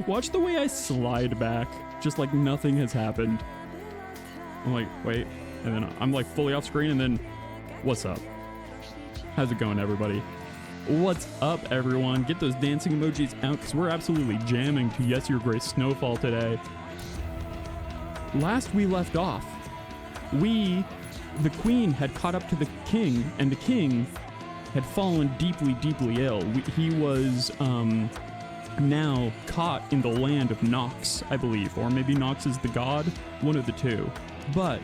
Watch the way I slide back, just like nothing has happened. I'm like, wait, and then I'm like fully off screen, and then, what's up? How's it going, everybody? What's up, everyone? Get those dancing emojis out, because we're absolutely jamming to Yes, Your Grace Snowfall today. Last we left off, the queen had caught up to the king, and the king had fallen deeply, deeply ill. He was, now caught in the land of Nox, I believe, or maybe Nox is the god, one of the two. But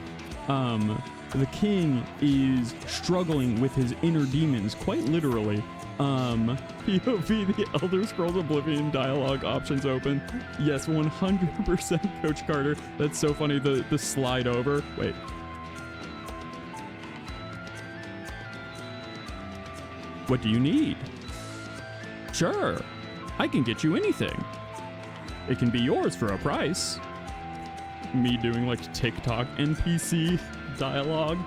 the king is struggling with his inner demons, quite literally. POV, the Elder Scrolls Oblivion dialogue options open. Yes, 100% Coach Carter. That's so funny, the slide over. Wait. What do you need? Sure. I can get you anything. It can be yours for a price. Me doing like TikTok NPC dialogue.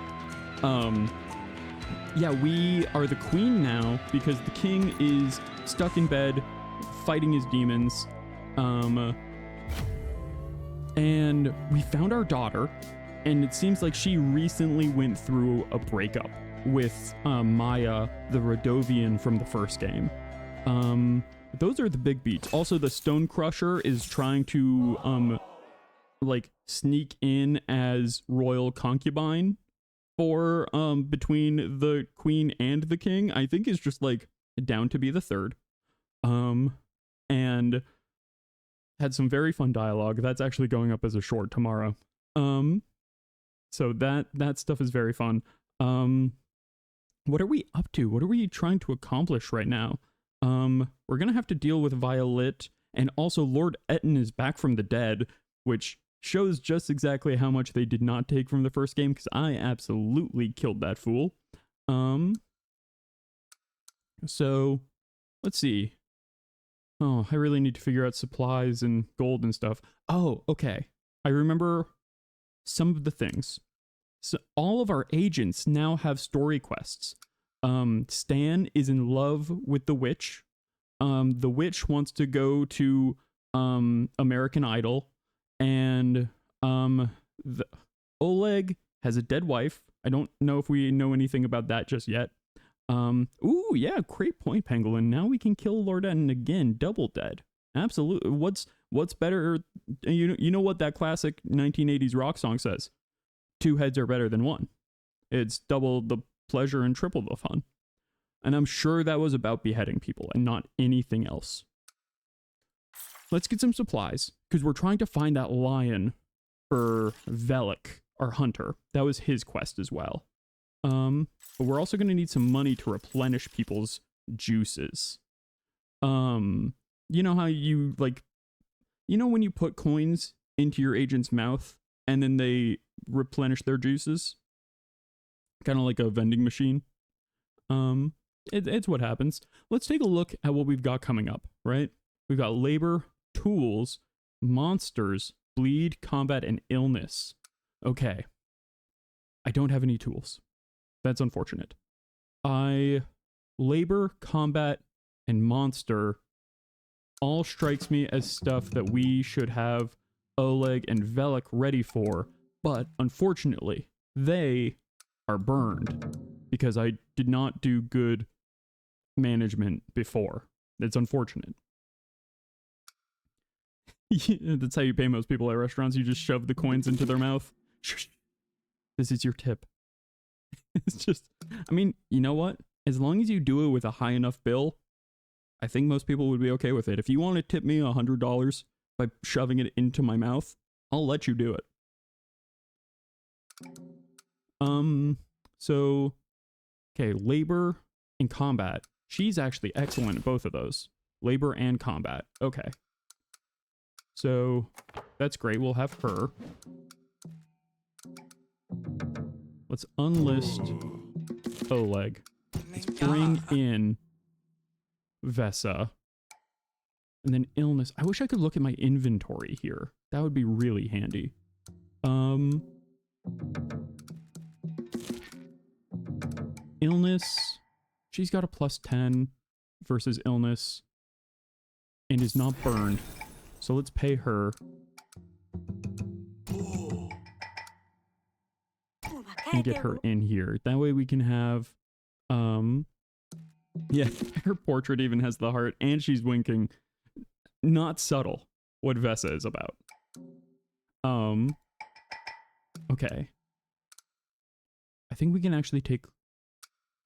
Yeah, we are the queen now because the king is stuck in bed fighting his demons. And we found our daughter, and it seems like she recently went through a breakup with Maya, the Radovian from the first game. Those are the big beats. Also, the Stone Crusher is trying to like sneak in as royal concubine for between the queen and the king. I think is just like down to be the third. And had some very fun dialogue. That's actually going up as a short tomorrow. So that stuff is very fun. What are we up to? What are we trying to accomplish right now? We're gonna have to deal with Violet, and also Lord Etten is back from the dead, which shows just exactly how much they did not take from the first game, because I absolutely killed that fool. So let's see. Oh, I really need to figure out supplies and gold and stuff. Oh, okay. I remember some of the things. So all of our agents now have story quests. Stan is in love with the witch. The witch wants to go to American Idol, and Oleg has a dead wife. I don't know if we know anything about that just yet. Ooh, yeah, great point, Pangolin. Now we can kill Lord Etten again, double dead. Absolutely. What's better? You know what that classic 1980s rock song says? Two heads are better than one. It's double the pleasure and triple the fun. And I'm sure that was about beheading people and not anything else. Let's get some supplies, because we're trying to find that lion for Velik, our hunter. That was his quest as well. But we're also going to need some money to replenish people's juices. You know how you, like, you know when you put coins into your agent's mouth and then they replenish their juices? Kind of like a vending machine. It's what happens. Let's take a look at what we've got coming up, right? We've got labor, tools, monsters, bleed, combat, and illness. Okay. I don't have any tools. That's unfortunate. Labor, combat, and monster all strikes me as stuff that we should have Oleg and Velik ready for, but unfortunately, they are burned because I did not do good management before. It's unfortunate. That's how you pay most people at restaurants. You just shove the coins into their mouth. This is your tip. It's just, I mean, you know what? As long as you do it with a high enough bill, I think most people would be okay with it. If you want to tip me $100 by shoving it into my mouth, I'll let you do it. So, okay, labor and combat. She's actually excellent at both of those. Labor and combat. Okay. So, that's great. We'll have her. Let's unlist Oleg. Let's bring in Vesa. And then illness. I wish I could look at my inventory here. That would be really handy. Illness. She's got a +10 versus illness and is not burned. So let's pay her and get her in here. That way we can have, yeah, her portrait even has the heart and she's winking. Not subtle what Vesa is about. Okay. I think we can actually take,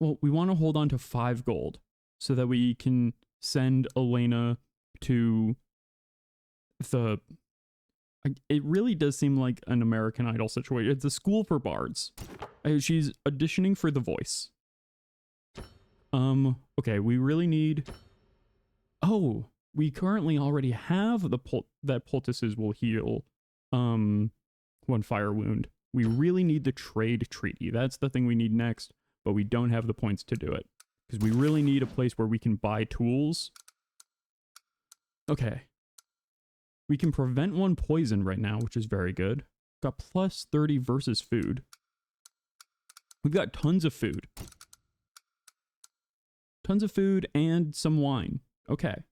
well, we want to hold on to 5 gold so that we can send Elena to the, it really does seem like an American Idol situation. It's a school for bards. She's auditioning for The Voice. Okay, we really need, oh, we currently already have the that poultices will heal, 1 fire wound. We really need the trade treaty. That's the thing we need next, but we don't have the points to do it. Because we really need a place where we can buy tools. Okay. We can prevent 1 poison right now, which is very good. Got plus 30 versus food. We've got tons of food. Tons of food and some wine. Okay.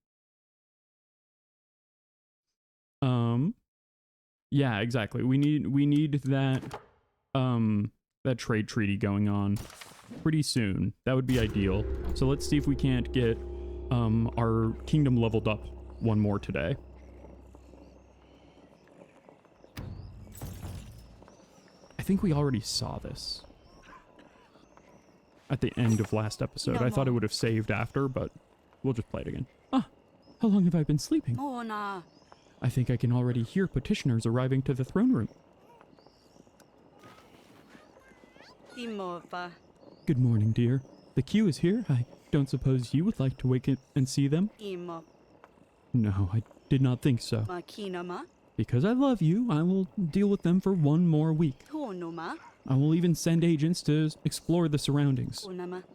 Yeah, exactly. We need that that trade treaty going on pretty soon. That would be ideal. So let's see if we can't get our kingdom leveled up 1 more today. I think we already saw this at the end of last episode. I thought it would have saved after, but we'll just play it again. Ah, how long have I been sleeping? I think I can already hear petitioners arriving to the throne room. Good morning, dear. The queue is here. I don't suppose you would like to wake up and see them? No, I did not think so. Because I love you, I will deal with them for 1 more week. I will even send agents to explore the surroundings.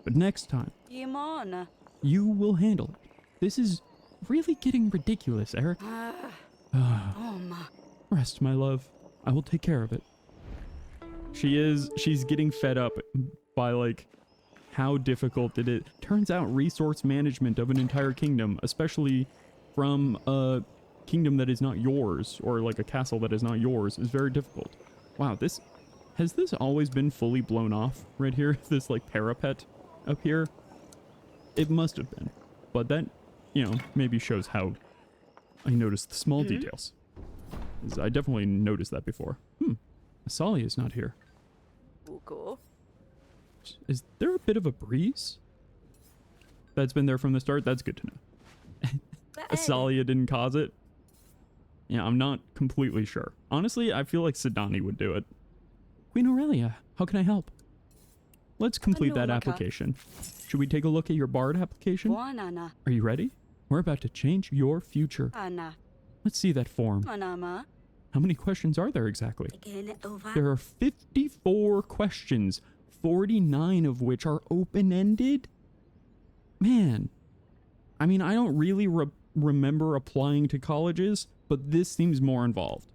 But next time, you will handle it. This is really getting ridiculous, Eric. Rest, my love. I will take care of it. She's getting fed up by, like, how difficult it is. Turns out resource management of an entire kingdom, especially from a kingdom that is not yours, or like a castle that is not yours, is very difficult. Wow, has this always been fully blown off right here? This, like, parapet up here? It must have been. But that, you know, maybe shows how I noticed the small details. I definitely noticed that before. Asali is not here. Is there a bit of a breeze that's been there from the start? That's good to know. Asalia didn't cause it. Yeah, I'm not completely sure. Honestly, I feel like Sidani would do it. Queen Aurelia, how can I help? Let's complete that application. Should we take a look at your bard application? Are you ready? We're about to change your future. Let's see that form. How many questions are there exactly? There are 54 questions, 49 of which are open-ended. Man, I mean, I don't really remember applying to colleges, but this seems more involved.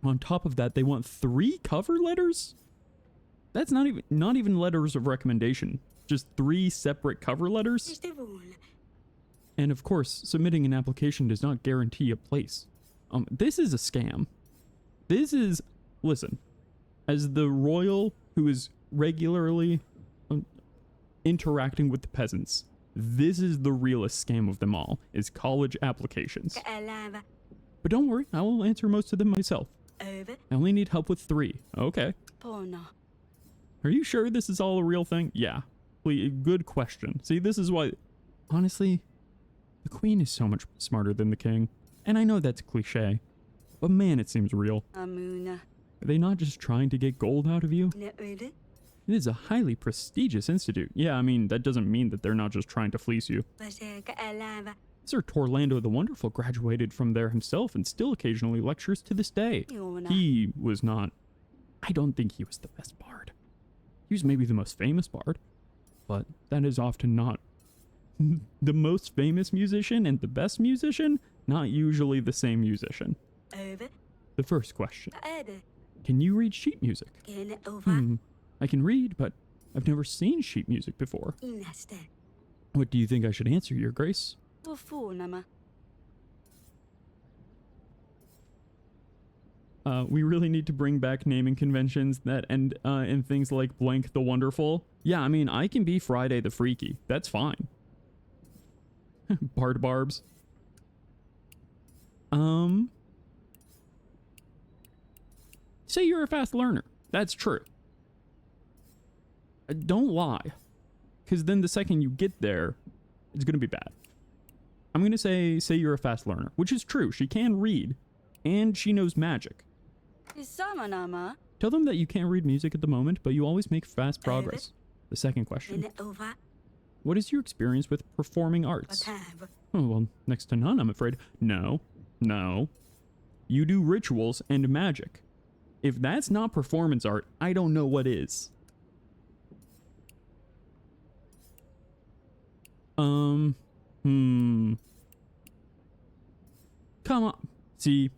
On top of that, they want 3 cover letters? That's not even letters of recommendation, just 3 separate cover letters. And of course, submitting an application does not guarantee a place. This is a scam. This is, listen, as the royal who is regularly interacting with the peasants, this is the realest scam of them all, is college applications. But don't worry, I will answer most of them myself. I only need help with 3. Okay. Are you sure this is all a real thing? Yeah. Good question. See, this is why, honestly, the queen is so much smarter than the king. And I know that's cliche, but man, it seems real. Are they not just trying to get gold out of you? It is a highly prestigious institute. Yeah, I mean, that doesn't mean that they're not just trying to fleece you. Sir Torlando the Wonderful graduated from there himself and still occasionally lectures to this day. He was not, I don't think he was the best bard. He was maybe the most famous bard, but that is often not the most famous musician and the best musician, not usually the same musician. The first question. Can you read sheet music? I can read, but I've never seen sheet music before. What do you think I should answer, Your Grace? We really need to bring back naming conventions that end in things like Blank the Wonderful. Yeah, I mean, I can be Friday the Freaky. That's fine. Bard Barbs. Say you're a fast learner. That's true. Don't lie. Because then the second you get there, it's going to be bad. I'm going to say you're a fast learner, which is true. She can read, and she knows magic. Tell them that you can't read music at the moment, but you always make fast progress. The second question. What is your experience with performing arts? Oh, well, next to none, I'm afraid. No. You do rituals and magic. If that's not performance art, I don't know what is. Come on. See,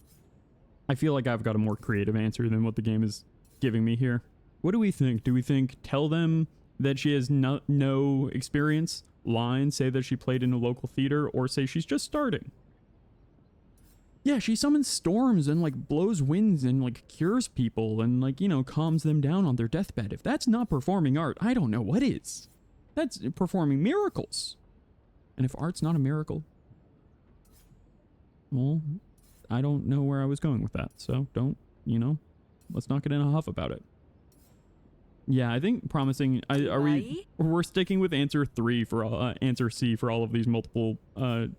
I feel like I've got a more creative answer than what the game is giving me here. What do we think? Do we think tell them that she has no experience, lie, say that she played in a local theater, or say she's just starting? Yeah, she summons storms and like blows winds and like cures people and like, you know, calms them down on their deathbed. If that's not performing art, I don't know what is. That's performing miracles. And if art's not a miracle, well, I don't know where I was going with that. So don't, you know, let's not get in a huff about it. Yeah, I think promising. We're sticking with answer 3 for answer C for all of these multiple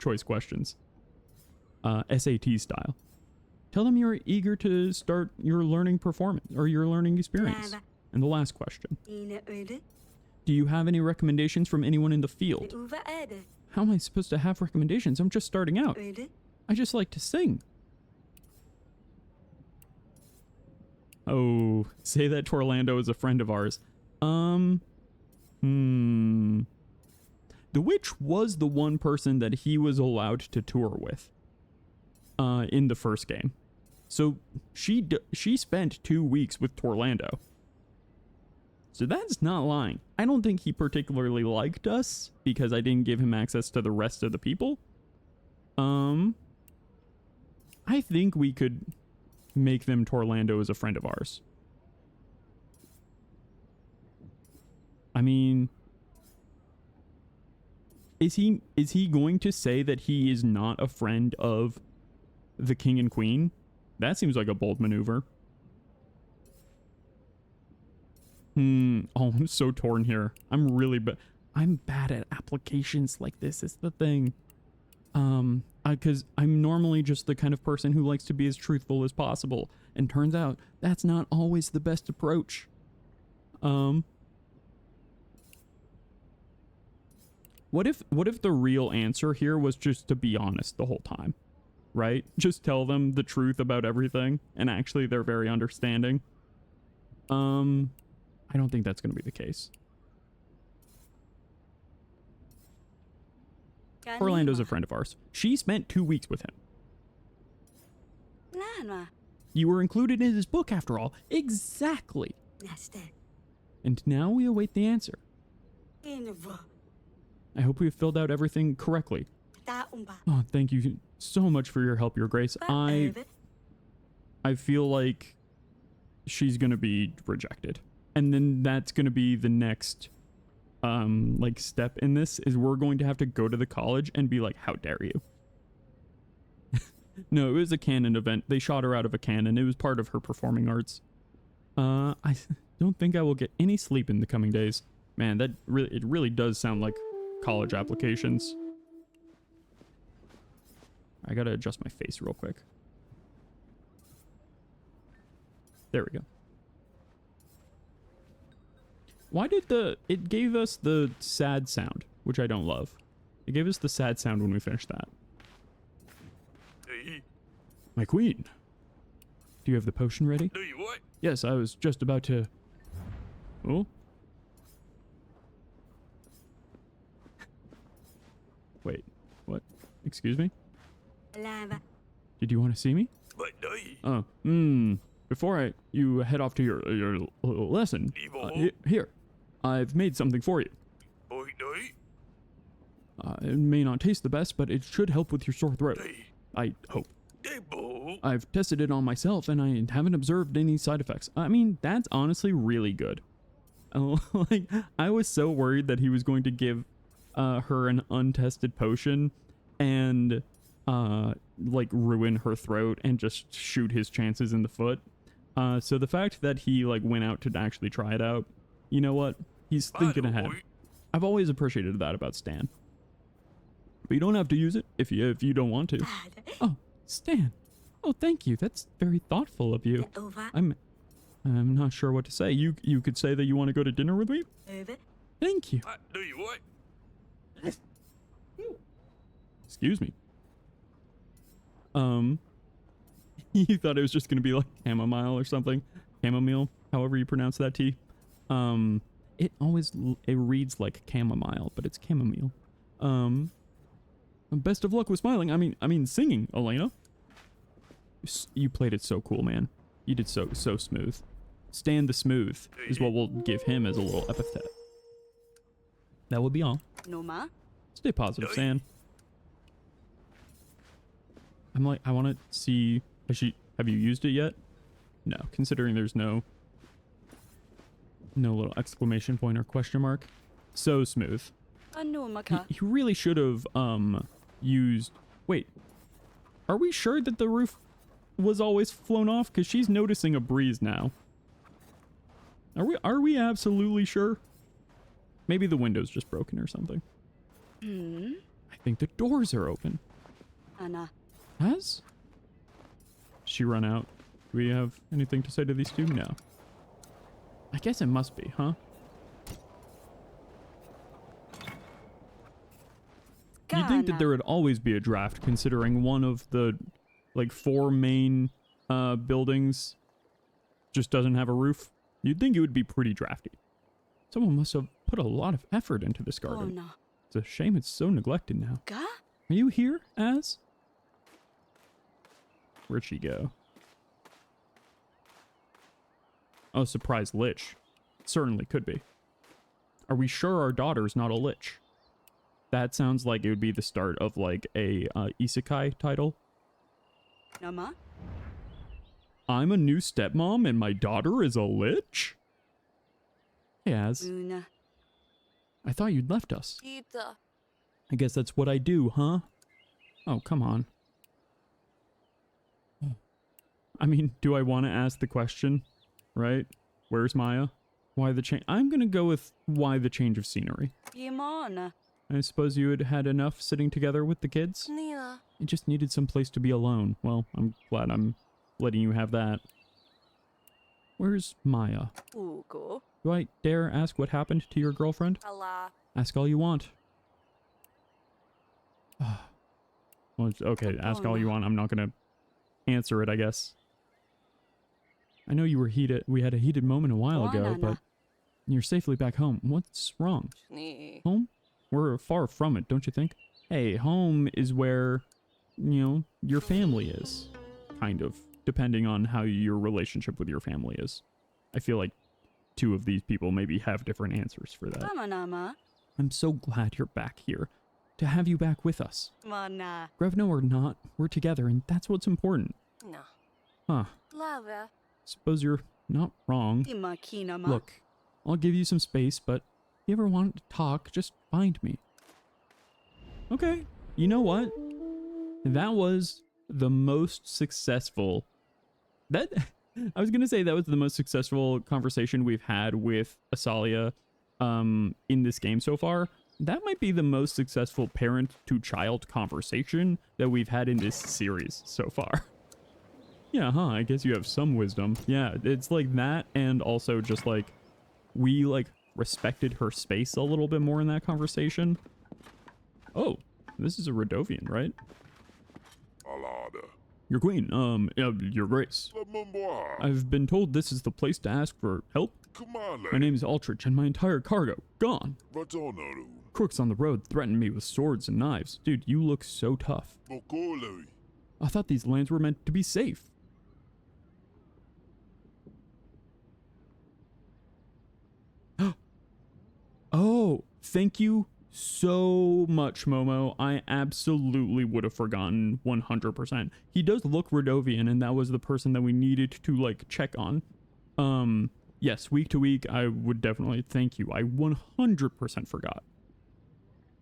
choice questions. SAT style. Tell them you're eager to start your learning performance or your learning experience. And the last question. Do you have any recommendations from anyone in the field? How am I supposed to have recommendations? I'm just starting out. I just like to sing. Oh, say that Torlando is a friend of ours. The witch was the one person that he was allowed to tour with in the first game. So she spent 2 weeks with Torlando. So that's not lying. I don't think he particularly liked us because I didn't give him access to the rest of the people. I think we could make them Torlando as a friend of ours. I mean, is he going to say that he is not a friend of the king and queen? That seems like a bold maneuver. Oh, I'm so torn here. I'm bad at applications like this is the thing. Because I'm normally just the kind of person who likes to be as truthful as possible. And turns out that's not always the best approach. What if the real answer here was just to be honest the whole time? Right? Just tell them the truth about everything. And actually they're very understanding. I don't think that's going to be the case. Orlando's a friend of ours. She spent 2 weeks with him. You were included in his book after all. Exactly. And now we await the answer. I hope we have filled out everything correctly. Oh, thank you so much for your help, Your Grace. I feel like she's going to be rejected. And then that's going to be the next like step in this is we're going to have to go to the college and be like, how dare you? No, it was a canon event. They shot her out of a cannon. It was part of her performing arts. I don't think I will get any sleep in the coming days. Man, it really does sound like college applications. I gotta adjust my face real quick. There we go. Why did it gave us the sad sound, which I don't love. It gave us the sad sound when we finished that. My queen. Do you have the potion ready? Do you what? Yes, I was just about to... Oh? Wait, what? Excuse me? Did you want to see me? Oh, before you head off to your lesson, here, I've made something for you. It may not taste the best, but it should help with your sore throat. I hope. I've tested it on myself and I haven't observed any side effects. I mean, that's honestly really good. Like, I was so worried that he was going to give her an untested potion and like ruin her throat and just shoot his chances in the foot. So the fact that he like went out to actually try it out, you know what? He's thinking ahead. I've always appreciated that about Stan. But you don't have to use it if you don't want to. Oh, Stan. Oh, thank you. That's very thoughtful of you. I'm not sure what to say. You could say that you want to go to dinner with me? Thank you. Excuse me. You thought it was just gonna be like chamomile or something? Chamomile, however you pronounce that tea. It reads like chamomile, but it's chamomile. Best of luck with smiling. I mean singing, Elena. You played it so cool, man. You did so smooth. Stan the Smooth is what we'll give him as a little epithet. That would be all. Stay positive, Stan. I want to see. Have you used it yet? No, considering there's no little exclamation point or question mark. So smooth. He really should have used. Wait, are we sure that the roof was always flown off? Because she's noticing a breeze now. Are we absolutely sure? Maybe the window's just broken or something. I think the doors are open. Has she run out? Do we have anything to say to these two? No. I guess it must be, huh? You'd think that there would always be a draft, considering one of the, like, 4 main buildings just doesn't have a roof. You'd think it would be pretty drafty. Someone must have put a lot of effort into this garden. It's a shame it's so neglected now. Are you here, Az? Where'd she go? Oh, surprise lich. Certainly could be. Are we sure our daughter's not a lich? That sounds like it would be the start of like a isekai title. I'm a new stepmom and my daughter is a lich? Hey, Az. I thought you'd left us. I guess that's what I do, huh? Oh, come on. I mean, do I want to ask the question? Right? Where's Maya? Why the change? I'm gonna go with why the change of scenery. I suppose you had had enough sitting together with the kids? You just needed some place to be alone. Well, I'm glad I'm letting you have that. Where's Maya? Do I dare ask what happened to your girlfriend? Ask all you want. Well, okay, ask all you want. I'm not gonna answer it, I guess. I know you were heated. We had a heated moment a while ago, but you're safely back home. What's wrong? Home? We're far from it, don't you think? Hey, home is where, you know, your family is. Kind of. Depending on how your relationship with your family is. I feel like 2 of these people maybe have different answers for that. I'm so glad you're back here. To have you back with us. Grevno or not, we're together and that's what's important. Huh. Suppose you're not wrong. Look, I'll give you some space, but if you ever want to talk, just find me. Okay, you know what? That was the most successful... I was gonna say that was the most successful conversation we've had with Asalia in this game so far. That might be the most successful parent-to-child conversation that we've had in this series so far. Yeah, huh, I guess you have some wisdom. Yeah, it's like that, and also just like, we like respected her space a little bit more in that conversation. Oh, this is a Rodovian, right? Your queen, your grace. I've been told this is the place to ask for help. My name is Aldrich, and my entire cargo, gone. Crooks on the road threaten me with swords and knives. Dude, you look so tough. I thought these lands were meant to be safe. Oh, thank you so much, Momo. I absolutely would have forgotten 100%. He does look Rodovian, and that was the person that we needed to, like, check on. Yes, week to week, I would definitely thank you. I 100% forgot.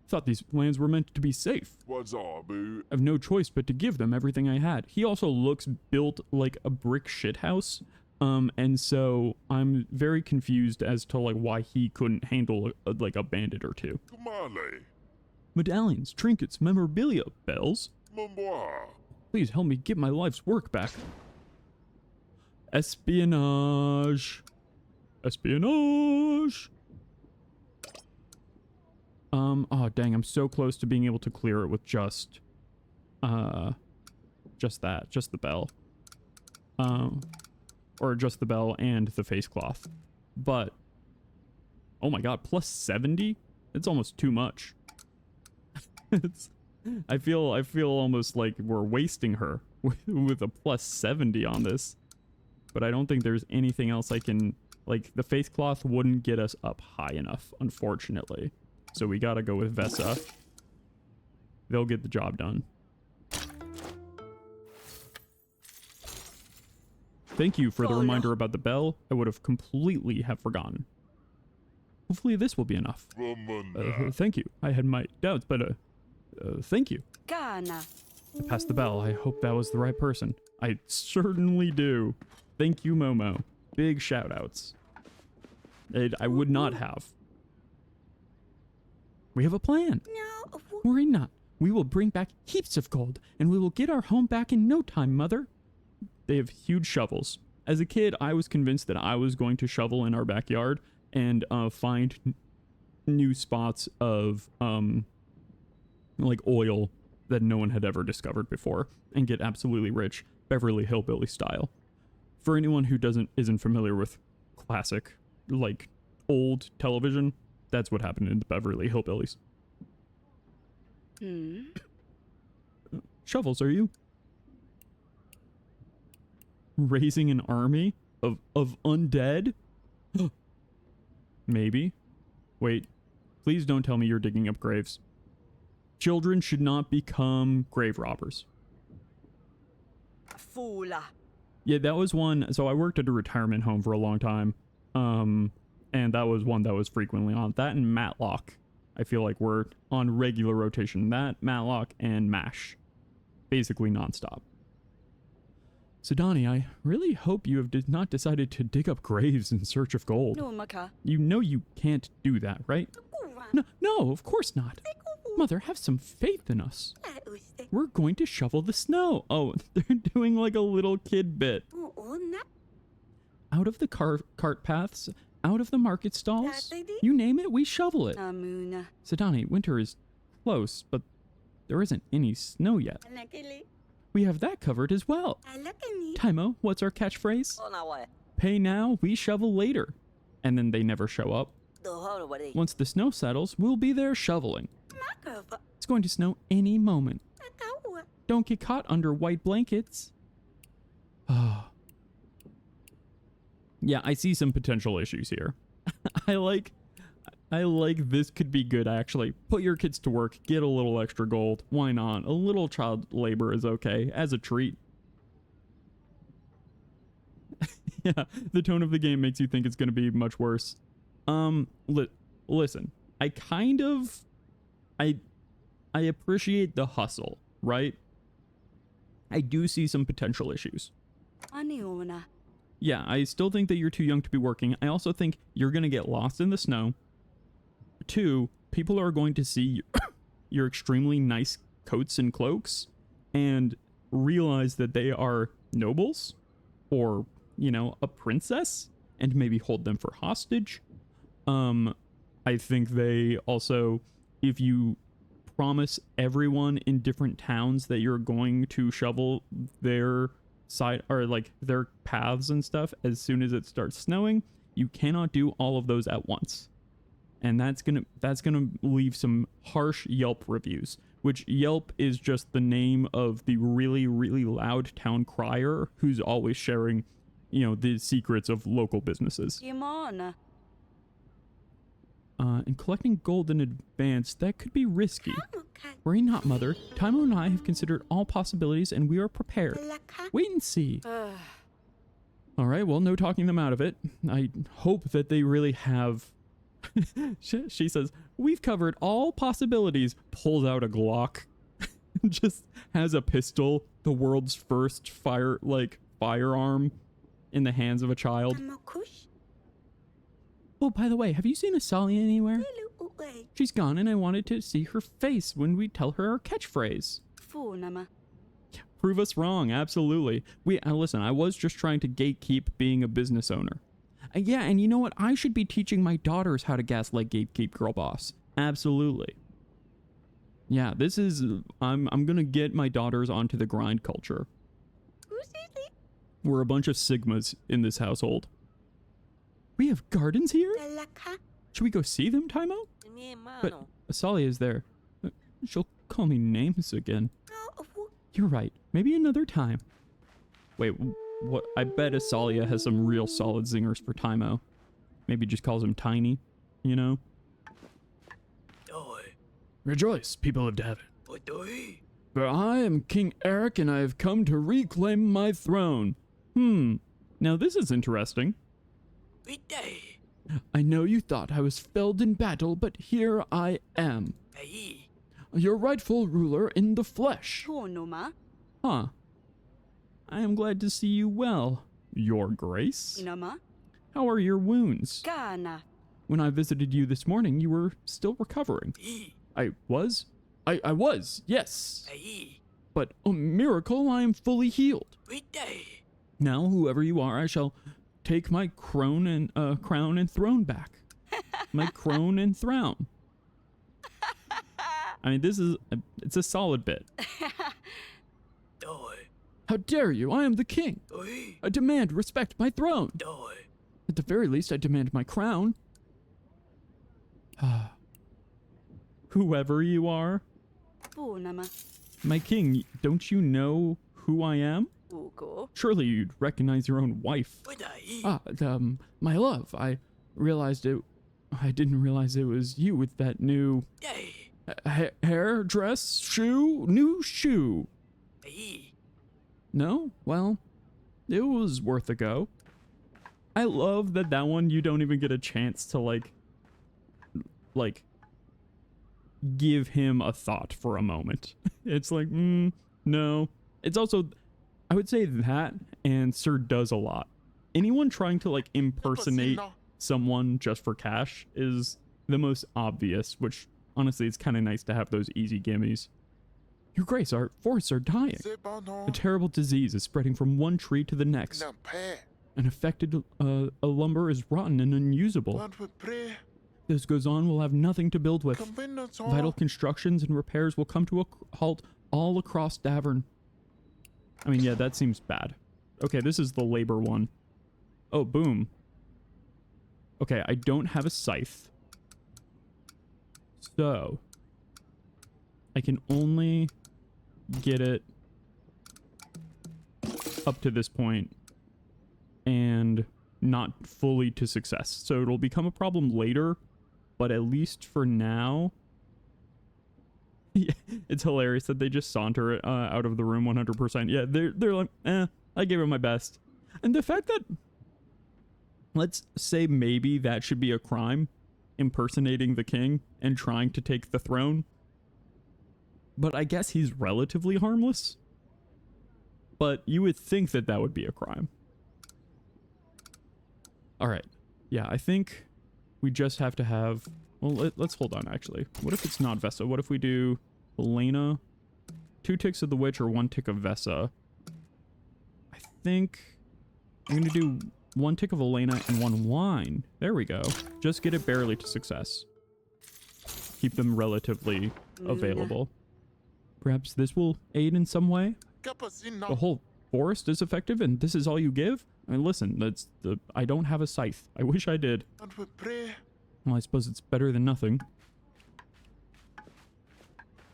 Thought these lands were meant to be safe. What's up, boo? I have no choice but to give them everything I had. He also looks built like a brick shithouse. And so I'm very confused as to like why he couldn't handle like a bandit or two. Come on, lay. Medallions, trinkets, memorabilia, bells. Mamboa. Please help me get my life's work back. Espionage. Espionage. Oh dang, I'm so close to being able to clear it with just the bell. Or just the bell and the face cloth. But, oh my god, plus 70? It's almost too much. I feel almost like we're wasting her with a plus 70 on this. But I don't think there's anything else I can, like, the face cloth wouldn't get us up high enough, unfortunately. So we gotta go with Vesa. They'll get the job done. Thank you for the reminder about the bell. I would have completely have forgotten. Hopefully this will be enough. Thank you. I had my doubts, but thank you. I passed the bell. I hope that was the right person. I certainly do. Thank you, Momo. Big shout outs. I would not have. We have a plan. No. Worry not. We will bring back heaps of gold, and we will get our home back in no time, Mother. They have huge shovels. As a kid, I was convinced that I was going to shovel in our backyard and find new spots of like oil that no one had ever discovered before and get absolutely rich, Beverly Hillbilly style. For anyone who isn't familiar with classic, like old television, that's what happened in the Beverly Hillbillies. Shovels, are you? Raising an army of undead? Maybe. Wait. Please don't tell me you're digging up graves. Children should not become grave robbers. Foola. Yeah, that was one. So I worked at a retirement home for a long time. And that was one that was frequently on. That and Matlock. I feel like we're on regular rotation. That, Matlock, and MASH. Basically nonstop. So Donnie, I really hope you have not decided to dig up graves in search of gold. No, Maka. You know you can't do that, right? No, of course not. Mother, have some faith in us. We're going to shovel the snow. Oh, they're doing like a little kid bit. Out of the cart paths, out of the market stalls, you name it, we shovel it. So Donnie, winter is close, but there isn't any snow yet. We have that covered as well. Taimo, what's our catchphrase? Pay now, we shovel later. And then they never show up. Once the snow settles, we'll be there shoveling. It's going to snow any moment. Don't get caught under white blankets. Yeah, I see some potential issues here. I like this could be good, actually. Put your kids to work, get a little extra gold. Why not? A little child labor is okay, as a treat. Yeah, the tone of the game makes you think it's going to be much worse. Listen, I appreciate the hustle, right? I do see some potential issues. Yeah, I still think that you're too young to be working. I also think you're going to get lost in the snow. 2, people are going to see your extremely nice coats and cloaks and realize that they are nobles or, you know, a princess and maybe hold them for hostage. I think they also, if you promise everyone in different towns that you're going to shovel their side or like their paths and stuff as soon as it starts snowing, you cannot do all of those at once. And that's gonna leave some harsh Yelp reviews, which Yelp is just the name of the really, really loud town crier who's always sharing, you know, the secrets of local businesses. And collecting gold in advance, that could be risky. Worry not, Mother. Taimo and I have considered all possibilities and we are prepared. Wait and see. Alright, well, no talking them out of it. I hope that they really have... she says, we've covered all possibilities. Pulls out a Glock. Just has a pistol. The world's first firearm in the hands of a child. Oh, by the way, have you seen Asalia anywhere? She's gone and I wanted to see her face when we tell her our catchphrase. Prove us wrong, absolutely. Listen, I was just trying to gatekeep being a business owner. Yeah, and you know what? I should be teaching my daughters how to gaslight gatekeep, girl boss. Absolutely. Yeah, this is... I'm gonna get my daughters onto the grind culture. We're a bunch of Sigmas in this household. We have gardens here? Should we go see them, Taimo? But Asalia is there. She'll call me names again. You're right. Maybe another time. Wait, what? I bet Asalia has some real solid zingers for Taimo. Maybe just calls him Tiny, you know? Rejoice, people of Davin. For I am King Eric and I have come to reclaim my throne. Now this is interesting. I know you thought I was felled in battle, but here I am. Your rightful ruler in the flesh. Huh. I am glad to see you well, Your Grace. How are your wounds? When I visited you this morning, you were still recovering. I was? I was, yes. But, oh miracle, I am fully healed. Now, whoever you are, I shall take my crown and throne back. My crown and throne. I mean, it's a solid bit. How dare you? I am the king. I demand respect my throne. At the very least, I demand my crown. Whoever you are. My king, don't you know who I am? Surely you'd recognize your own wife. My love, I didn't realize it was you with that new hair, dress, new shoe. No? Well, it was worth a go. I love that one you don't even get a chance to like give him a thought for a moment. It's like, no. It's also, I would say that and Sir Does a Lot. Anyone trying to like impersonate someone just for cash is the most obvious, which honestly it's kind of nice to have those easy gimmies. Your Grace, our forests are dying. A terrible disease is spreading from one tree to the next. An affected lumber is rotten and unusable. This goes on, we'll have nothing to build with. Vital constructions and repairs will come to a halt all across Davern. I mean, yeah, that seems bad. Okay, this is the labor one. Oh, boom. Okay, I don't have a scythe. So, I can only get it up to this point and not fully to success. So it'll become a problem later, but at least for now, yeah, it's hilarious that they just saunter out of the room 100%. Yeah, they're like, I gave it my best. And the fact that, let's say maybe that should be a crime, impersonating the king and trying to take the throne. But I guess he's relatively harmless. But you would think that that would be a crime. Alright. Yeah, I think we just have to have... Well, let's hold on, actually. What if it's not Vesa? What if we do Elena? 2 ticks of the witch or 1 tick of Vesa? I think I'm going to do 1 tick of Elena and 1 wine. There we go. Just get it barely to success. Keep them relatively available. Perhaps this will aid in some way? The whole forest is effective and this is all you give? I mean, listen, I don't have a scythe. I wish I did. Well, I suppose it's better than nothing.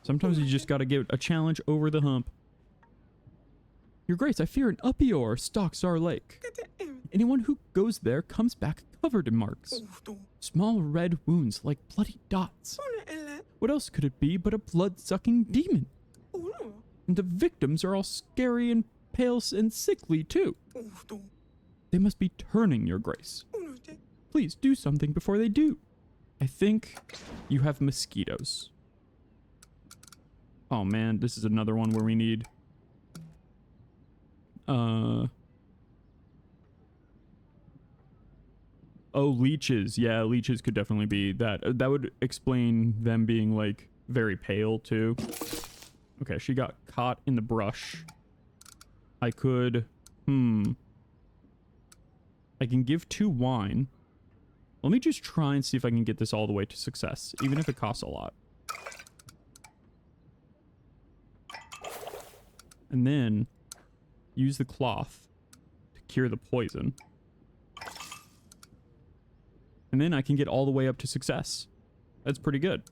Sometimes you just gotta get a challenge over the hump. Your Grace, I fear an Upior stalks our lake. Anyone who goes there comes back covered in marks. Small red wounds like bloody dots. What else could it be but a blood-sucking demon? And the victims are all scary and pale and sickly too. They must be turning, Your Grace. Please do something before they do. I think you have mosquitoes. Oh man, this is another one where we need... Oh, leeches. Yeah, leeches could definitely be that. That would explain them being, like, very pale, too. Okay, she got caught in the brush. I could... I can give 2 wine. Let me just try and see if I can get this all the way to success, even if it costs a lot. And then use the cloth to cure the poison. And then I can get all the way up to success. That's pretty good.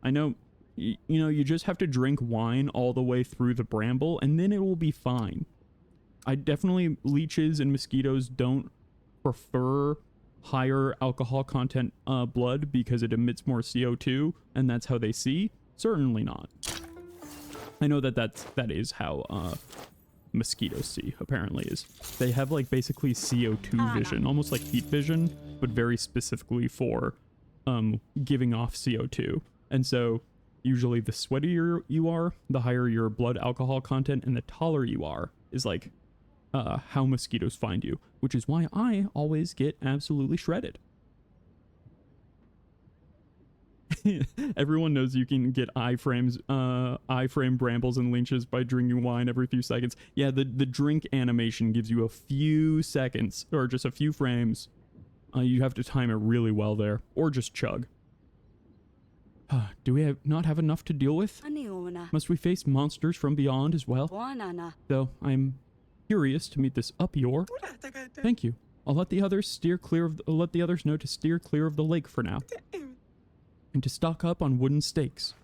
I know, you know, you just have to drink wine all the way through the bramble, and then it will be fine. I definitely, leeches and mosquitoes don't prefer higher alcohol content blood because it emits more CO2, and that's how they see. Certainly not. I know that is how mosquitoes see, apparently, is they have like basically CO2 vision, almost like heat vision, but very specifically for giving off CO2. And so usually the sweatier you are, the higher your blood alcohol content, and the taller you are is like how mosquitoes find you, which is why I always get absolutely shredded. Everyone knows you can get iframe brambles and leeches by drinking wine every few seconds. Yeah, the drink animation gives you a few seconds, or just a few frames. You have to time it really well there, or just chug. Do we not have enough to deal with? Must we face monsters from beyond as well? Though I'm curious to meet this Upior. Thank you. I'll let the others let the others know to steer clear of the lake for now, and to stock up on wooden stakes.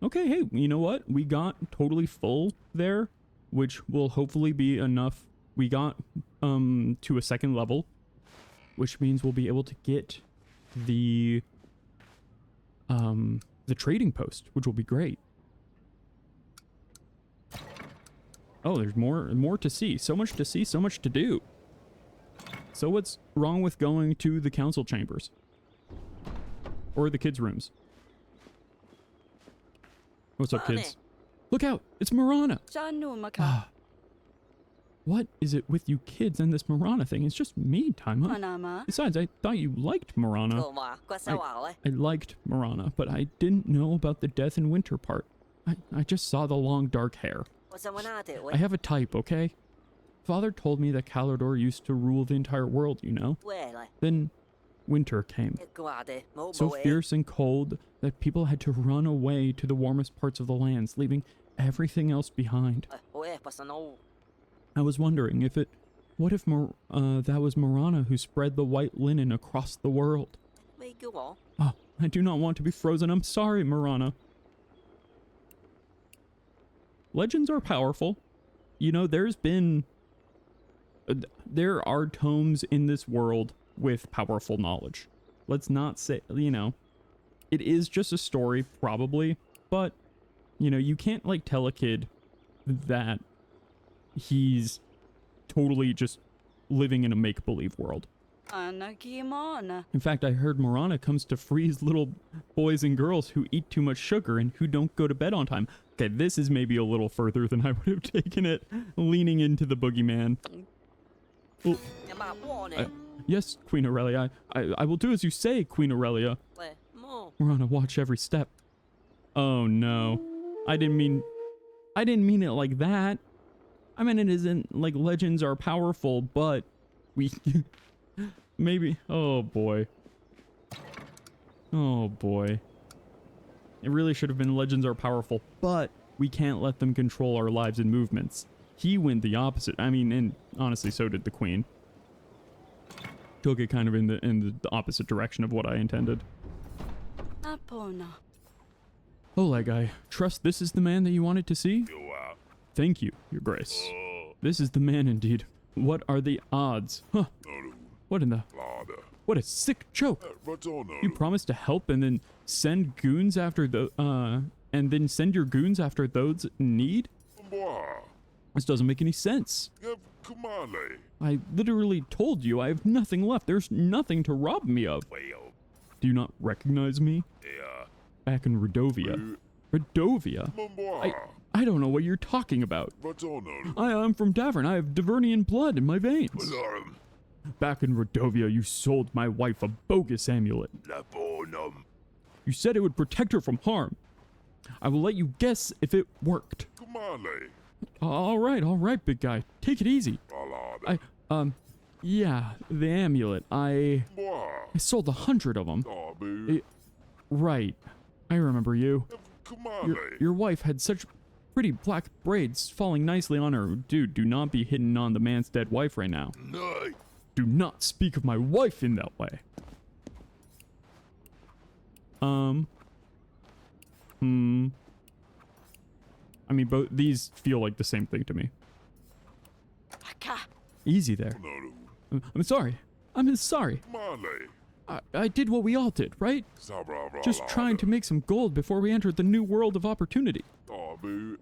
Okay, hey, you know what? We got totally full there, which will hopefully be enough. We got to a 2nd level, which means we'll be able to get the trading post, which will be great. Oh, there's more to see. So much to see, so much to do. So what's wrong with going to the council chambers? Or the kids' rooms? What's up, kids? Look out! It's Marana! What is it with you kids and this Marana thing? It's just me time, huh? Besides, I thought you liked Marana. I liked Marana, but I didn't know about the death in winter part. I just saw the long dark hair. I have a type, okay? Father told me that Calidor used to rule the entire world, you know? Then winter came. So fierce and cold that people had to run away to the warmest parts of the lands, leaving everything else behind. I was wondering what if that was Marana who spread the white linen across the world? Oh, I do not want to be frozen. I'm sorry, Marana. Legends are powerful. You know, there are tomes in this world with powerful knowledge. Let's not say, you know, it is just a story, probably, but, you know, you can't, like, tell a kid that he's totally just living in a make-believe world. In fact, I heard Marana comes to freeze little boys and girls who eat too much sugar and who don't go to bed on time. Okay, this is maybe a little further than I would have taken it, leaning into the boogeyman. Well, yes, Queen Aurelia. I will do as you say, Queen Aurelia. Marana, watch every step. Oh no. I didn't mean it like that. I mean, it isn't like legends are powerful, but we maybe. Oh boy. Oh boy. It really should have been legends are powerful, but we can't let them control our lives and movements. He went the opposite. I mean, and honestly, so did the queen. Took it kind of in the opposite direction of what I intended. Oleg, I trust this is the man that you wanted to see? Thank you, Your Grace. This is the man indeed. What are the odds? Huh. Naru. What in the... Lada. What a sick joke. Vatonaru. You promised to help and then send goons after the... and then send your goons after those in need? Mboa. This doesn't make any sense. Gev Kumale. I literally told you I have nothing left. There's nothing to rob me of. Wayo. Do you not recognize me? Yeah. Back in Redovia. Redovia? Mboa. I don't know what you're talking about. Vatonaru. I'm from Davern. I have Divernian blood in my veins. Alarum. Back in Redovia, you sold my wife a bogus amulet. Labonum. You said it would protect her from harm. I will let you guess if it worked. Kumale. All right, big guy. Take it easy. Alada. Yeah, the amulet. I Mboa. sold 100 of them. Abu. Right. I remember you. Gev Kumale. Your wife had such pretty black braids falling nicely on her. Dude, do not be hitting on the man's dead wife right now. Nay. Do not speak of my wife in that way. I mean, both these feel like the same thing to me. Easy there. Naru. I'm sorry. I'm sorry. Male. I did what we all did, right? Sabra. Just trying to make some gold before we entered the new world of opportunity. Abu.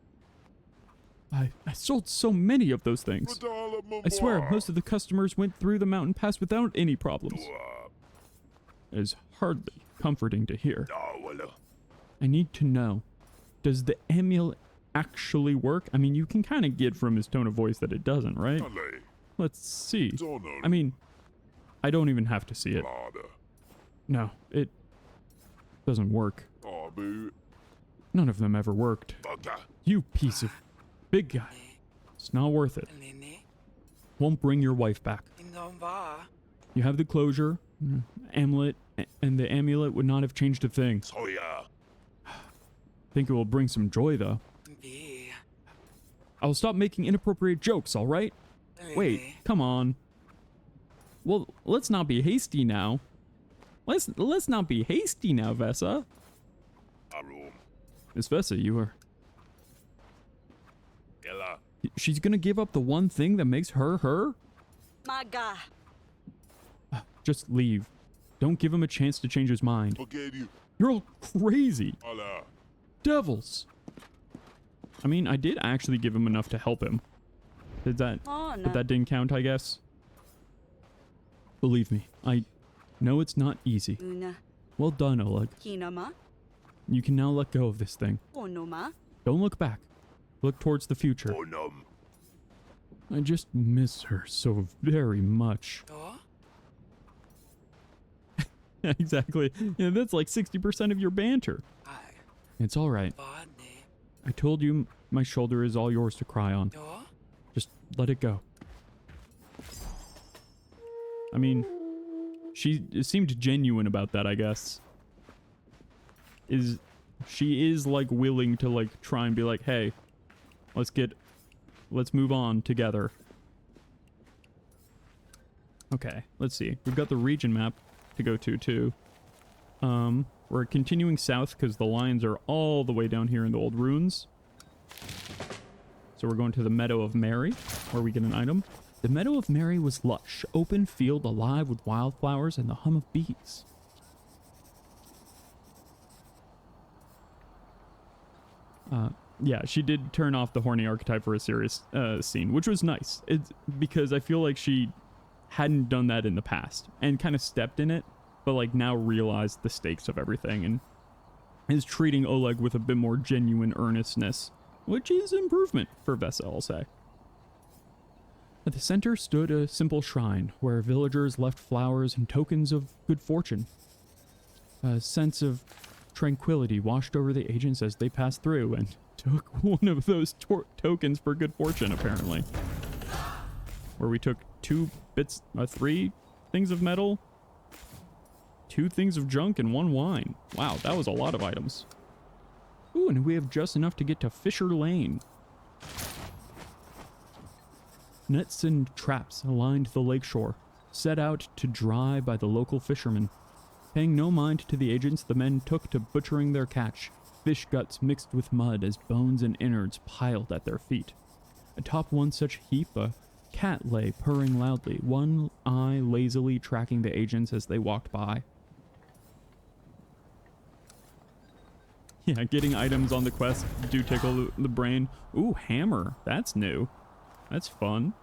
I sold so many of those things. Radala Mboa. I swear, most of the customers went through the mountain pass without any problems. It is hardly comforting to hear. I need to know, does the amulet actually work? I mean, you can kind of get from his tone of voice that it doesn't, right? Male. Let's see. Donaru. I mean, I don't even have to see it. Lada. No, it doesn't work. Abu. None of them ever worked. Bugger. You piece of big guy. It's not worth it. Won't bring your wife back. You have the closure, amulet, and the amulet would not have changed a thing. Soya. Think it will bring some joy, though. I will stop making inappropriate jokes, all right? Wait, come on. Well, let's not be hasty now. Let's not be hasty now, Vesa. Arum. Miss Vesa, you are... Ella. She's gonna give up the one thing that makes her her? Maga. Just leave. Don't give him a chance to change his mind. Forget you. You're all crazy. Allah. Devils. I mean, I did actually give him enough to help him. But that didn't count, I guess. Believe me, I know it's not easy. Una. Well done, Oleg. Kinama. You can now let go of this thing. Onoma. Don't look back. Look towards the future. Onum. I just miss her so very much. Exactly. Yeah, that's like 60% of your banter. It's all right. I told you my shoulder is all yours to cry on. Just let it go. I mean, she seemed genuine about that, I guess. She is like willing to like try and be like, hey, let's move on together. Okay, let's see. We've got the region map to go to too. We're continuing south because the lines are all the way down here in the old ruins. So we're going to the Meadow of Mary, where we get an item. The Meadow of Mary was lush, open field alive with wildflowers and the hum of bees. Yeah, she did turn off the horny archetype for a serious scene, which was nice. It's because I feel like she hadn't done that in the past and kind of stepped in it, but like now realized the stakes of everything and is treating Oleg with a bit more genuine earnestness, which is improvement for Vesa, I'll say. At the center stood a simple shrine where villagers left flowers and tokens of good fortune. A sense of tranquility washed over the agents as they passed through and took one of those tokens for good fortune, apparently. Where we took 3 things of metal, 2 things of junk, and 1 wine. Wow, that was a lot of items. Ooh, and we have just enough to get to Fisher Lane. Nets and traps lined the lakeshore, set out to dry by the local fishermen. Paying no mind to the agents, the men took to butchering their catch, fish guts mixed with mud as bones and innards piled at their feet. Atop one such heap, a cat lay purring loudly, one eye lazily tracking the agents as they walked by. Yeah, getting items on the quest do tickle the brain. Ooh, hammer. That's new. That's fun.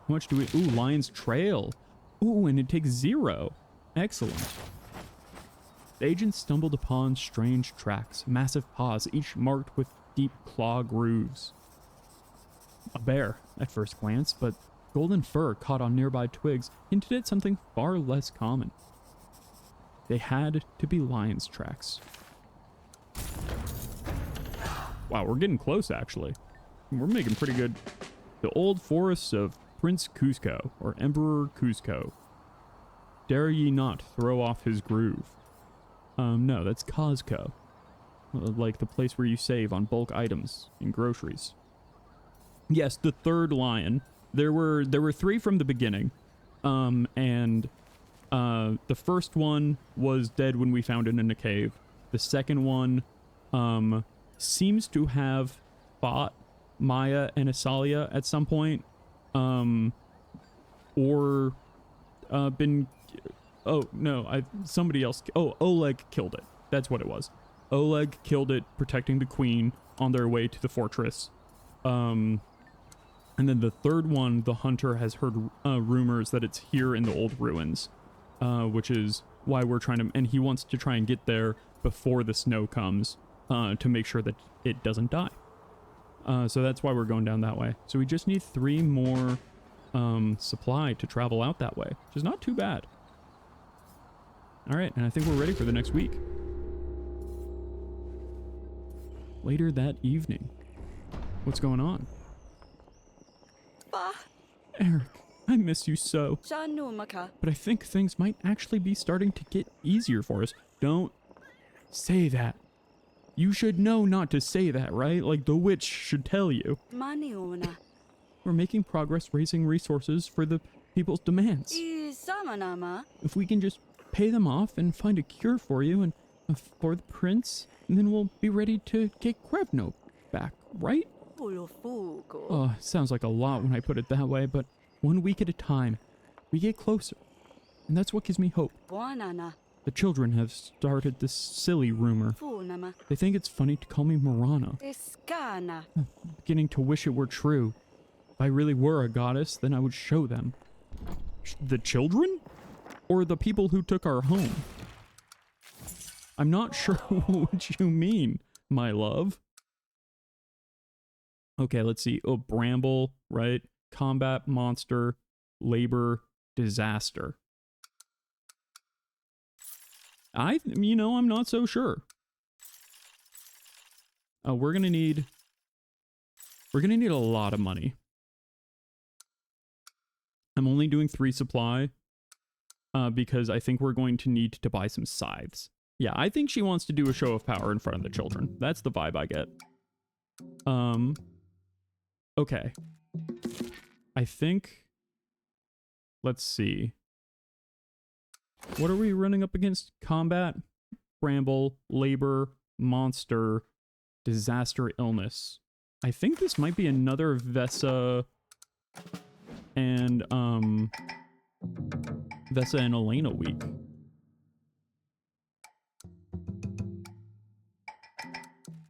How much do we... Ooh, Lion's Trail. Ooh, and it takes 0. Excellent. The agents stumbled upon strange tracks, massive paws, each marked with deep claw grooves. A bear, at first glance, but golden fur caught on nearby twigs hinted at something far less common. They had to be lion's tracks. Wow, we're getting close, actually. We're making pretty good. The old forests of Prince Cusco, or Emperor Cusco. Dare ye not throw off his groove. No, that's Costco. Like the place where you save on bulk items and groceries. Yes, the third lion. There were 3 from the beginning. The first one was dead when we found it in a cave. The second one, seems to have fought Maya and Asalia at some point. Or been... Oh, no, somebody else... Oh, Oleg killed it. That's what it was. Oleg killed it, protecting the queen on their way to the fortress. And then the third one, the hunter has heard rumors that it's here in the old ruins, which is why we're trying to... And he wants to try and get there before the snow comes to make sure that it doesn't die. So that's why we're going down that way. So we just need 3 more supply to travel out that way, which is not too bad. All right, and I think we're ready for the next week. Later that evening. What's going on? Eric, I miss you so. But I think things might actually be starting to get easier for us. Don't say that. You should know not to say that, right? Like the witch should tell you. We're making progress raising resources for the people's demands. If we can just pay them off and find a cure for you and for the prince, and then we'll be ready to get Grevno back, right? Oh, sounds like a lot when I put it that way, but 1 week at a time, we get closer. And that's what gives me hope. The children have started this silly rumor. They think it's funny to call me Morana. I'm beginning to wish it were true. If I really were a goddess, then I would show them. The children? Or the people who took our home? I'm not sure what you mean, my love. Okay, let's see. Oh, bramble, right? Combat, monster, labor, disaster. I'm not so sure. We're gonna need a lot of money. I'm only doing 3 supply, because I think we're going to need to buy some scythes. Yeah, I think she wants to do a show of power in front of the children. That's the vibe I get. Okay. I think... Let's see. What are we running up against? Combat, bramble, labor, monster, disaster, illness. I think this might be another Vesa and Elena week.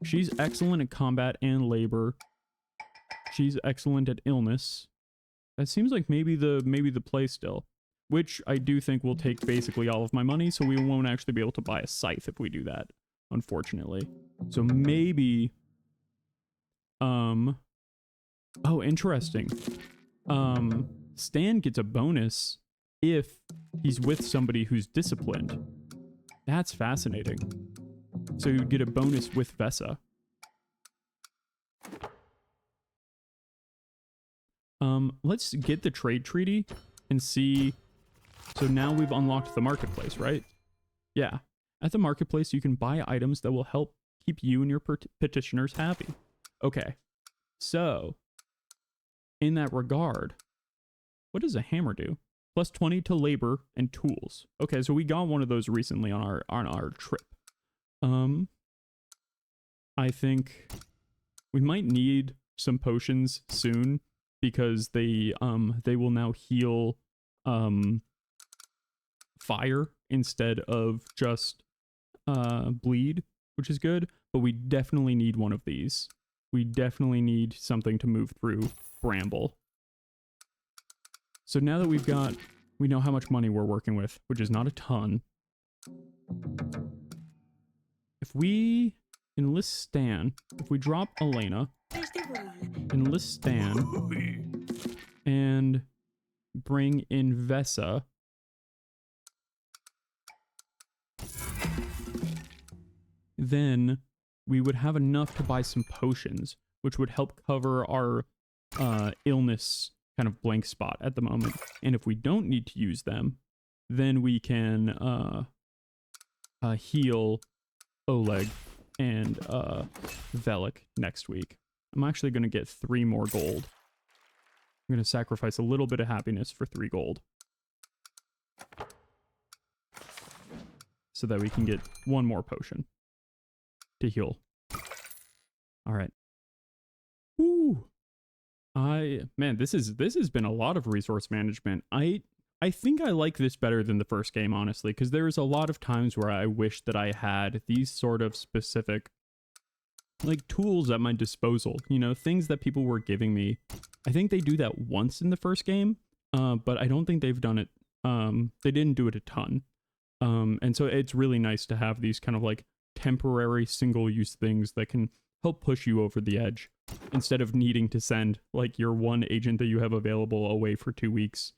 She's excellent at combat and labor. She's excellent at illness. That seems like maybe the play still. Which I do think will take basically all of my money, so we won't actually be able to buy a scythe if we do that, unfortunately. So maybe... Oh, interesting. Stan gets a bonus if he's with somebody who's disciplined. That's fascinating. So you get a bonus with Vesa. Let's get the trade treaty and see... So now we've unlocked the marketplace, right? Yeah. At the marketplace, you can buy items that will help keep you and your petitioners happy. Okay. So, in that regard, what does a hammer do? Plus 20 to labor and tools. Okay, so we got one of those recently on our trip. I think we might need some potions soon because they will now heal fire instead of just bleed, which is good. But we definitely need one of these. We definitely need something to move through bramble. So now that we know how much money we're working with, which is not a ton. If we enlist Stan, if we drop Elena, enlist Stan, and bring in Vesa, then we would have enough to buy some potions, which would help cover our illness kind of blank spot at the moment. And if we don't need to use them, then we can heal Oleg and Velik next week. I'm actually going to get 3 more gold. I'm going to sacrifice a little bit of happiness for 3 gold. So that we can get 1 more potion to heal. All right. Woo! Man, this has been a lot of resource management. I think I like this better than the first game, honestly, because there's a lot of times where I wish that I had these sort of specific like tools at my disposal, you know, things that people were giving me. I think they do that once in the first game, but I don't think they've done it. They didn't do it a ton. And so it's really nice to have these kind of like temporary single-use things that can help push you over the edge instead of needing to send like your one agent that you have available away for 2 weeks.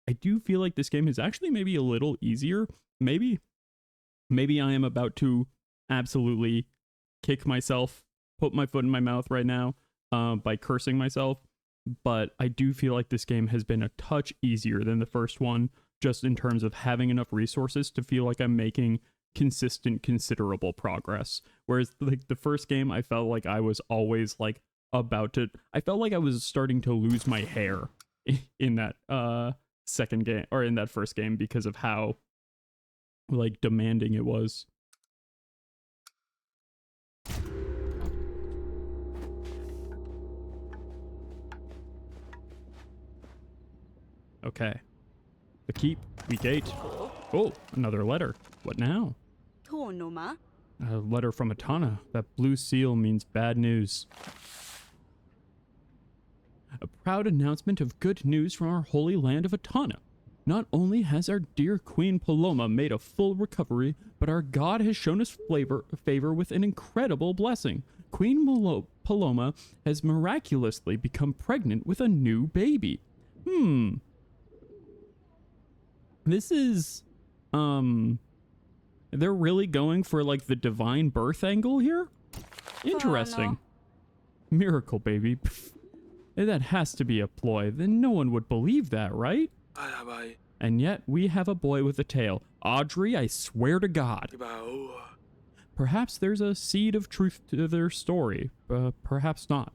I do feel like this game is actually maybe a little easier. Maybe I am about to absolutely kick myself, put my foot in my mouth right now by cursing myself. But I do feel like this game has been a touch easier than the first one, just in terms of having enough resources to feel like I'm making consistent, considerable progress. Whereas like the first game, I felt like I was always like I felt like I was starting to lose my hair in that second game, or in that first game, because of how like demanding it was. Okay. The keep, we gate. Oh, another letter. What now? A letter from Atana. That blue seal means bad news. A proud announcement of good news from our holy land of Atana. Not only has our dear Queen Paloma made a full recovery, but our god has shown us favor with an incredible blessing. Queen Paloma has miraculously become pregnant with a new baby. This is, they're really going for like the divine birth angle here? Interesting. Miracle baby. Pfft. That has to be a ploy. Then no one would believe that, right? And yet we have a boy with a tail. Audrey, I swear to God. Perhaps there's a seed of truth to their story. Perhaps not.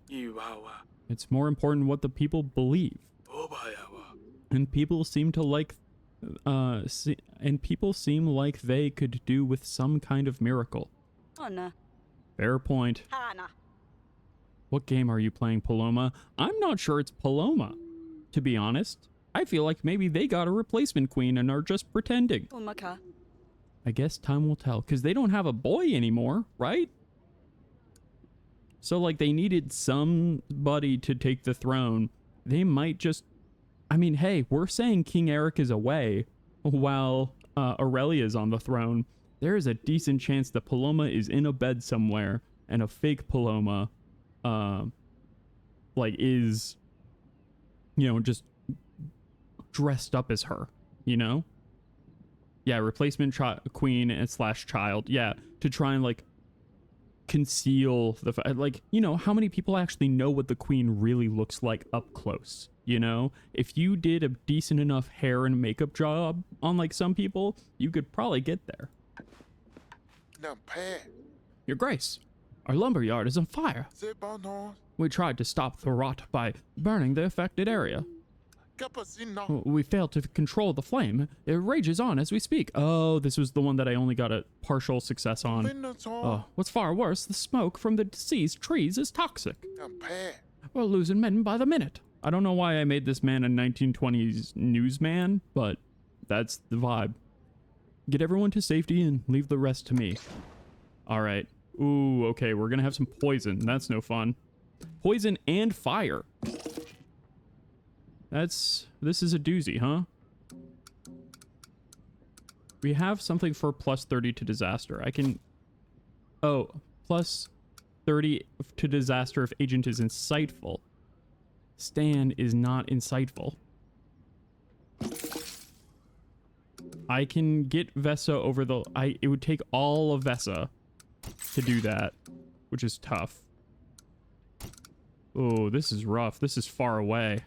It's more important what the people believe. And people seem to like people seem like they could do with some kind of miracle. Fair point. What game are you playing, Paloma? I'm not sure it's Paloma, to be honest. I feel like maybe they got a replacement queen and are just pretending. I guess time will tell, because they don't have a boy anymore, right? So, like, they needed somebody to take the throne. They might just... I mean, hey, we're saying King Eric is away while Aurelia's on the throne. There is a decent chance that Paloma is in a bed somewhere, and a fake Paloma, like, is, you know, just dressed up as her, you know? Yeah, replacement queen and / child. Yeah, to try and, like, conceal the like, you know, how many people actually know what the queen really looks like up close, you know? If you did a decent enough hair and makeup job on, like, some people, you could probably get there. Your Grace, our lumberyard is on fire. We tried to stop the rot by burning the affected area. We failed to control the flame. It rages on as we speak. Oh, this was the one that I only got a partial success on. Oh, what's far worse, the smoke from the deceased trees is toxic. We're losing men by the minute. I don't know why I made this man a 1920s newsman, but that's the vibe. Get everyone to safety and leave the rest to me. All right. Ooh, okay, we're gonna have some poison. That's no fun. Poison and fire. This is a doozy, huh? We have something for plus 30 to disaster. I can... Oh, plus 30 to disaster if agent is insightful. Stan is not insightful. I can get Vesa over the... It would take all of Vesa to do that, which is tough. Oh, this is rough. This is far away.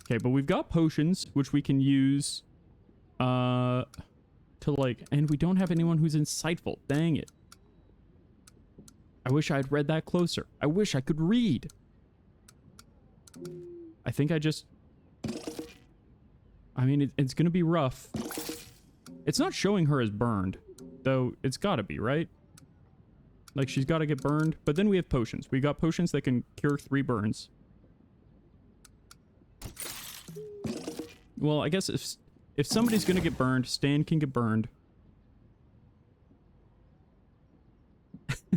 Okay, but we've got potions, which we can use to, like... And we don't have anyone who's insightful. Dang it. I wish I had read that closer. I wish I could read. I think I just... I mean, it's gonna be rough. It's not showing her as burned, though it's gotta be, right? Like, she's gotta get burned. But then we have potions. We got potions that can cure 3 burns. Well, I guess if somebody's gonna get burned, Stan can get burned.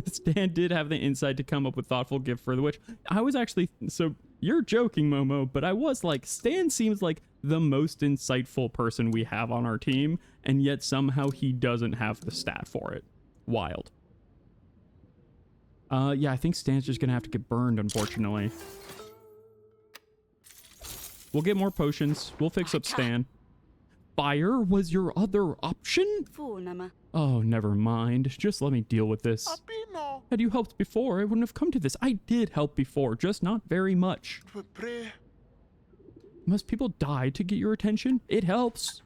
Stan did have the insight to come up with thoughtful gift for the witch. I was actually... So, you're joking, Momo, but I was like, Stan seems like the most insightful person we have on our team, and yet somehow he doesn't have the stat for it. Wild. Yeah, I think Stan's just gonna have to get burned, unfortunately. We'll get more potions. We'll fix up Stan. Fire was your other option? Oh, never mind. Just let me deal with this. Had you helped before, I wouldn't have come to this. I did help before, just not very much. Must people die to get your attention? It helps.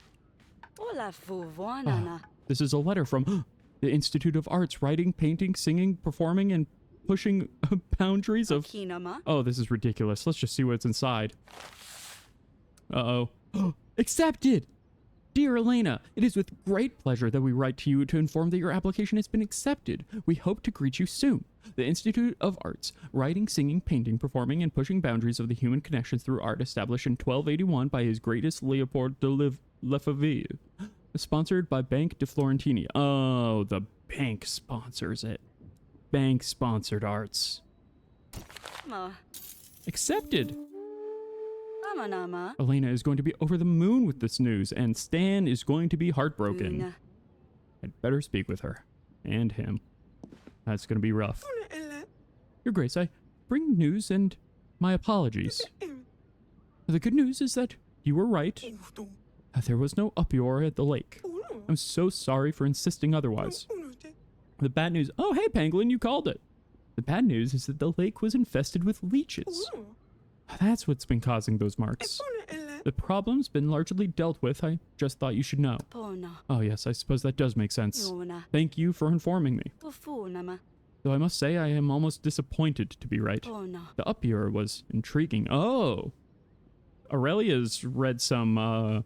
This is a letter from the Institute of Arts, writing, painting, singing, performing, and pushing boundaries of... Oh, this is ridiculous. Let's just see what's inside. Uh-oh. Accepted! Dear Elena, it is with great pleasure that we write to you to inform that your application has been accepted. We hope to greet you soon. The Institute of Arts, writing, singing, painting, performing, and pushing boundaries of the human connections through art, established in 1281 by His Greatest Leopold de Lefebvre, sponsored by Banque de Florentini. Oh, the bank sponsors it. Bank-sponsored arts. Accepted! Elena is going to be over the moon with this news, and Stan is going to be heartbroken. I'd better speak with her. And him. That's going to be rough. Your Grace, I bring news and my apologies. The good news is that you were right. There was no uproar at the lake. I'm so sorry for insisting otherwise. The bad news... Oh, hey, Pangolin, you called it. The bad news is that the lake was infested with leeches. That's what's been causing those marks. The problem's been largely dealt with. I just thought you should know. Oh, yes, I suppose that does make sense. Thank you for informing me. Though I must say I am almost disappointed to be right. The uproar was intriguing. Oh! Aurelia's read some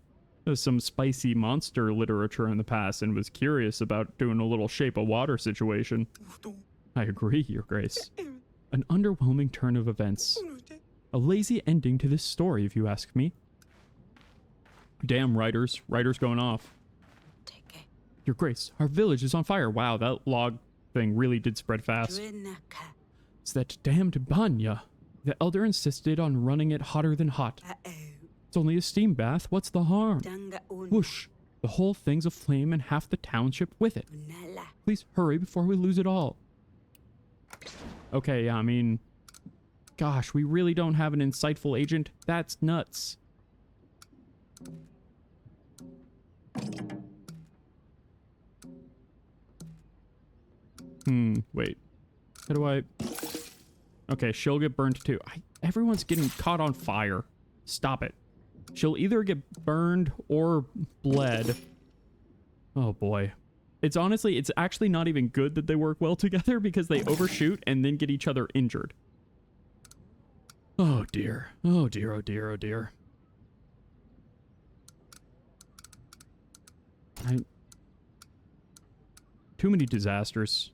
spicy monster literature in the past and was curious about doing a little Shape of Water situation. I agree, Your Grace. An underwhelming turn of events. A lazy ending to this story, if you ask me. Damn, writers. Writers going off. Your Grace, our village is on fire. Wow, that log thing really did spread fast. It's that damned Banya. The elder insisted on running it hotter than hot. It's only a steam bath. What's the harm? Whoosh. The whole thing's aflame and half the township with it. Please hurry before we lose it all. Okay, yeah, I mean... Gosh, we really don't have an insightful agent? That's nuts. Wait. How do I... Okay, she'll get burned too. Everyone's getting caught on fire. Stop it. She'll either get burned or bled. Oh boy. It's actually not even good that they work well together because they overshoot and then get each other injured. Oh dear. Oh dear, oh dear, oh dear. Too many disasters.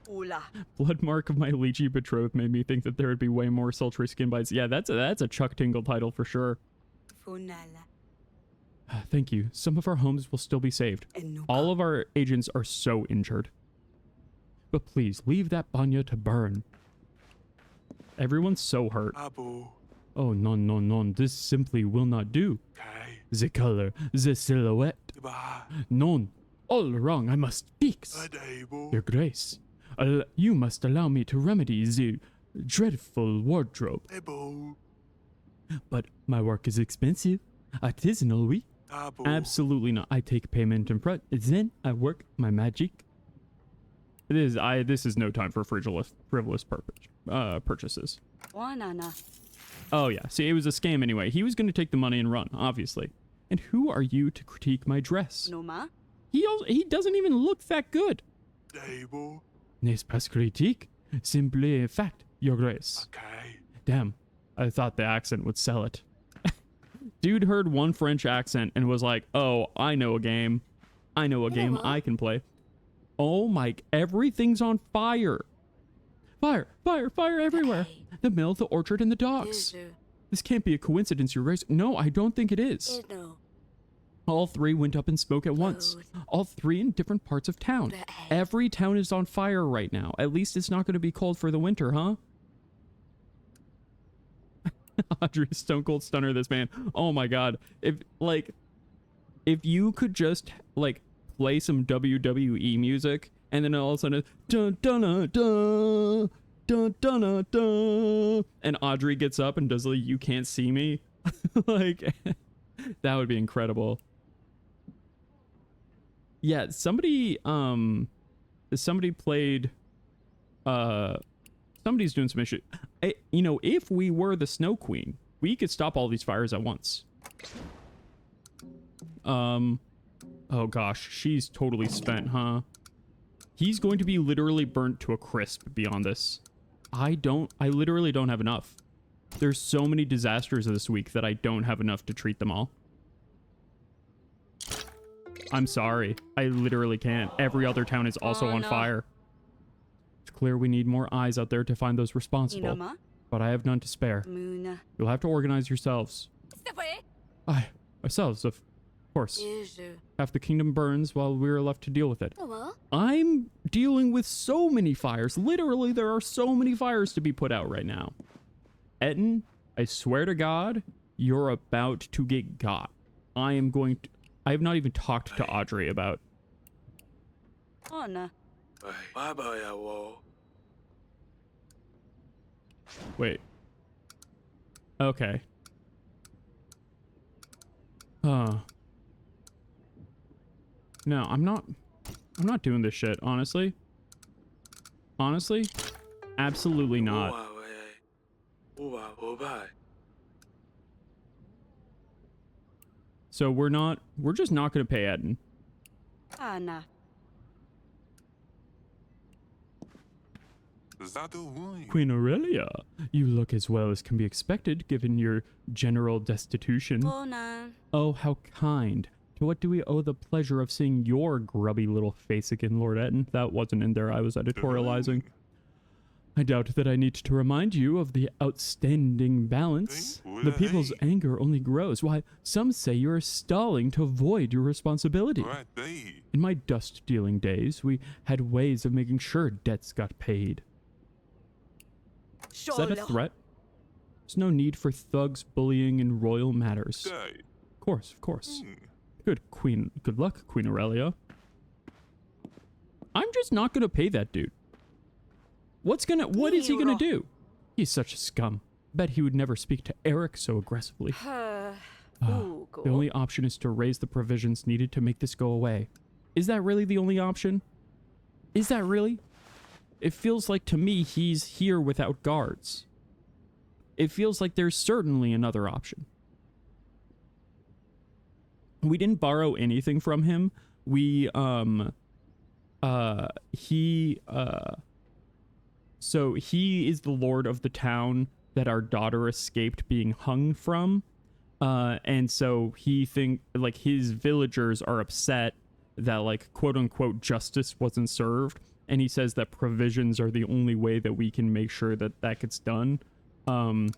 Ula. Blood mark of my lychee betrothed made me think that there would be way more sultry skin bites. Yeah, that's a Chuck Tingle title for sure. Funala. Thank you. Some of our homes will still be saved. All of our agents are so injured. But please, leave that banya to burn. Everyone's so hurt. Abu. Oh, non. This simply will not do. Kai. The color, the silhouette. Ba. Non. All wrong, I must fix. Adabo. Your Grace, you must allow me to remedy the dreadful wardrobe. Ebo. But my work is expensive. Artisanal, oui? Abu. Absolutely not. I take payment in front, then I work my magic. This is no time for frivolous purchases. Wanana. Oh yeah, see, it was a scam anyway. He was going to take the money and run, obviously. And who are you to critique my dress? Noma. He doesn't even look that good. Dabo. N'est pas critique, simply a fact, Your Grace. Kai. Damn, I thought the accent would sell it. Dude heard one French accent and was like, oh, I know a game. I know a game I can play. Oh my, everything's on fire. Fire everywhere. Okay. The mill, the orchard, and the docks. This can't be a coincidence, Your Grace. No, I don't think it is. All three went up in smoke at once. All three in different parts of town. Every town is on fire right now. At least it's not going to be cold for the winter, huh? Audrey, Stone Cold Stunner, this man. Oh my god. If you could just, play some WWE music, and then all of a sudden, dun dun dun dun dun dun dun dun, and Audrey gets up and does "You Can't See Me," that would be incredible. Yeah, somebody played. Somebody's doing some issue. If we were the Snow Queen, we could stop all these fires at once. Oh gosh, she's totally spent, huh? He's going to be literally burnt to a crisp beyond this. I literally don't have enough. There's so many disasters this week that I don't have enough to treat them all. I'm sorry. I literally can't. Every other town is also on fire. It's clear we need more eyes out there to find those responsible. But I have none to spare. You'll have to organize yourselves. Aye, ourselves, of course. Half the kingdom burns while we're left to deal with it. I'm dealing with so many fires. Literally, there are so many fires to be put out right now. Etten, I swear to God, you're about to get got. I have not even talked to Audrey about. Oh, no. Wait. Okay. No, I'm not doing this shit, honestly. Honestly? Absolutely not. So we're just not gonna pay Etten. Ana. Queen Aurelia, you look as well as can be expected given your general destitution. Oh, how kind. To what do we owe the pleasure of seeing your grubby little face again, Lord Etten? That wasn't in there, I was editorializing. I doubt that I need to remind you of the outstanding balance. The people's anger only grows. Why, some say you are stalling to avoid your responsibility. In my dust-dealing days, we had ways of making sure debts got paid. Is that a threat? There's no need for thugs bullying in royal matters. Of course, of course. Good luck, Queen Aurelia. I'm just not gonna pay that dude. What is he gonna do? He's such a scum. Bet he would never speak to Eric so aggressively. The only option is to raise the provisions needed to make this go away. Is that really the only option? Is that really? It feels like to me he's here without guards. It feels like there's certainly another option. We didn't borrow anything from him. So he is the lord of the town that our daughter escaped being hung from. And so his villagers are upset that quote unquote justice wasn't served. and he says that provisions are the only way that we can make sure that that gets done. And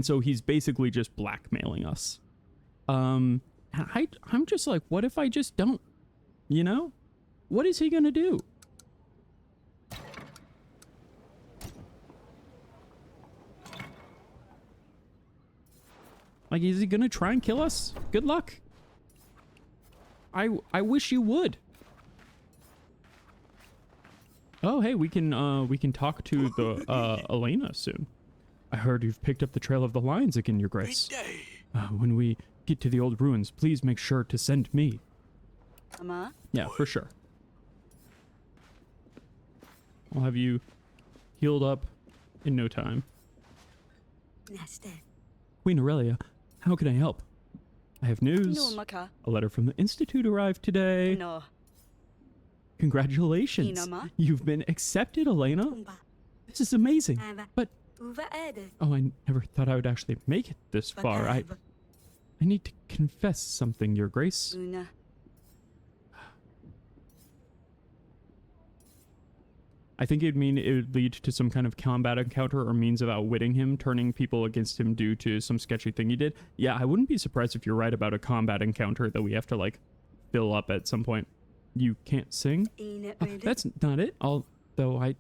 so he's basically just blackmailing us. I'm just like, what if I just don't? You know? What is he gonna do? Like, is he gonna try and kill us? Good luck. I wish you would. Oh, hey, we can talk to the Elena soon. I heard you've picked up the trail of the lions again, Your Grace. When we get to the old ruins, please make sure to send me. Ama. Yeah, for sure. I'll have you healed up in no time. Neste. Queen Aurelia, how can I help? I have news. No maka. A letter from the Institute arrived today. No. Congratulations. Inama. You've been accepted, Elena. Umba. This is amazing. Ava. But, Uva ede. oh, I never thought I would actually make it this far. I need to confess something, Your Grace. Una. I think it would lead to some kind of combat encounter or means of outwitting him, turning people against him due to some sketchy thing he did. Yeah, I wouldn't be surprised if you're right about a combat encounter that we have to, like, fill up at some point. You can't sing? Ine ede. That's not it, although I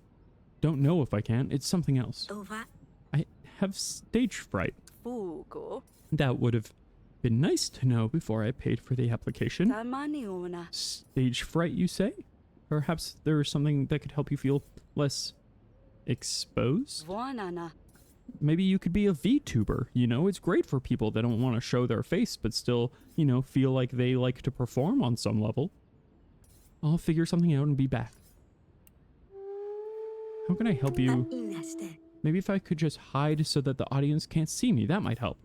don't know if I can. It's something else. Ova. I have stage fright. Fugo. That would have been nice to know before I paid for the application. Tamani una. Stage fright, you say? Perhaps there's something that could help you feel less exposed? Vonana. Maybe you could be a VTuber, you know? It's great for people that don't want to show their face, but still, you know, feel like they like to perform on some level. I'll figure something out and be back. How can I help you? Ineste. Maybe if I could just hide so that the audience can't see me, that might help.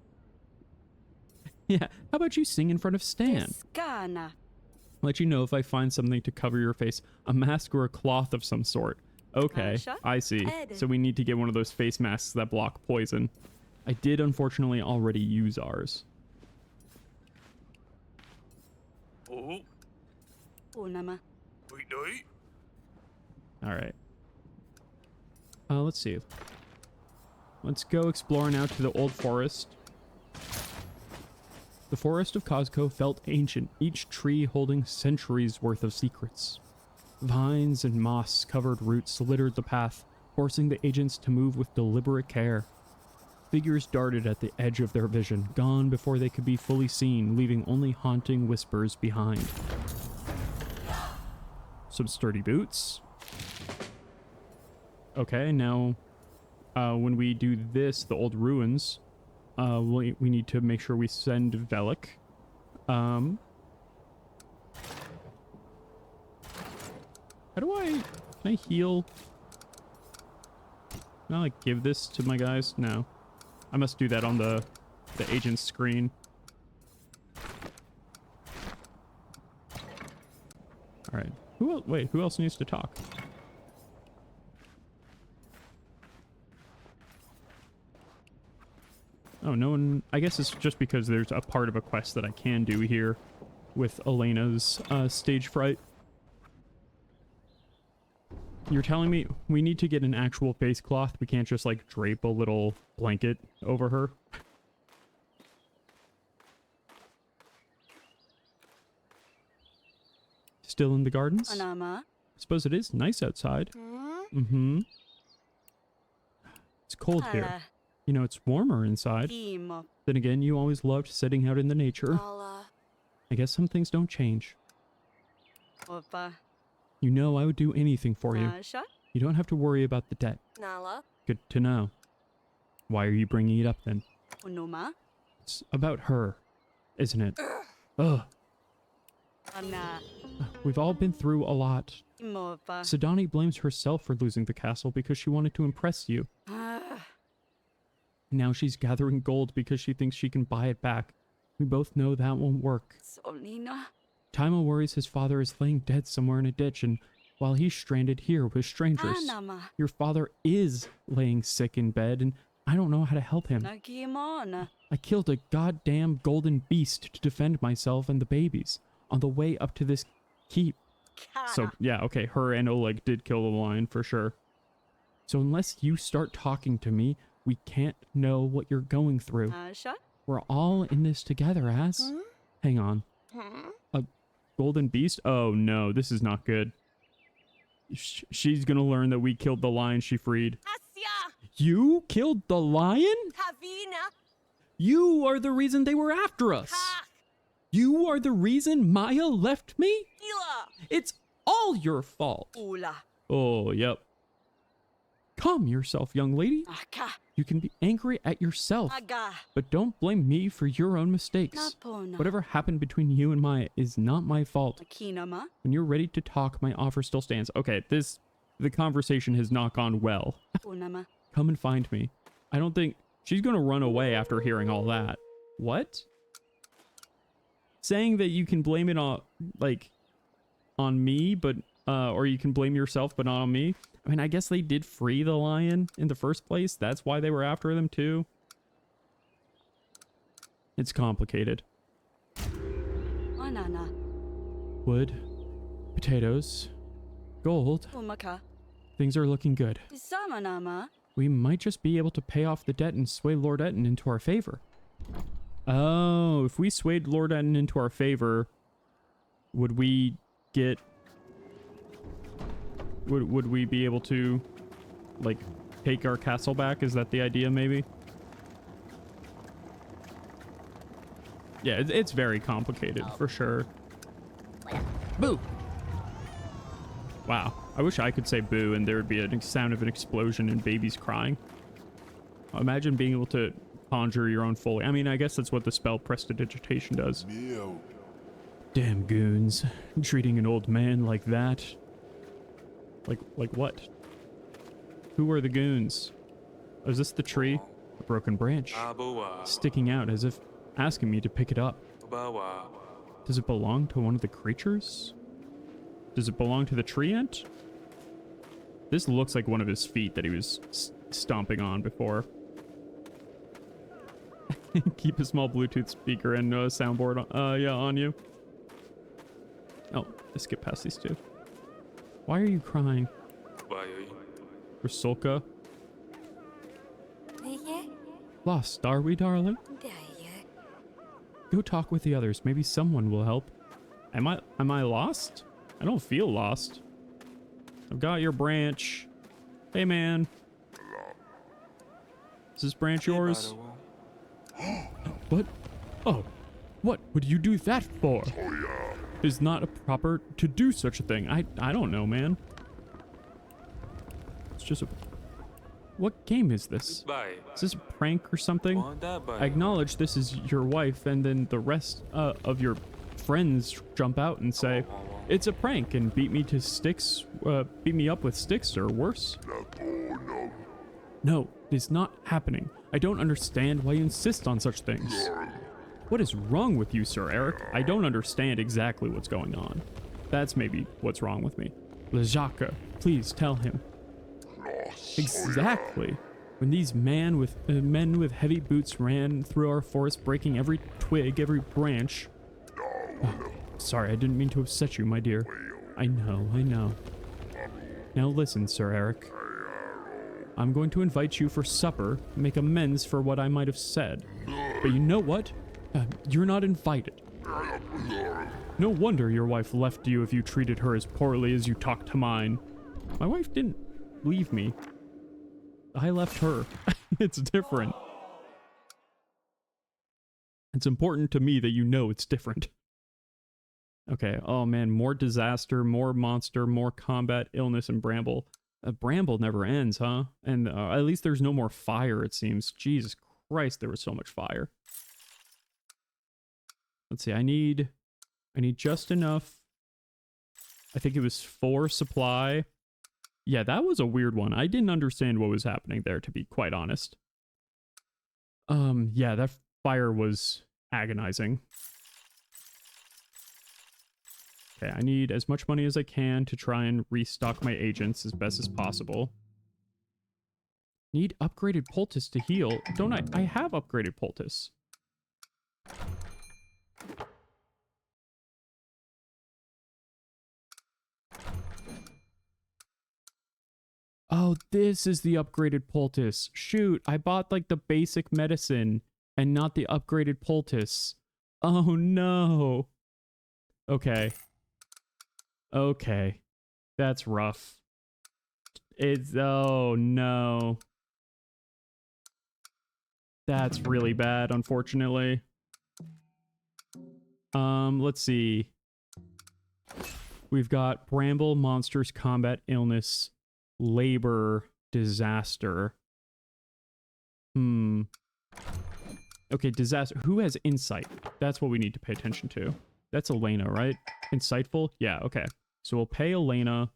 Yeah, how about you sing in front of Stan? Skana. Let you know if I find something to cover your face. A mask or a cloth of some sort. Okay, Asha? I see. Ed. So we need to get one of those face masks that block poison. I did unfortunately already use ours. Oh, Unama. wait, wait. Alright. Let's see. Let's go explore now to the old forest. The forest of Cosco felt ancient, each tree holding centuries worth of secrets. Vines and moss-covered roots littered the path, forcing the agents to move with deliberate care. Figures darted at the edge of their vision, gone before they could be fully seen, leaving only haunting whispers behind. Some sturdy boots. Okay, now, when we do this, the old ruins, we need to make sure we send Velik. How do can I heal? Can I, like, give this to my guys? No. I must do that on the agent's screen. Alright. Who else needs to talk? Oh, no one... I guess it's just because there's a part of a quest that I can do here with Elena's stage fright. You're telling me we need to get an actual face cloth? We can't just, like, drape a little blanket over her? Still in the gardens? Anama. I suppose it is nice outside. Mm-hmm. It's cold here. Ala. You know, it's warmer inside. Timo. Then again, you always loved sitting out in the nature. Ala. I guess some things don't change. Opa. You know I would do anything for you. Asha. You don't have to worry about the debt. Nala. Good to know. Why are you bringing it up then? Unoma. It's about her, isn't it? Ugh. Ana. We've all been through a lot. Imopa. Sidani blames herself for losing the castle because she wanted to impress you. Ah. Now she's gathering gold because she thinks she can buy it back. We both know that won't work. Solina. Taimo worries his father is laying dead somewhere in a ditch, and while he's stranded here with strangers, Anama. your father is laying sick in bed, and I don't know how to help him. Nagimona. I killed a goddamn golden beast to defend myself and the babies on the way up to this keep. So, yeah, okay, her and Oleg did kill the lion for sure. So unless you start talking to me, we can't know what you're going through. Asha? We're all in this together, Az. Hang on. A golden beast? Oh no, this is not good. She's gonna learn that we killed the lion she freed. Asya! You killed the lion? Kavina! You are the reason they were after us. Ha! You are the reason Maya left me? Ila! It's all your fault. Ula. Oh, yep. Calm yourself, young lady. Aka. You can be angry at yourself, Aga. but don't blame me for your own mistakes. Napona. Whatever happened between you and Maya is not my fault. Akinama. When you're ready to talk, my offer still stands. Okay, the conversation has not gone well. Unama. Come and find me. I don't think she's gonna run away after hearing all that. What? Saying that you can blame it on, like, on me, but, or you can blame yourself, but not on me. I mean, I guess they did free the lion in the first place. That's why they were after them too. It's complicated. Anana. Wood, potatoes, gold. Umaka. Things are looking good. Isamanama. We might just be able to pay off the debt and sway Lord Etten into our favor. Oh, if we swayed Lord Etten into our favor, would we get... Would we be able to, like, take our castle back? Is that the idea, maybe? Yeah, it's very complicated, for sure. Boo! Wow. I wish I could say boo and there would be a sound of an explosion and babies crying. Imagine being able to conjure your own Foley. I mean, I guess that's what the spell Prestidigitation does. Damn goons. Treating an old man like that. Like what? Who are the goons? Oh, is this the tree? A broken branch. Sticking out as if asking me to pick it up. Does it belong to one of the creatures? Does it belong to the tree ant? This looks like one of his feet that he was stomping on before. Keep a small Bluetooth speaker and soundboard on you. Oh, let's skip past these two. Why are you crying? For Solka? Lost, are we, darling? Go talk with the others. Maybe someone will help. Am I lost? I don't feel lost. I've got your branch. Hey, man. Is this branch yours? What? Oh, what would you do that for? It's not proper to do such a thing. I don't know, man. It's just a... What game is this? Is this a prank or something? I acknowledge this is your wife, and then the rest of your friends jump out and say, it's a prank, and beat me up with sticks or worse. No, it's not happening. I don't understand why you insist on such things. What is wrong with you, Sir Eric? I don't understand exactly what's going on. That's maybe what's wrong with me. Lejaka, please tell him. Exactly. When these men with heavy boots ran through our forest, breaking every twig, every branch. Oh, sorry, I didn't mean to upset you, my dear. I know. Now listen, Sir Eric. I'm going to invite you for supper, make amends for what I might have said. But you know what? You're not invited. No wonder your wife left you if you treated her as poorly as you talked to mine. My wife didn't leave me. I left her. It's different. It's important to me that you know it's different. Okay, oh man, more disaster, more monster, more combat, illness, and bramble. Bramble never ends, huh? And at least there's no more fire, it seems. Jesus Christ, there was so much fire. Let's see, I need just enough. I think it was 4 supply. Yeah, that was a weird one. I didn't understand what was happening there, to be quite honest. Yeah, that fire was agonizing. Okay, I need as much money as I can to try and restock my agents as best as possible. Need upgraded poultice to heal. Don't I? I have upgraded poultice. Oh, this is the upgraded poultice. Shoot, I bought like the basic medicine and not the upgraded poultice. Oh no. Okay. Okay. That's rough. Oh no. That's really bad, unfortunately. Let's see. We've got Bramble, Monsters, Combat, Illness, Labor, Disaster. Okay, Disaster. Who has Insight? That's what we need to pay attention to. That's Elena, right? Insightful? Yeah, okay. So we'll pay Elena.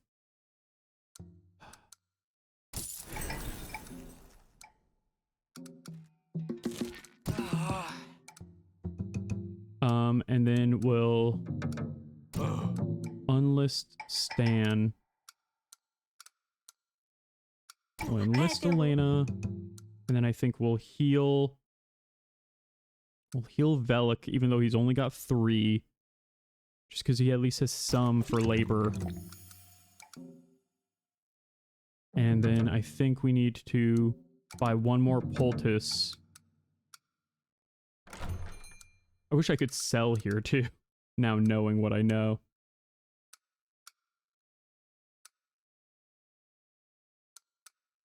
And then we'll unlist Stan. We'll enlist Elena. And then I think we'll heal Velik, even though he's only got 3. Just because he at least has some for labor. And then I think we need to buy 1 more poultice. I wish I could sell here too, now knowing what I know.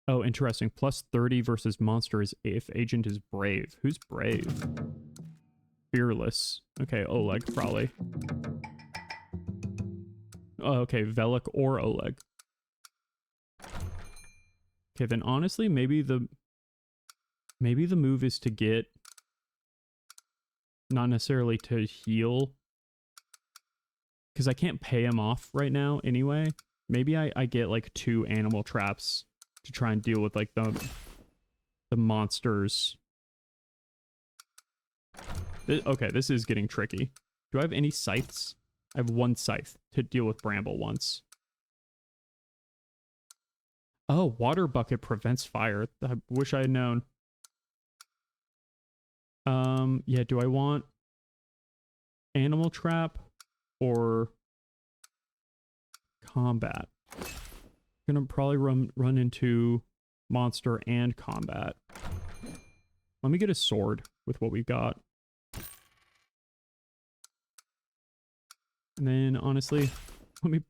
Oh, interesting. Plus 30 versus monsters if agent is brave. Who's brave? Fearless. Okay, Oleg, probably. Oh, okay, Velik or Oleg. Okay, then honestly, maybe the move is to get... Not necessarily to heal. Because I can't pay him off right now anyway. Maybe I get like 2 animal traps to try and deal with like the monsters. Okay, this is getting tricky. Do I have any scythes? I have 1 scythe to deal with Bramble once. Oh, water bucket prevents fire. I wish I had known. Yeah, do I want animal trap or combat? I'm gonna probably run into monster and combat. Let me get a sword with what we've got. And then honestly, let me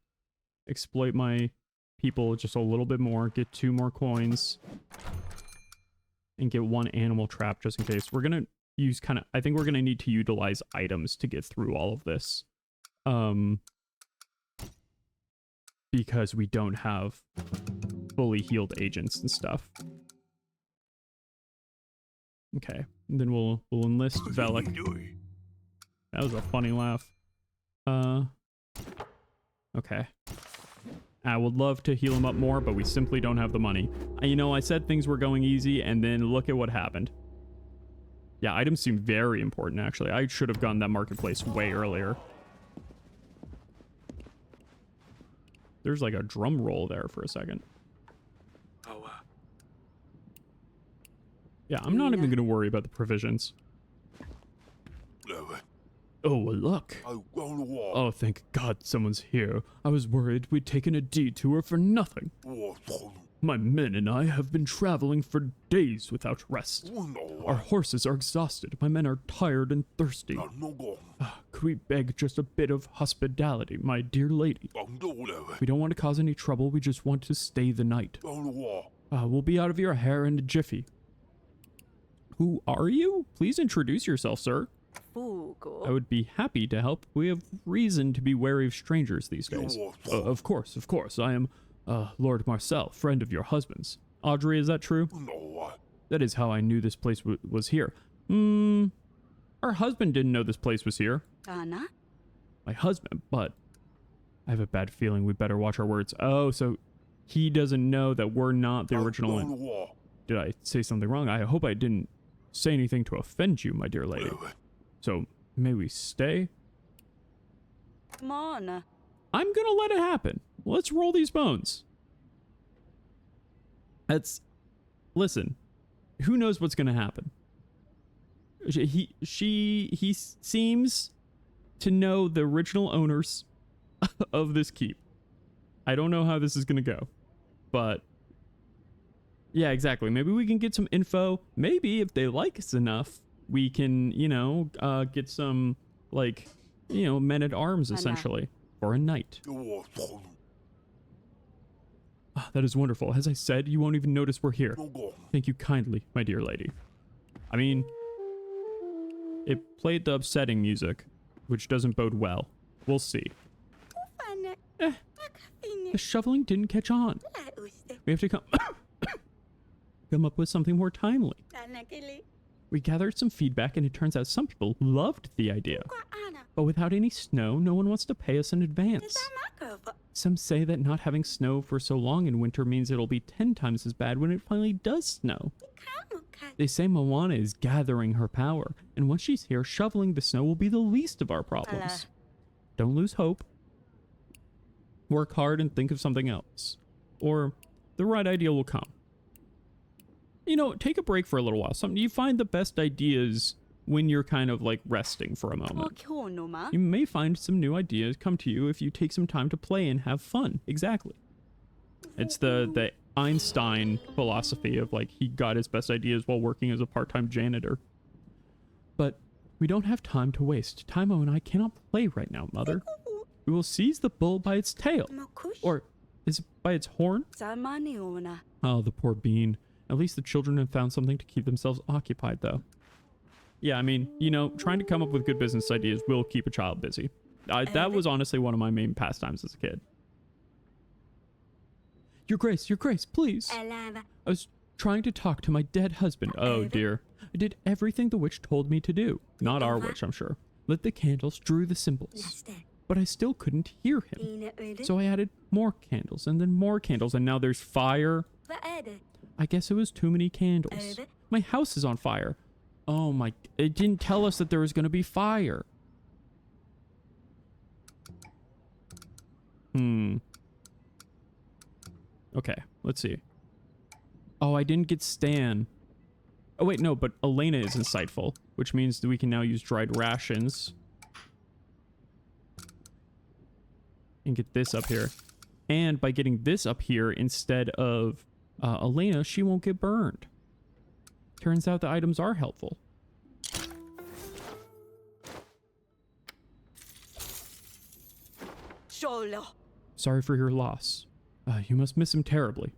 exploit my people just a little bit more, get 2 more coins. And get 1 animal trap just in case. We're gonna use I think we're gonna need to utilize items to get through all of this. Because we don't have fully healed agents and stuff. Okay, and then we'll enlist Velik. That was a funny laugh. Okay. I would love to heal him up more, but we simply don't have the money. You know, I said things were going easy, and then look at what happened. Yeah, items seem very important, actually. I should have gotten that marketplace way earlier. There's like a drum roll there for a second. Yeah, I'm not even going to worry about the provisions. Oh, look. Oh, thank God someone's here. I was worried we'd taken a detour for nothing. My men and I have been traveling for days without rest. Our horses are exhausted. My men are tired and thirsty. Could we beg just a bit of hospitality, my dear lady? We don't want to cause any trouble. We just want to stay the night. We'll be out of your hair in a jiffy. Who are you? Please introduce yourself, sir. I would be happy to help. We have reason to be wary of strangers these days. Of course. I am Lord Marcel, friend of your husband's. Audrey, is that true? That is how I knew this place was here. Our husband didn't know this place was here. Anna? My husband, but I have a bad feeling we better watch our words. Oh, so he doesn't know that we're not the original. Did I say something wrong? I hope I didn't say anything to offend you, my dear lady. So, may we stay? Come on. I'm gonna let it happen. Let's roll these bones. Listen, who knows what's gonna happen? He seems to know the original owners of this keep. I don't know how this is gonna go, but Yeah, exactly. Maybe we can get some info. Maybe if they like us enough, we can, get some, like, men at arms, essentially, for a night. Ah, that is wonderful. As I said, you won't even notice we're here. Thank you kindly, my dear lady. I mean, it played the upsetting music, which doesn't bode well. We'll see. The shoveling didn't catch on. We have to come up with something more timely. We gathered some feedback, and it turns out some people loved the idea. But without any snow, no one wants to pay us in advance. Some say that not having snow for so long in winter means it'll be 10 times as bad when it finally does snow. They say Moana is gathering her power, and once she's here, shoveling the snow will be the least of our problems. Don't lose hope. Work hard and think of something else. Or the right idea will come. Take a break for a little while. You find the best ideas when you're kind of like resting for a moment. You may find some new ideas come to you if you take some time to play and have fun. Exactly. It's the Einstein philosophy of like he got his best ideas while working as a part-time janitor. But we don't have time to waste. Taimo and I cannot play right now, Mother. We will seize the bull by its tail. Or is it by its horn? Oh, the poor bean. At least the children have found something to keep themselves occupied, though. Yeah, I mean, trying to come up with good business ideas will keep a child busy. That was honestly one of my main pastimes as a kid. Your Grace, please. I was trying to talk to my dead husband. Oh, dear. I did everything the witch told me to do. Not our witch, I'm sure. Lit the candles, drew the symbols. But I still couldn't hear him. So I added more candles, and then more candles, and now there's fire. I guess it was too many candles. My house is on fire. Oh my, it didn't tell us that there was going to be fire. Okay, let's see. Oh, I didn't get Stan. Oh wait, no, but Elena is insightful, which means that we can now use dried rations. And get this up here. And by getting this up here instead of Elena, she won't get burned. Turns out the items are helpful. Sorry for your loss. You must miss him terribly.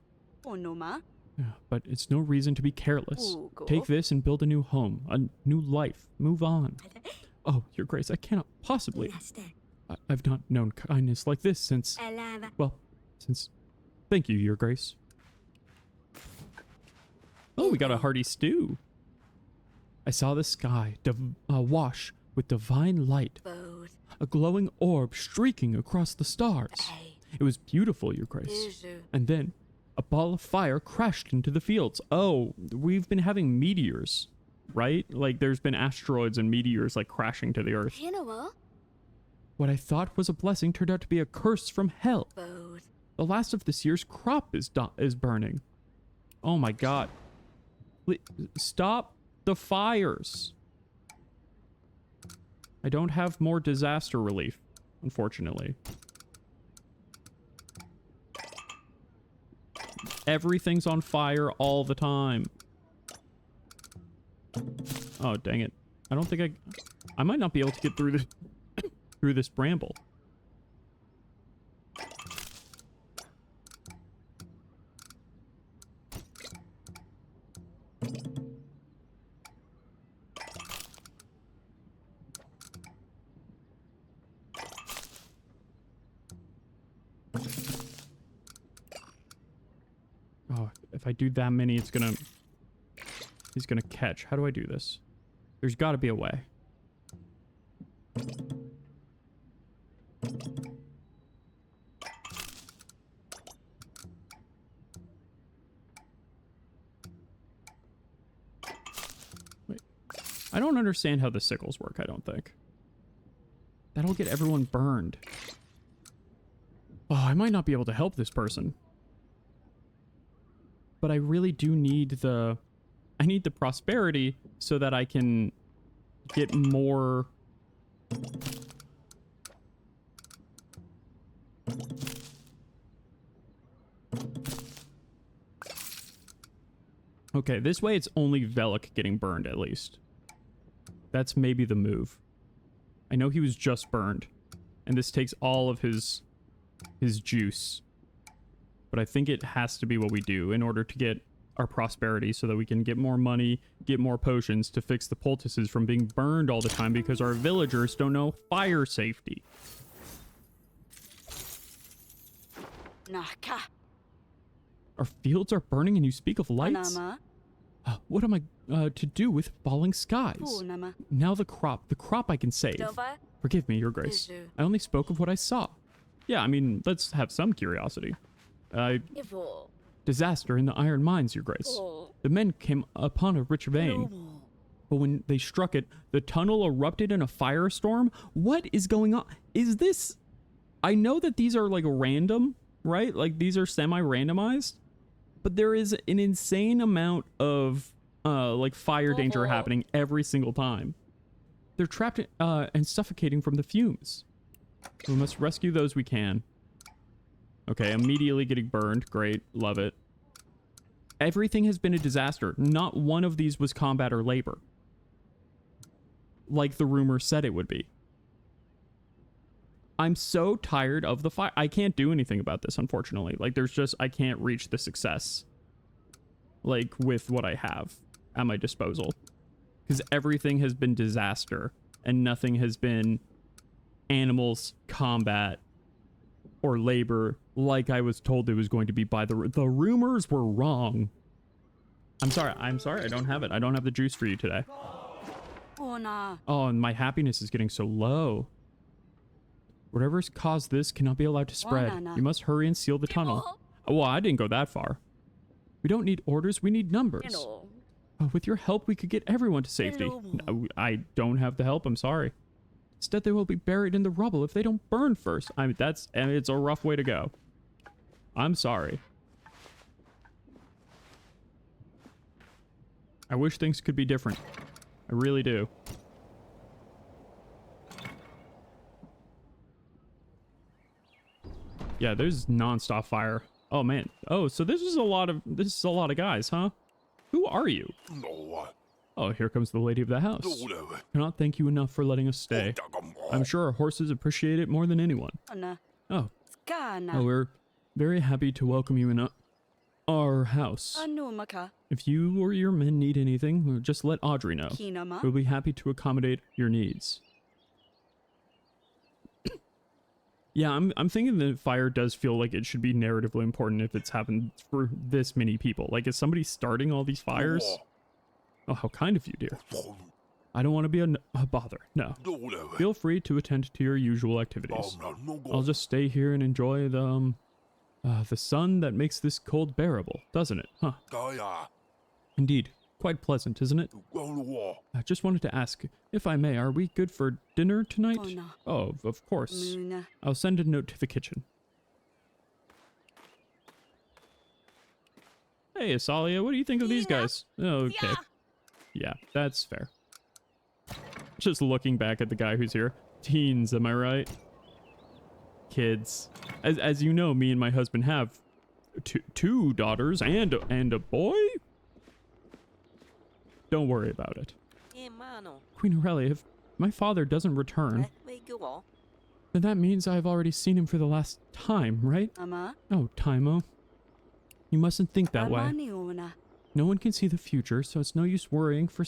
But it's no reason to be careless. Take this and build a new home, a new life. Move on. Oh, Your Grace, I cannot possibly. I've not known kindness like this since... Well, since... Thank you, Your Grace. Oh, we got a hearty stew. I saw the sky wash with divine light. A glowing orb streaking across the stars. It was beautiful, Your Grace. And then, a ball of fire crashed into the fields. Oh, we've been having meteors, right? Like, there's been asteroids and meteors, like, crashing to the earth. What I thought was a blessing turned out to be a curse from hell. The last of this year's crop is burning. Oh my god. Stop the fires. I don't have more disaster relief, unfortunately. Everything's on fire all the time. Oh, dang it. I don't think I might not be able to get through this through this bramble. Oh, if I do that many, he's gonna catch. How do I do this? There's got to be a way. Wait. I don't understand how the sickles work, I don't think. That'll get everyone burned. Oh, I might not be able to help this person. But I really do need I need the prosperity so that I can get more... Okay, this way it's only Velik getting burned at least. That's maybe the move. I know he was just burned, and this takes all of his juice. But I think it has to be what we do in order to get our prosperity so that we can get more money, get more potions to fix the poultices from being burned all the time because our villagers don't know fire safety. Naka. Our fields are burning and you speak of lights? Anama. What am I to do with falling skies? Punama. Now the crop I can save. Dova. Forgive me, your grace. I only spoke of what I saw. Yeah, I mean, let's have some curiosity. Ivo. Disaster in the iron mines, your grace. Oh. The men came upon a rich vein, but when they struck it, the tunnel erupted in a firestorm. What is going on? Is this... I know that these are like random, right? Like these are semi-randomized, but there is an insane amount of like fire danger happening every single time. They're trapped and suffocating from the fumes. We must rescue those we can. Okay, immediately getting burned. Great, love it. Everything has been a disaster. Not one of these was combat or labor, like the rumor said it would be. I'm so tired of the fire. I can't do anything about this, unfortunately. Like, there's just... I can't reach the success, like, with what I have at my disposal. Because everything has been disaster, and nothing has been animals, combat, or labor, like I was told it was going to be by the rumors were wrong. I'm sorry. I don't have it. I don't have the juice for you today. Puna. Oh, and my happiness is getting so low. Whatever's caused this cannot be allowed to spread. Wanana. You must hurry and seal the tunnel. Oh, well, I didn't go that far. We don't need orders, we need numbers. Hello. With your help, we could get everyone to safety. No, I don't have the help, I'm sorry. Instead, they will be buried in the rubble if they don't burn first. I mean, it's a rough way to go. I'm sorry. I wish things could be different. I really do. Yeah, there's non-stop fire. Oh man. Oh, so this is a lot of guys, huh? Who are you? Oh, here comes the lady of the house. Cannot thank you enough for letting us stay. I'm sure our horses appreciate it more than anyone. Ana. Oh, Skana. we're very happy to welcome you in our house. Anumaka. If you or your men need anything, just let Audrey know. Kinama. We'll be happy to accommodate your needs. Yeah, I'm thinking that fire does feel like it should be narratively important if it's happened for this many people. Like, is somebody starting all these fires? Oh, how kind of you, dear. I don't want to be a bother. No. Feel free to attend to your usual activities. I'll just stay here and enjoy the sun that makes this cold bearable, doesn't it? Huh. Indeed. Quite pleasant, isn't it? I just wanted to ask, if I may, are we good for dinner tonight? Oh, no. Oh, of course. Muna. I'll send a note to the kitchen. Hey, Asalia, what do you think of these guys? Okay. Yeah, that's fair. Just looking back at the guy who's here. Teens, am I right? Kids. As you know, me and my husband have two daughters and a boy? Don't worry about it. Queen Aurelia, if my father doesn't return, then that means I've already seen him for the last time, right? Ama. Oh, Taimo. You mustn't think that way. Amaniuna. No one can see the future, so it's no use worrying for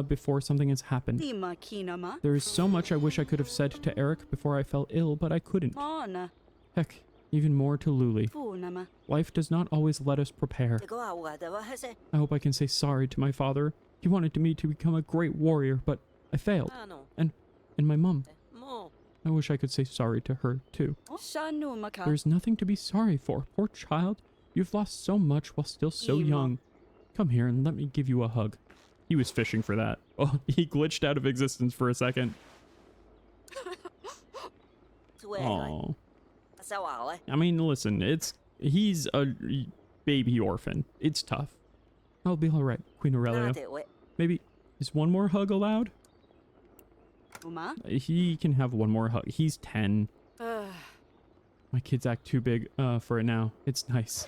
before something has happened. Dima kinama. There is so much I wish I could have said to Eric before I fell ill, but I couldn't. Mana. Heck, even more to Luli. Punama. Life does not always let us prepare. I hope I can say sorry to my father. He wanted me to become a great warrior, but I failed. And my mum. I wish I could say sorry to her, too. Shanumaka. There's nothing to be sorry for. Poor child. You've lost so much while still so young. Come here and let me give you a hug. He was fishing for that. Oh, he glitched out of existence for a second. Oh. I mean, listen, he's a baby orphan. It's tough. I'll be all right, Queen Aurelia. Maybe is one more hug allowed? Uma. He can have one more hug. He's 10. My kids act too big for it now. It's nice.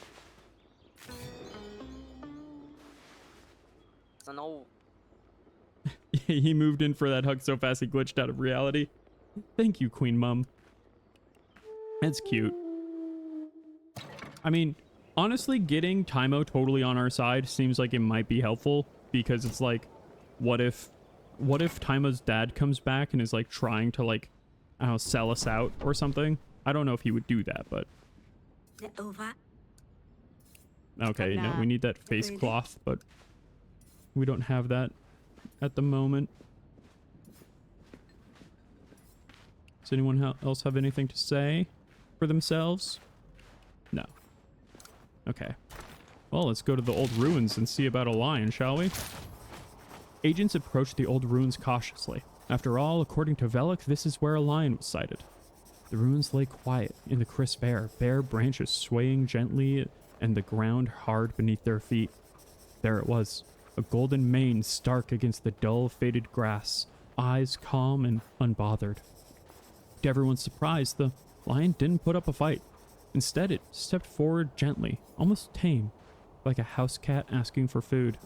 Snow. He moved in for that hug so fast he glitched out of reality. Thank you, Queen Mum. That's cute. I mean, honestly, getting Tymo totally on our side seems like it might be helpful, because it's like, what if Tymo's dad comes back and is like trying to like, I don't know, sell us out or something? I don't know if he would do that, but okay, no, we need that face cloth, but we don't have that at the moment. Does anyone else have anything to say for themselves? No. Okay. Well, let's go to the old ruins and see about a lion, shall we? Agents approached the old ruins cautiously. After all, according to Velik, this is where a lion was sighted. The ruins lay quiet in the crisp air, bare branches swaying gently and the ground hard beneath their feet. There it was, a golden mane stark against the dull, faded grass, eyes calm and unbothered. To everyone's surprise, the lion didn't put up a fight. Instead, it stepped forward gently, almost tame, like a house cat asking for food.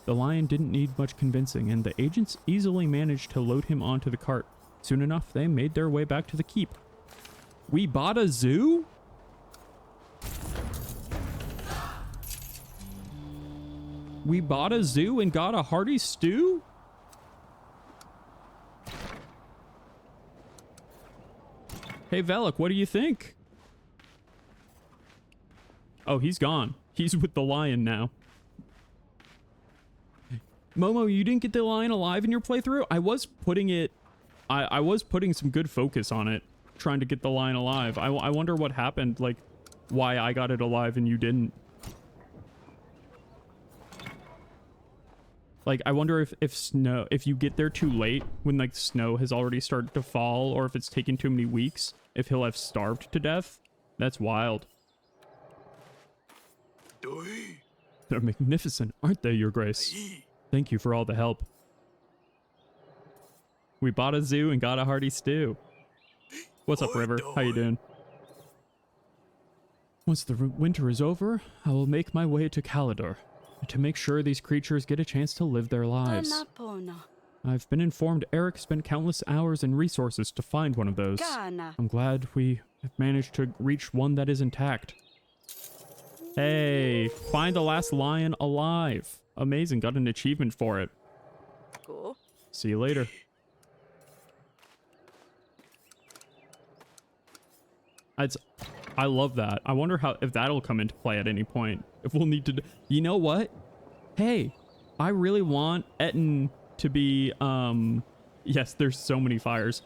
The lion didn't need much convincing, and the agents easily managed to load him onto the cart. Soon enough, they made their way back to the keep. We bought a zoo? We bought a zoo and got a hearty stew? Hey, Velik, what do you think? Oh, he's gone. He's with the lion now. Momo, you didn't get the lion alive in your playthrough? I was putting it... I was putting some good focus on it, trying to get the lion alive. I wonder what happened, like, why I got it alive and you didn't. Like, I wonder if you get there too late, when, like, snow has already started to fall, or if it's taken too many weeks, if he'll have starved to death. That's wild. They're magnificent, aren't they, Your Grace? Thank you for all the help. We bought a zoo and got a hearty stew. What's up, River? How you doing? Once the winter is over, I will make my way to Calidor to make sure these creatures get a chance to live their lives. I've been informed Eric spent countless hours and resources to find one of those. I'm glad we have managed to reach one that is intact. Hey, find the last lion alive. Amazing, got an achievement for it. Cool. See you later. I love that. I wonder if that'll come into play at any point. If we'll need to... You know what? Hey, I really want Etten to be... Yes, there's so many fires.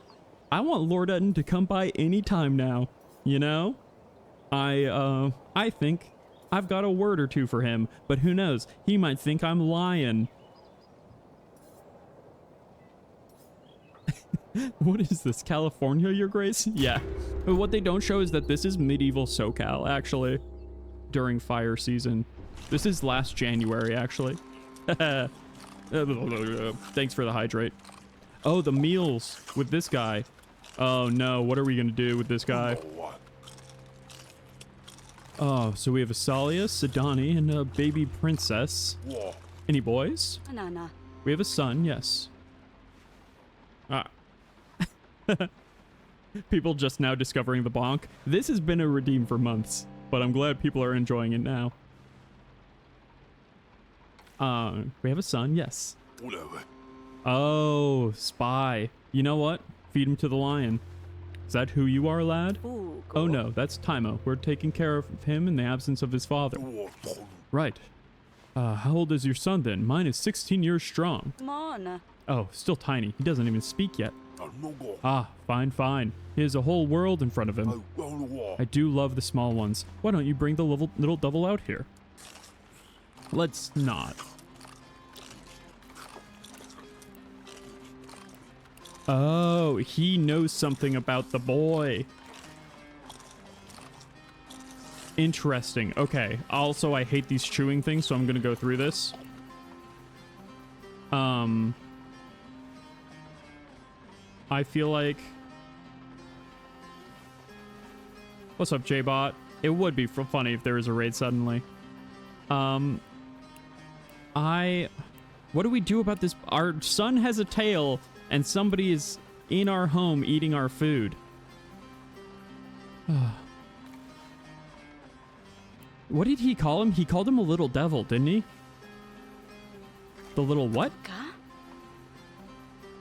I want Lord Etten to come by anytime now. You know? I think I've got a word or two for him, but who knows? He might think I'm lying. What is this, California, Your Grace? Yeah. But what they don't show is that this is medieval SoCal, actually, during fire season. This is last January, actually. Thanks for the hydrate. Oh, the meals with this guy. Oh, no. What are we going to do with this guy? Oh, so we have a Salia, Sidani, and a baby princess. Any boys? We have a son, yes. Ah. People just now discovering the bonk. This has been a redeem for months, but I'm glad people are enjoying it now. We have a son, yes. Oh, spy. You know what? Feed him to the lion. Is that who you are, lad? Ooh, Oh no, that's Tymo. We're taking care of him in the absence of his father. Right. How old is your son then? Mine is 16 years strong. Oh, still tiny. He doesn't even speak yet. Ah, fine, fine. He has a whole world in front of him. I do love the small ones. Why don't you bring the little devil out here? Let's not. Oh, he knows something about the boy. Interesting. Okay. Also, I hate these chewing things, so I'm going to go through this. I feel like... What's up, J-Bot? It would be funny if there was a raid suddenly. What do we do about this? Our son has a tail, and somebody is in our home eating our food. What did he call him? He called him a little devil, didn't he? The little what? Ka?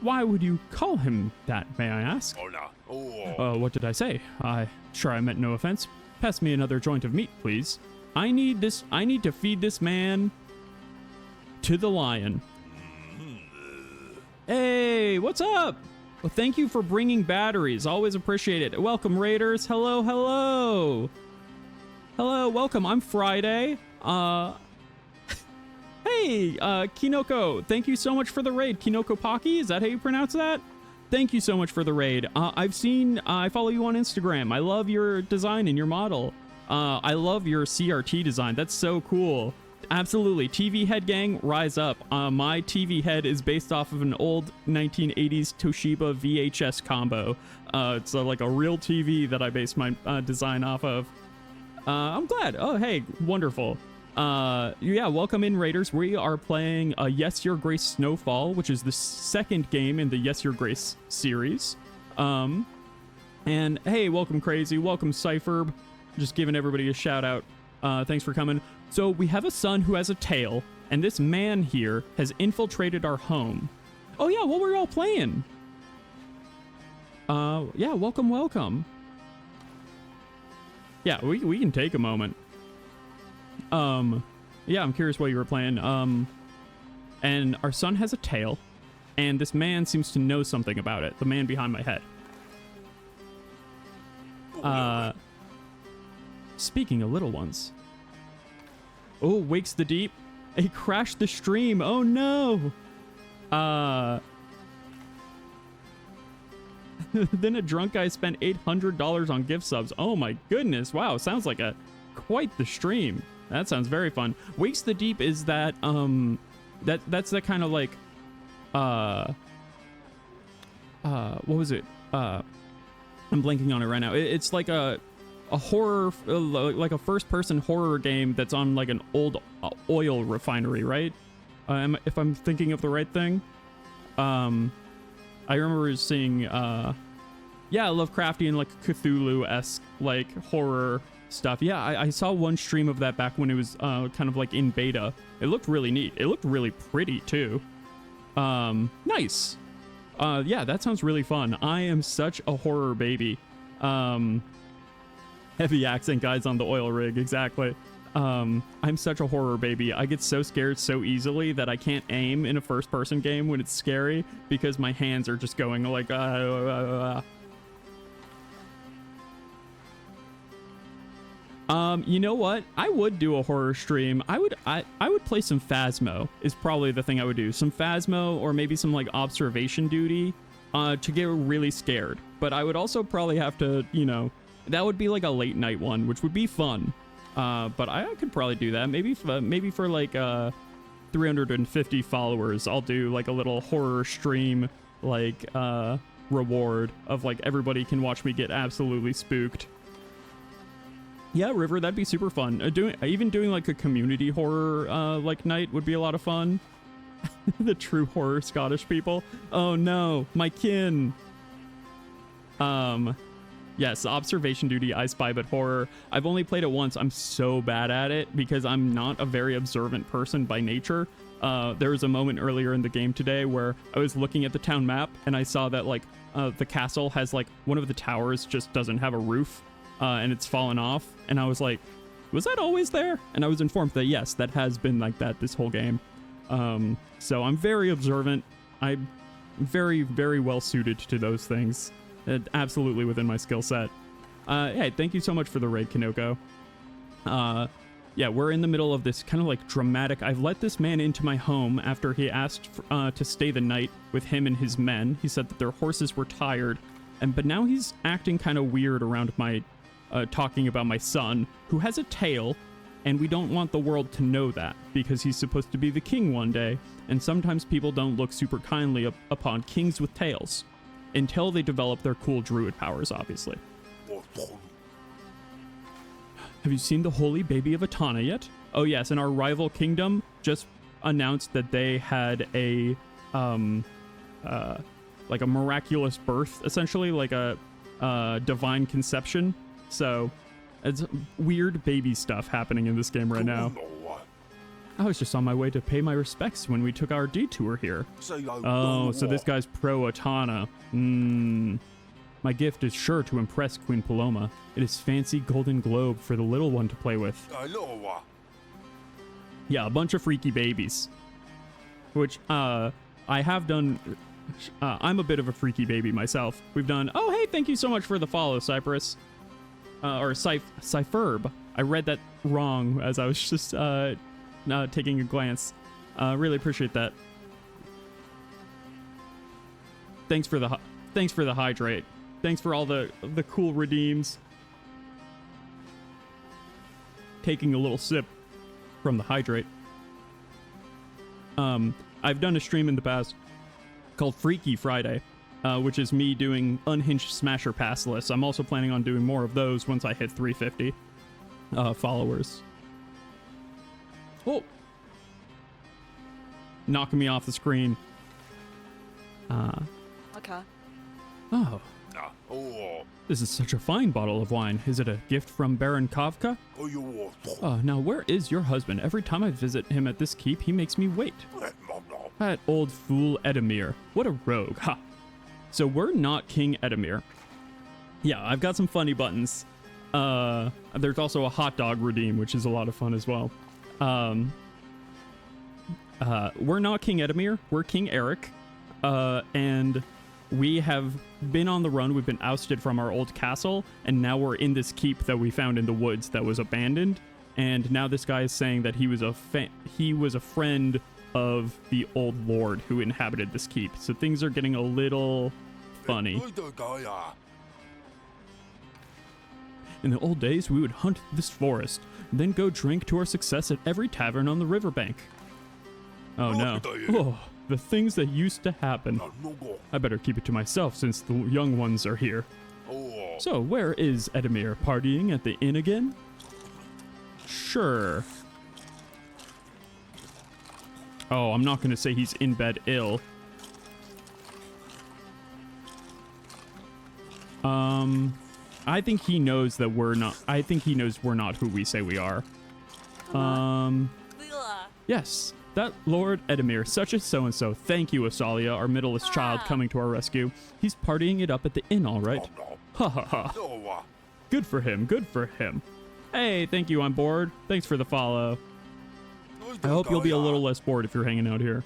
Why would you call him that, may I ask? Hola. Oh. What did I say? Sure I meant no offense. Pass me another joint of meat, please. I need to feed this man to the lion. Hey, what's up? Well, thank you for bringing batteries. Always appreciate it. Welcome, Raiders. Hello, hello. Hello, welcome. I'm Friday. Hey, Kinoko, thank you so much for the raid. Kinoko Pocky, is that how you pronounce that? Thank you so much for the raid. I follow you on Instagram. I love your design and your model. I love your CRT design. That's so cool. Absolutely. TV head gang, rise up. My TV head is based off of an old 1980s Toshiba VHS combo. It's like a real TV that I based my design off of. I'm glad. Oh, hey, wonderful. Yeah, welcome in, Raiders. We are playing Yes, Your Grace Snowfall, which is the second game in the Yes, Your Grace series. And hey, welcome Crazy, welcome Cypher. Just giving everybody a shout out. Thanks for coming. So we have a son who has a tail, and this man here has infiltrated our home. Oh yeah, what were you all playing? Yeah, welcome. Yeah, we can take a moment. Yeah, I'm curious what you were playing. And our son has a tail, and this man seems to know something about it. The man behind my head. Speaking of little ones. Oh, wakes the deep. He crashed the stream. Oh no. Then a drunk guy spent $800 on gift subs. Oh my goodness. Wow, sounds like quite the stream. That sounds very fun. Wakes the Deep is that that's that kind of like what was it? I'm blanking on it right now. It's like a horror, like a first-person horror game that's on like an old oil refinery, right? If I'm thinking of the right thing. I remember seeing yeah, Lovecraftian, like Cthulhu-esque like horror stuff. Yeah, I saw one stream of that back when it was kind of like in beta. It looked really neat. It looked really pretty too. Nice. Yeah, that sounds really fun. I am such a horror baby. Heavy accent guys on the oil rig, exactly. I'm such a horror baby. I get so scared so easily that I can't aim in a first-person game when it's scary because my hands are just going like you know what? I would do a horror stream. I would play some Phasmo is probably the thing I would do. Some Phasmo or maybe some like observation duty to get really scared. But I would also probably have to, you know, that would be like a late night one, which would be fun. But I could probably do that. Maybe for like 350 followers, I'll do like a little horror stream like reward of like everybody can watch me get absolutely spooked. Yeah, River, that'd be super fun. Doing like a community horror like night would be a lot of fun. The true horror Scottish people. Oh no, my kin. Yes, observation duty, I Spy, but horror. I've only played it once. I'm so bad at it because I'm not a very observant person by nature. There was a moment earlier in the game today where I was looking at the town map and I saw that like the castle has like one of the towers just doesn't have a roof and it's fallen off. And I was like, was that always there? And I was informed that yes, that has been like that this whole game. So I'm very observant. I'm very, very well suited to those things. Absolutely within my skill set. Hey, thank you so much for the raid, Kinoko. Yeah, we're in the middle of this kind of like dramatic. I've let this man into my home after he asked to stay the night with him and his men. He said that their horses were tired, but now he's acting kind of weird around my talking about my son, who has a tail, and we don't want the world to know that because he's supposed to be the king one day, and sometimes people don't look super kindly upon kings with tails. Until they develop their cool druid powers, obviously. Have you seen the holy baby of Atana yet? Oh yes, in our rival kingdom, just announced that they had a like a miraculous birth, essentially, like a divine conception. So it's weird baby stuff happening in this game right now. I was just on my way to pay my respects when we took our detour here. Oh, so this guy's pro-Atana. My gift is sure to impress Queen Paloma. It is fancy golden globe for the little one to play with. Yeah, a bunch of freaky babies. Which, I have done... I'm a bit of a freaky baby myself. We've done... Oh, hey, thank you so much for the follow, Cypress. Or Cypherb. I read that wrong as I was just taking a glance. Really appreciate that. Thanks for the hydrate. Thanks for all the cool redeems. Taking a little sip from the hydrate. I've done a stream in the past called Freaky Friday, which is me doing unhinged smasher pass lists. I'm also planning on doing more of those once I hit 350 followers. Oh, knocking me off the screen. Okay. Oh. This is such a fine bottle of wine. Is it a gift from Baron Kavka? Now where is your husband? Every time I visit him at this keep, he makes me wait. That old fool Edamir. What a rogue. Ha. So we're not King Edamir. Yeah, I've got some funny buttons. There's also a hot dog redeem, which is a lot of fun as well. We're not King Edamir. We're King Eric. And we have been on the run. We've been ousted from our old castle, and now we're in this keep that we found in the woods that was abandoned. And now this guy is saying that he was a friend of the old lord who inhabited this keep. So things are getting a little funny. In the old days, we would hunt this forest, then go drink to our success at every tavern on the riverbank. Oh no. Oh, the things that used to happen. I better keep it to myself since the young ones are here. So, where is Edamir? Partying at the inn again? Sure. Oh, I'm not going to say he's in bed ill. I think he knows that we're not... I think he knows we're not who we say we are. Yes. That Lord Edamir, such as so-and-so. Thank you, Asalia, our middlest child coming to our rescue. He's partying it up at the inn, all right. Ha ha ha. Good for him, good for him. Hey, thank you, I'm bored. Thanks for the follow. I hope you'll be a little less bored if you're hanging out here.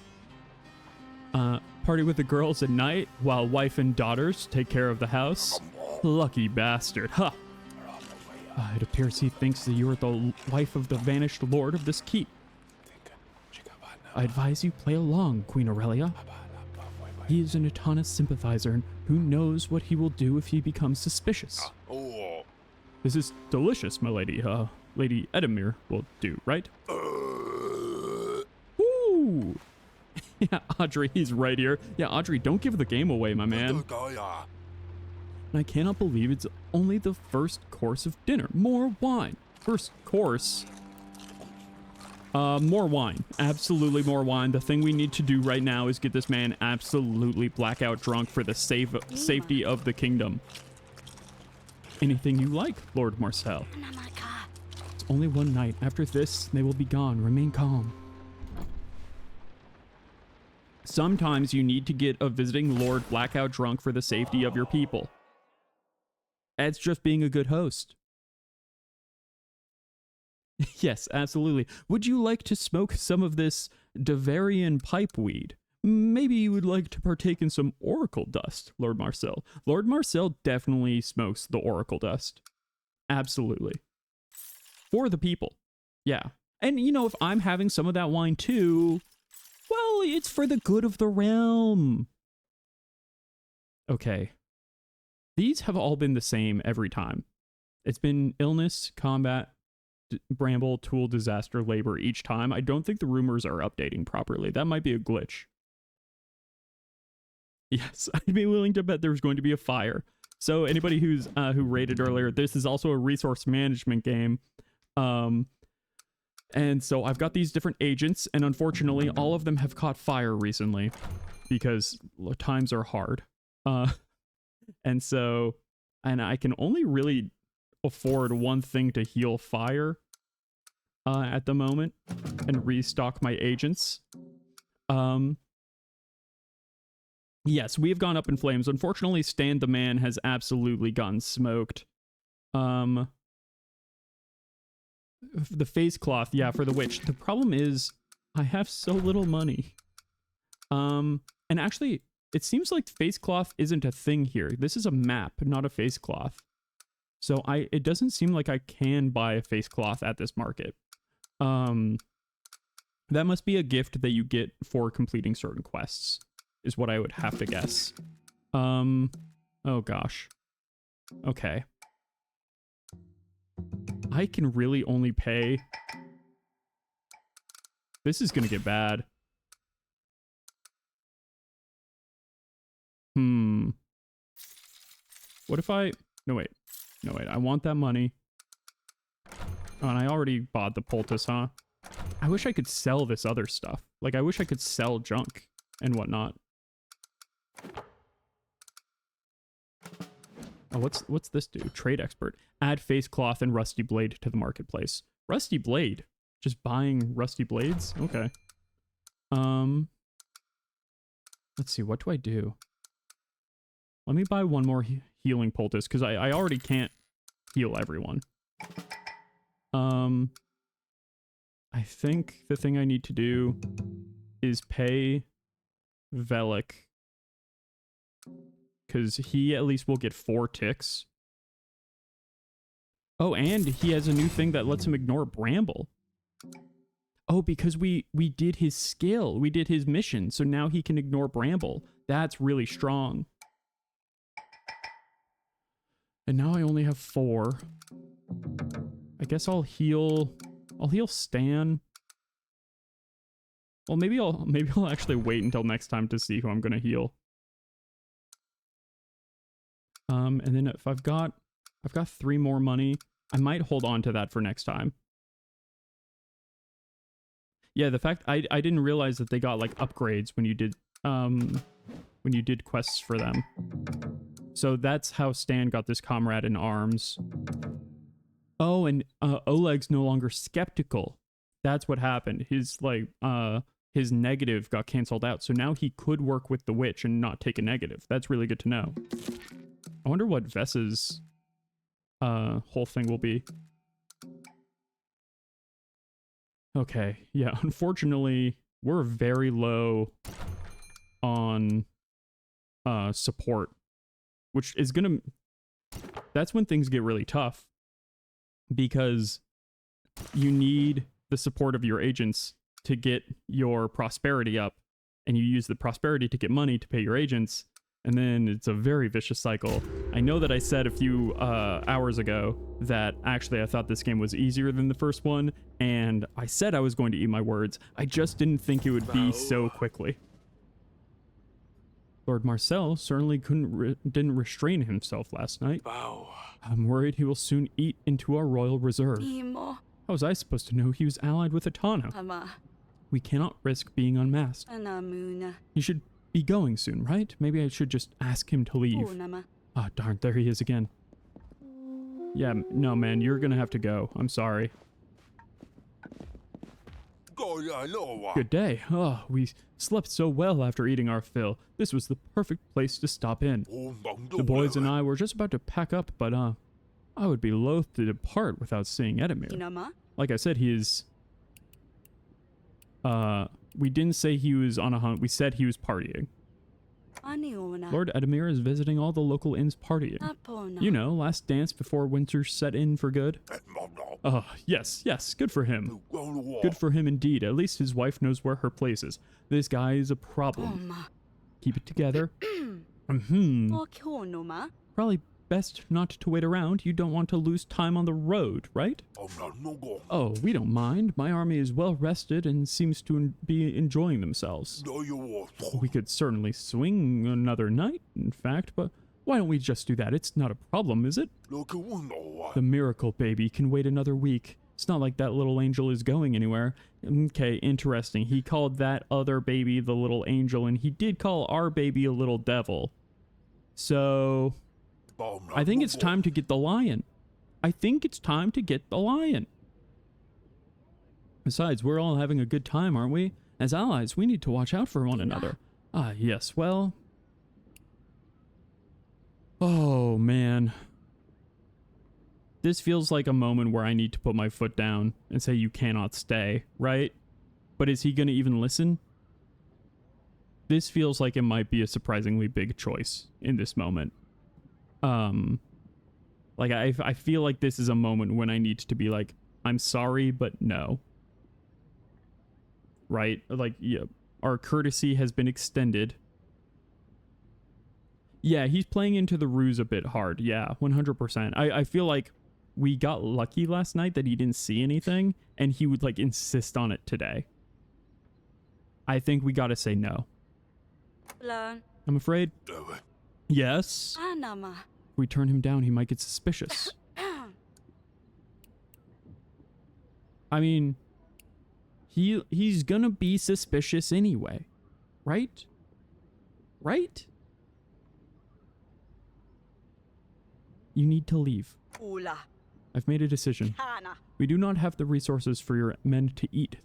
Party with the girls at night while wife and daughters take care of the house. Lucky bastard, huh? It appears he thinks that you are the wife of the vanished lord of this keep. I advise you play along, Queen Aurelia. He is an Atana sympathizer, and who knows what he will do if he becomes suspicious. This is delicious, my lady. Lady Edamir will do, right? Ooh! Yeah, Audrey, he's right here. Yeah, Audrey, don't give the game away, my man. And I cannot believe it's only the first course of dinner. More wine. First course... more wine. Absolutely more wine. The thing we need to do right now is get this man absolutely blackout drunk for the safety of the kingdom. Anything you like, Lord Marcel. It's only one night. After this, they will be gone. Remain calm. Sometimes you need to get a visiting lord blackout drunk for the safety of your people. That's just being a good host. Yes, absolutely. Would you like to smoke some of this Devarian pipe weed? Maybe you would like to partake in some oracle dust, Lord Marcel. Lord Marcel definitely smokes the oracle dust. Absolutely. For the people. Yeah. And, you know, if I'm having some of that wine too, well, it's for the good of the realm. Okay. These have all been the same every time. It's been illness, combat, bramble, tool, disaster, labor each time. I don't think the rumors are updating properly. That might be a glitch. Yes, I'd be willing to bet there's going to be a fire. So anybody who's who rated earlier, this is also a resource management game. And so I've got these different agents, and unfortunately, all of them have caught fire recently because times are hard. And so, and I can only really afford one thing to heal fire at the moment and restock my agents. Yes, we have gone up in flames. Unfortunately, Stan the Man has absolutely gotten smoked. The face cloth, yeah, for the witch. The problem is I have so little money. And actually, it seems like face cloth isn't a thing here. This is a map, not a face cloth. So it doesn't seem like I can buy a face cloth at this market. That must be a gift that you get for completing certain quests, is what I would have to guess. Oh gosh. Okay. I can really only pay... This is gonna get bad. What if I... No, wait. No, wait. I want that money. Oh, and I already bought the poultice, huh? I wish I could sell this other stuff. Like, I wish I could sell junk and whatnot. Oh, what's this do? Trade expert. Add face cloth and rusty blade to the marketplace. Rusty blade? Just buying rusty blades? Okay. Let's see. What do I do? Let me buy one more healing poultice, because I already can't heal everyone. I think the thing I need to do is pay Velik, because he at least will get 4 ticks. Oh, and he has a new thing that lets him ignore Bramble. Oh, because we did his skill. We did his mission, so now he can ignore Bramble. That's really strong. And now I only have 4. I guess I'll heal Stan. Well, maybe I'll actually wait until next time to see who I'm gonna heal. And then if I've got 3 more money, I might hold on to that for next time. Yeah, the fact I didn't realize that they got like upgrades when you did quests for them. So that's how Stan got this comrade in arms. Oh, and Oleg's no longer skeptical. That's what happened. His negative got canceled out, so now he could work with the witch and not take a negative. That's really good to know. I wonder what Vess's whole thing will be. Okay, yeah, unfortunately, we're very low on support, which is gonna... That's when things get really tough, because you need the support of your agents to get your prosperity up, and you use the prosperity to get money to pay your agents, and then it's a very vicious cycle. I know that I said a few hours ago that actually I thought this game was easier than the first one, and I said I was going to eat my words. I just didn't think it would be so quickly. Lord Marcel certainly didn't restrain himself last night. I'm worried he will soon eat into our royal reserve. How was I supposed to know he was allied with Atano? We cannot risk being unmasked. He should be going soon, right? Maybe I should just ask him to leave. Ah, darn, there he is again. Yeah, no, man, you're gonna have to go. I'm sorry. Good day. Oh, we slept so well after eating our fill. This was the perfect place to stop in. The boys and I were just about to pack up, but I would be loath to depart without seeing Edamir. Like I said, he is... we didn't say he was on a hunt. We said he was partying. Lord Edamir is visiting all the local inns partying. You know, last dance before winter set in for good. Oh, yes, good for him. Good for him indeed. At least his wife knows where her place is. This guy is a problem. Keep it together. Probably best not to wait around. You don't want to lose time on the road, right? Oh, we don't mind. My army is well rested and seems to be enjoying themselves. We could certainly swing another night, in fact, but why don't we just do that? It's not a problem, is it? The miracle baby can wait another week. It's not like that little angel is going anywhere. Okay, interesting. He called that other baby the little angel, and he did call our baby a little devil. So I think it's time to get the lion. I think it's time to get the lion. Besides, we're all having a good time, aren't we? As allies, we need to watch out for one another. Ah, yes, well... Oh, man. This feels like a moment where I need to put my foot down and say you cannot stay, right? But is he going to even listen? This feels like it might be a surprisingly big choice in this moment. Like, I feel like this is a moment when I need to be like, I'm sorry, but no. Right? Like, yeah, our courtesy has been extended. Yeah, he's playing into the ruse a bit hard. Yeah, 100%. I feel like we got lucky last night that he didn't see anything, and he would, like, insist on it today. I think we gotta say no. I'm afraid. Yes? If we turn him down, he might get suspicious. I mean, he's gonna be suspicious anyway. Right? Right? You need to leave. I've made a decision. We do not have the resources for your men to eat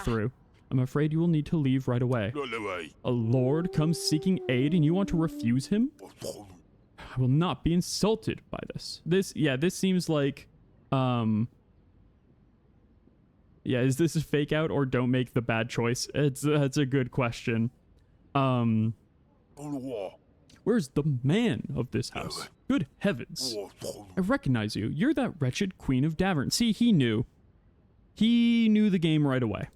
through. I'm afraid you will need to leave right away. A lord comes seeking aid and you want to refuse him? I will not be insulted by this. This seems like, yeah, is this a fake out or don't make the bad choice? That's a good question. Where's the man of this house? Good heavens. I recognize you. You're that wretched Queen of Davern. See, he knew. He knew the game right away.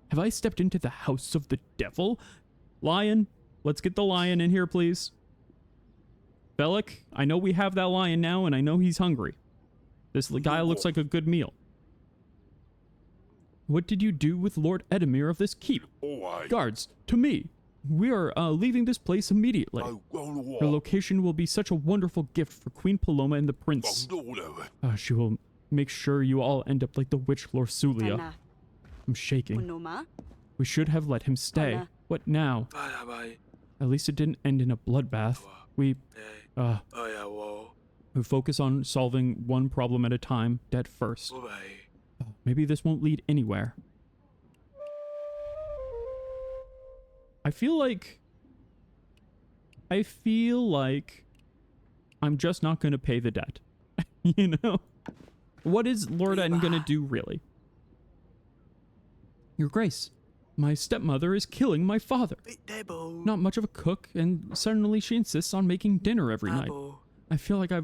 Have I stepped into the house of the devil? Lion, let's get the lion in here, please. Bellic, I know we have that lion now, and I know he's hungry. This guy looks like a good meal. What did you do with Lord Edamir of this keep? Guards, to me. We are leaving this place immediately. Your location will be such a wonderful gift for Queen Paloma and the prince. She will make sure you all end up like the witch Lorsulia. I'm shaking. We should have let him stay. What now? At least it didn't end in a bloodbath. We focus on solving one problem at a time, dead first. Maybe this won't lead anywhere. I feel like I'm just not going to pay the debt. You know? What is Lord Eden going to do, really? Your Grace, my stepmother is killing my father. Not much of a cook, and suddenly she insists on making dinner every night. I feel like I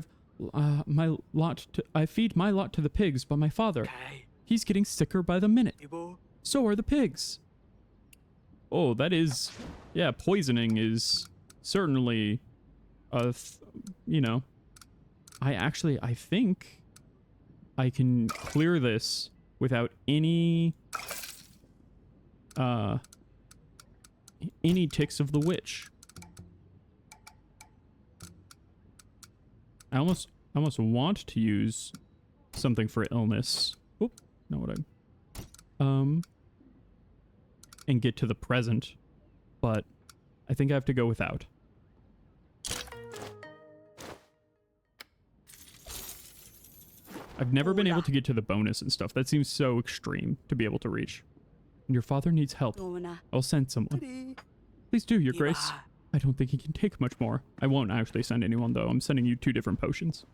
feed my lot to the pigs, but my father, he's getting sicker by the minute. So are the pigs. Oh, that is, yeah, poisoning is certainly, you know, I think I can clear this without any ticks of the witch. I almost want to use something for illness. Oop, not what and get to the present, but I think I have to go without. I've never been able to get to the bonus and stuff. That seems so extreme to be able to reach. And your father needs help. I'll send someone. Please do, Your Grace. I don't think he can take much more. I won't actually send anyone, though. I'm sending you 2 different potions.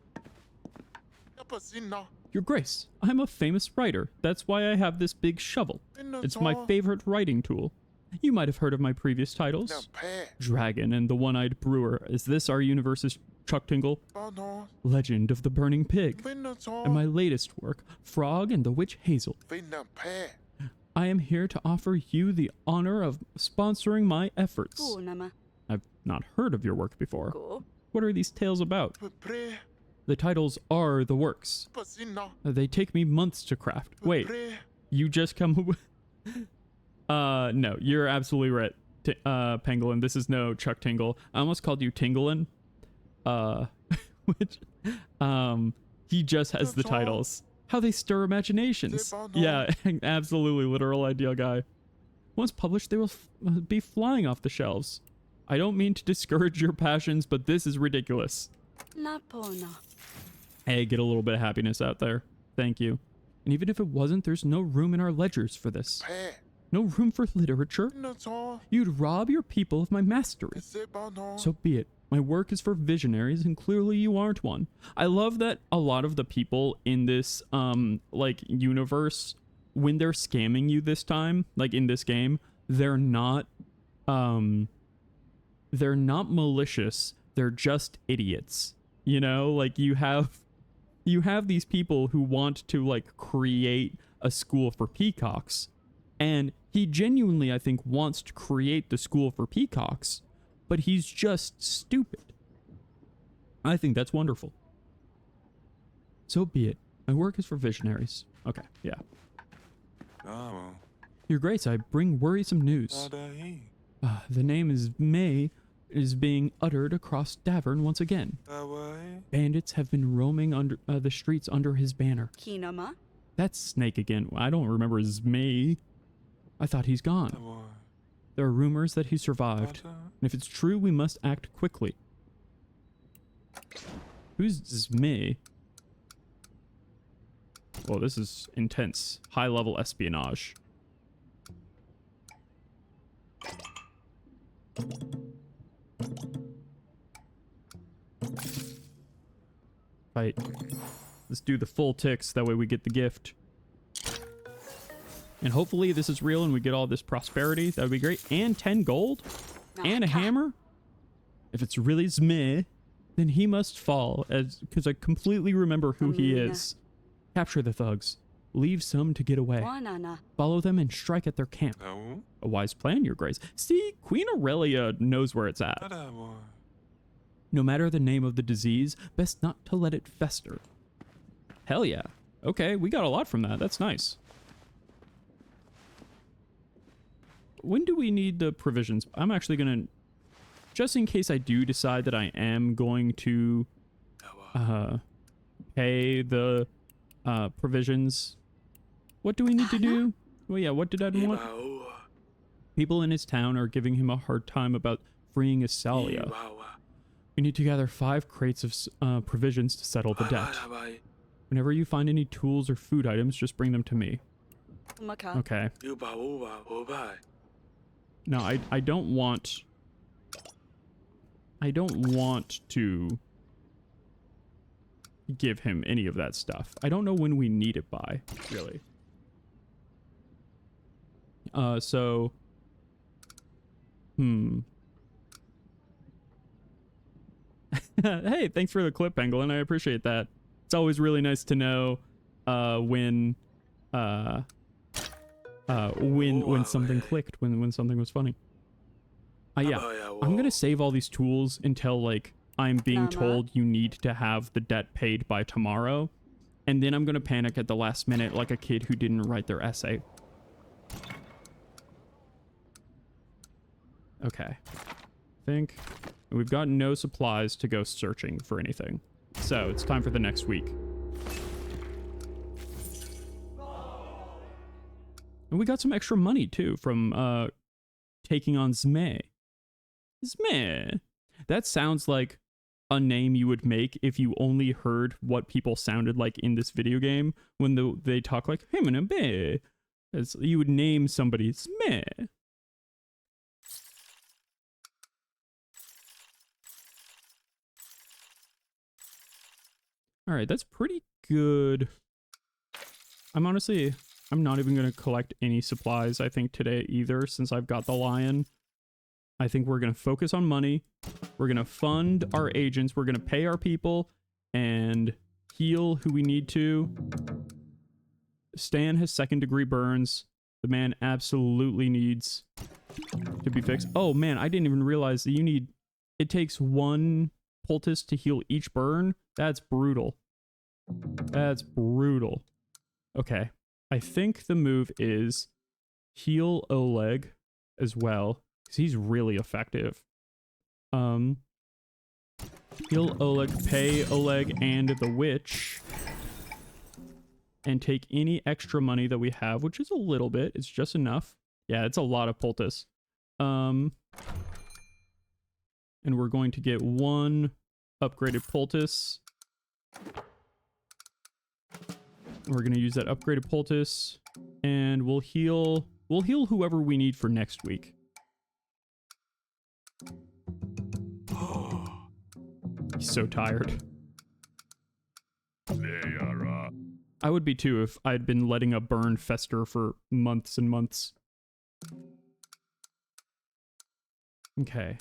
Your Grace, I'm a famous writer. That's why I have this big shovel. It's my favorite writing tool. You might have heard of my previous titles. Dragon and the One-Eyed Brewer. Is this our universe's Chuck Tingle? Legend of the Burning Pig. And my latest work, Frog and the Witch Hazel. I am here to offer you the honor of sponsoring my efforts. I've not heard of your work before. What are these tales about? The titles are the works. They take me months to craft. Wait, you just come with... no, you're absolutely right, Pangolin. This is no Chuck Tingle. I almost called you Tingolin. Which, he just has the titles. how they stir imaginations. Yeah, absolutely, literal ideal guy. Once published, they will be flying off the shelves. I don't mean to discourage your passions, but this is ridiculous. Napona. Hey, get a little bit of happiness out there. Thank you. And even if it wasn't, there's no room in our ledgers for this. No room for literature. You'd rob your people of my mastery. So be it. My work is for visionaries, and clearly you aren't one. I love that a lot of the people in this, like, universe, when they're scamming you this time, like in this game, they're not malicious. They're just idiots. You know, like you have these people who want to like create a school for peacocks, and he genuinely, I think, wants to create the school for peacocks, but he's just stupid. I think that's wonderful. So be it. My work is for visionaries. Okay, yeah. Your Grace, I bring worrisome news. The name is May is being uttered across Davern once again. Bandits have been roaming under the streets under his banner. Kinama. That's Snake again. I don't remember his May. I thought he's gone. There are rumors that he survived, and if it's true, we must act quickly. Who's Zme? Well, this is intense. High-level espionage. Right. Let's do the full ticks, that way we get the gift. And hopefully this is real and we get all this prosperity. That would be great. And 10 gold? And a hammer? If it's really Zme, then he must fall, because I completely remember who he is. Capture the thugs. Leave some to get away. Follow them and strike at their camp. A wise plan, Your Grace. See, Queen Aurelia knows where it's at. No matter the name of the disease, best not to let it fester. Hell yeah. Okay, we got a lot from that. That's nice. When do we need the provisions? I'm actually going to, just in case I do decide that I am going to pay the provisions. What do we need to do? Well, yeah, what did I want? People in his town are giving him a hard time about freeing Isalia. We need to gather 5 crates of provisions to settle the debt. Whenever you find any tools or food items, just bring them to me. Okay. No, I don't want to give him any of that stuff. I don't know when we need it by, really. So hey, thanks for the clip, Pangolin. I appreciate that. It's always really nice to know when something clicked, when something was funny. Yeah, I'm gonna save all these tools until like I'm being told you need to have the debt paid by tomorrow, and then I'm gonna panic at the last minute like a kid who didn't write their essay. Okay, I think we've got no supplies to go searching for anything, so it's time for the next week. And we got some extra money too from taking on Zme. Zme. That sounds like a name you would make if you only heard what people sounded like in this video game when they talk like hey, you would name somebody Zme. All right, that's pretty good. I'm not even going to collect any supplies, I think, today either, since I've got the lion. I think we're going to focus on money. We're going to fund our agents. We're going to pay our people and heal who we need to. Stan has 2nd-degree burns. The man absolutely needs to be fixed. Oh, man, I didn't even realize that it takes 1 poultice to heal each burn. That's brutal. That's brutal. Okay. I think the move is heal Oleg as well, because he's really effective. Heal Oleg, pay Oleg and the witch. and take any extra money that we have, which is a little bit. It's just enough. Yeah, it's a lot of poultice. And we're going to get 1 upgraded poultice. We're going to use that upgraded poultice, and we'll heal whoever we need for next week. He's so tired. I would be too if I'd been letting a burn fester for months and months. Okay.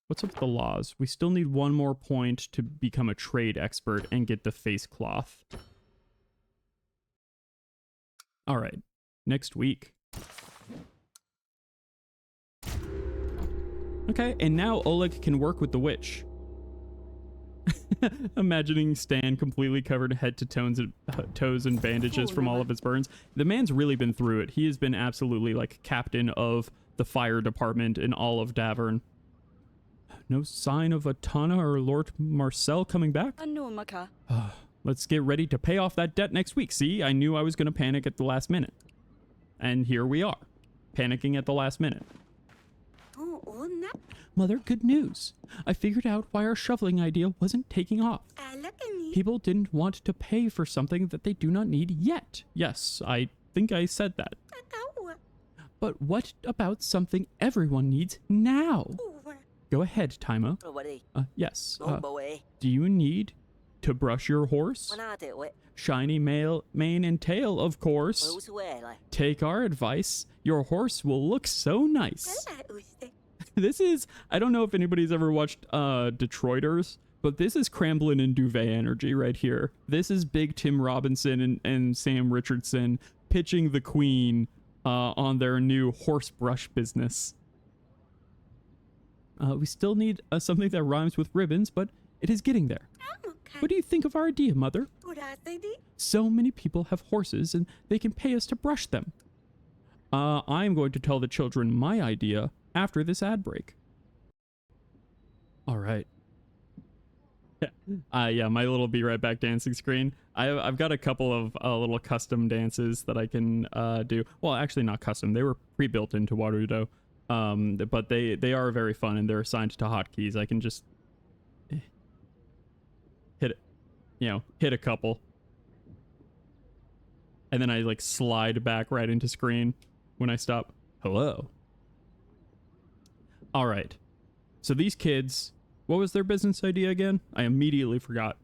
What's up with the laws? We still need 1 more point to become a trade expert and get the face cloth. All right. Next week. Okay, and now Oleg can work with the witch. Imagining Stan completely covered head to toes and bandages from all of his burns. The man's really been through it. He has been absolutely like captain of the fire department in all of Davern. No sign of Atana or Lord Marcel coming back? Let's get ready to pay off that debt next week. See, I knew I was going to panic at the last minute. And here we are, panicking at the last minute. Mother, good news. I figured out why our shoveling idea wasn't taking off. People didn't want to pay for something that they do not need yet. Yes, I think I said that. But what about something everyone needs now? Go ahead, Taima. Yes. Do you need to brush your horse? Shiny mane and tail, of course. Take our advice. Your horse will look so nice. This is, I don't know if anybody's ever watched Detroiters, but this is Cramblin and Duvet energy right here. This is Big Tim Robinson and Sam Richardson pitching the Queen on their new horse brush business. We still need something that rhymes with ribbons, but it is getting there. What do you think of our idea, Mother? So many people have horses and they can pay us to brush them. I'm going to tell the children my idea after this ad break. All right. Yeah, my little Be Right Back dancing screen. I've got a couple of little custom dances that I can do. Well, actually not custom. They were pre-built into Warudo. But they are very fun and they're assigned to hotkeys. I can just hit a couple. And then I like slide back right into screen when I stop. Hello. All right. So these kids, what was their business idea again? I immediately forgot.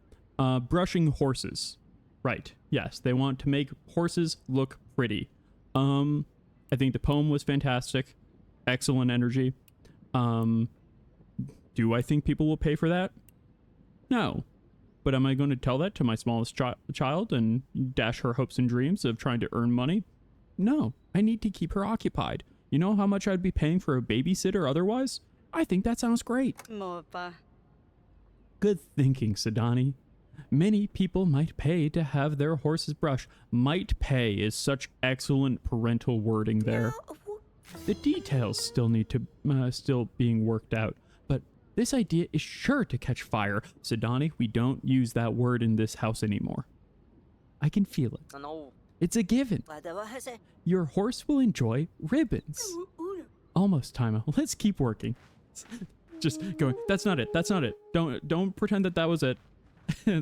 Brushing horses. Right. Yes, they want to make horses look pretty. I think the poem was fantastic. Excellent energy. Do I think people will pay for that? No. But am I going to tell that to my smallest child and dash her hopes and dreams of trying to earn money? No. I need to keep her occupied. You know how much I'd be paying for a babysitter otherwise? I think that sounds great. Good thinking, Sadani. Many people might pay to have their horses brushed. Might pay is such excellent parental wording there. The details still need to still being worked out, but this idea is sure to catch fire. Sadani, we don't use that word in this house anymore. I can feel it. It's a given. Your horse will enjoy ribbons. Almost, Taima. Let's keep working. Just going. That's not it. That's not it. Don't pretend that was it.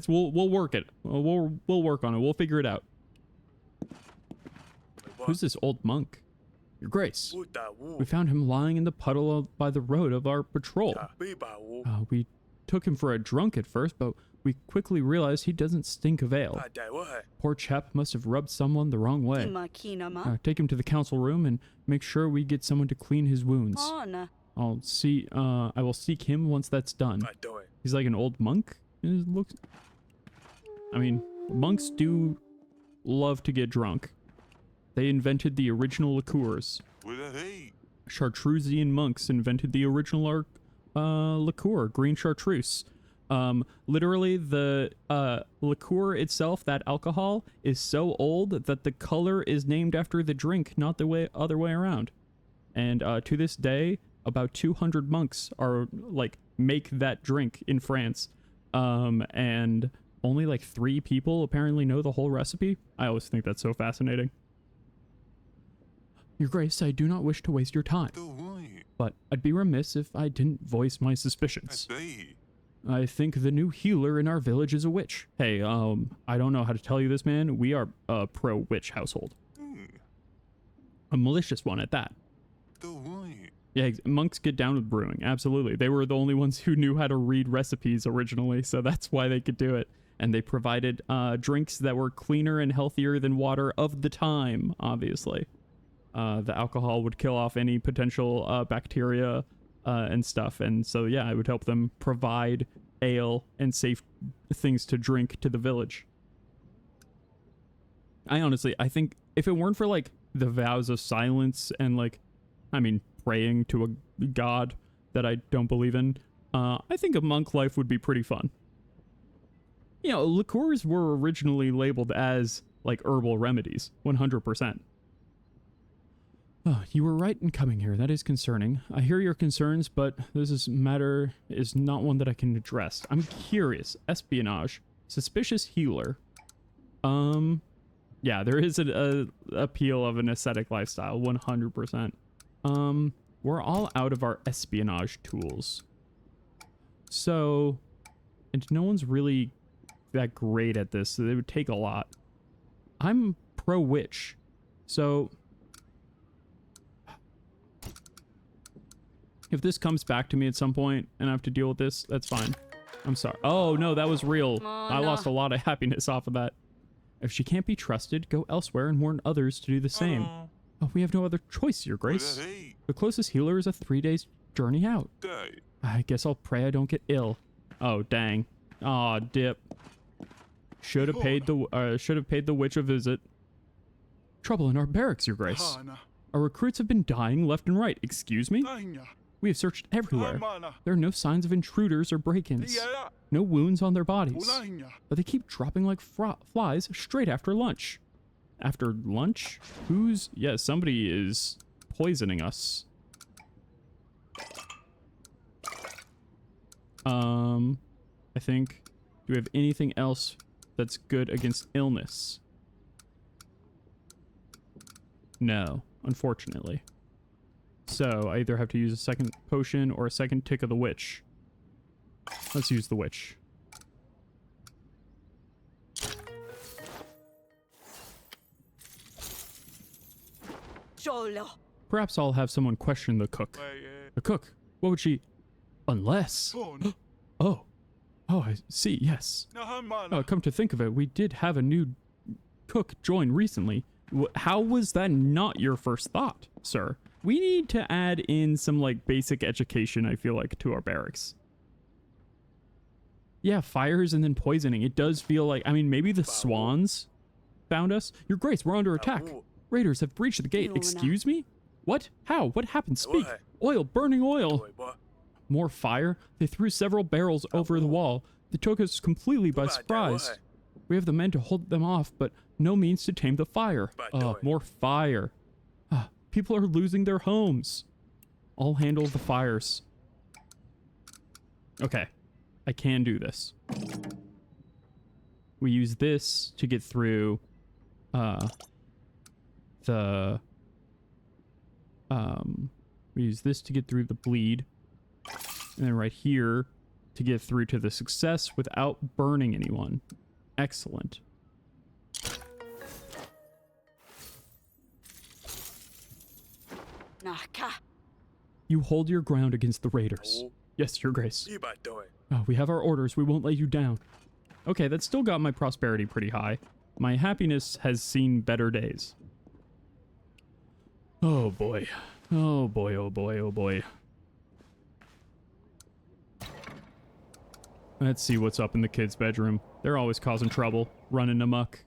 We'll work it. We'll work on it. We'll figure it out. Who's this old monk? Your Grace. We found him lying in the puddle by the road of our patrol. We took him for a drunk at first, but we quickly realized he doesn't stink of ale. Poor chap must have rubbed someone the wrong way. Take him to the council room and make sure we get someone to clean his wounds. I will seek him once that's done. He's like an old monk. I mean, monks do love to get drunk. They invented the original liqueurs. Chartreusian monks invented the original liqueur, green chartreuse. Literally, the liqueur itself, that alcohol, is so old that the color is named after the drink, not the other way around. And to this day, about 200 monks are make that drink in France. And only like 3 people apparently know the whole recipe. I always think that's so fascinating. Your Grace, I do not wish to waste your time, but I'd be remiss if I didn't voice my suspicions. I think the new healer in our village is a witch. Hey, I don't know how to tell you this, man. We are a pro-witch household. A malicious one at that. Yeah, monks get down with brewing. Absolutely. They were the only ones who knew how to read recipes originally, so that's why they could do it. And they provided drinks that were cleaner and healthier than water of the time, obviously. The alcohol would kill off any potential bacteria and stuff. And so, yeah, it would help them provide ale and safe things to drink to the village. I think if it weren't for, like, the vows of silence and, like, I mean, praying to a god that I don't believe in, I think a monk life would be pretty fun. You know, liqueurs were originally labeled as, like, herbal remedies, 100%. Oh, you were right in coming here. That is concerning. I hear your concerns, but matter is not one that I can address. I'm curious. Espionage. Suspicious healer. Yeah, there is an appeal of an ascetic lifestyle, 100%. We're all out of our espionage tools. So, and no one's really that great at this, so it would take a lot. I'm pro-witch, so if this comes back to me at some point and I have to deal with this, that's fine. I'm sorry. Oh, no, that was real. I lost a lot of happiness off of that. If she can't be trusted, go elsewhere and warn others to do the same. Oh, we have no other choice, Your Grace. The closest healer is a 3-day journey out. I guess I'll pray I don't get ill. Oh, dang. Aw, dip. Should have paid the witch a visit. Trouble in our barracks, Your Grace. Our recruits have been dying left and right. Excuse me? We have searched everywhere. There are no signs of intruders or break-ins. No wounds on their bodies. But they keep dropping like flies straight after lunch. After lunch? Yeah, somebody is poisoning us. I think, do we have anything else that's good against illness? No, unfortunately. So I either have to use a second potion or a second tick of the witch. Let's use the witch. Perhaps I'll have someone question the cook. The cook? What would she... Unless... Oh, I see, yes. Come to think of it, we did have a new cook join recently. How was that not your first thought, sir? We need to add in some, like, basic education, I feel like, to our barracks. Yeah, fires and then poisoning. It does feel like... I mean, maybe the swans found us? Your Grace, we're under attack. Raiders have breached the gate. Excuse me? What? How? What happened? Speak. Oil. Burning oil. More fire? They threw several barrels over the wall. They took us completely by surprise. We have the men to hold them off, but no means to tame the fire. More fire. People are losing their homes. I'll handle the fires. Okay. I can do this. We use this to get through we use this to get through the bleed, and then right here to get through to the success without burning anyone. Excellent. You hold your ground against the raiders. Yes, Your Grace. We have our orders. We won't let you down. Okay, that still got my prosperity pretty high. My happiness has seen better days. Oh boy. Oh boy, oh boy, oh boy. Let's see what's up in the kids' bedroom. They're always causing trouble, running amok.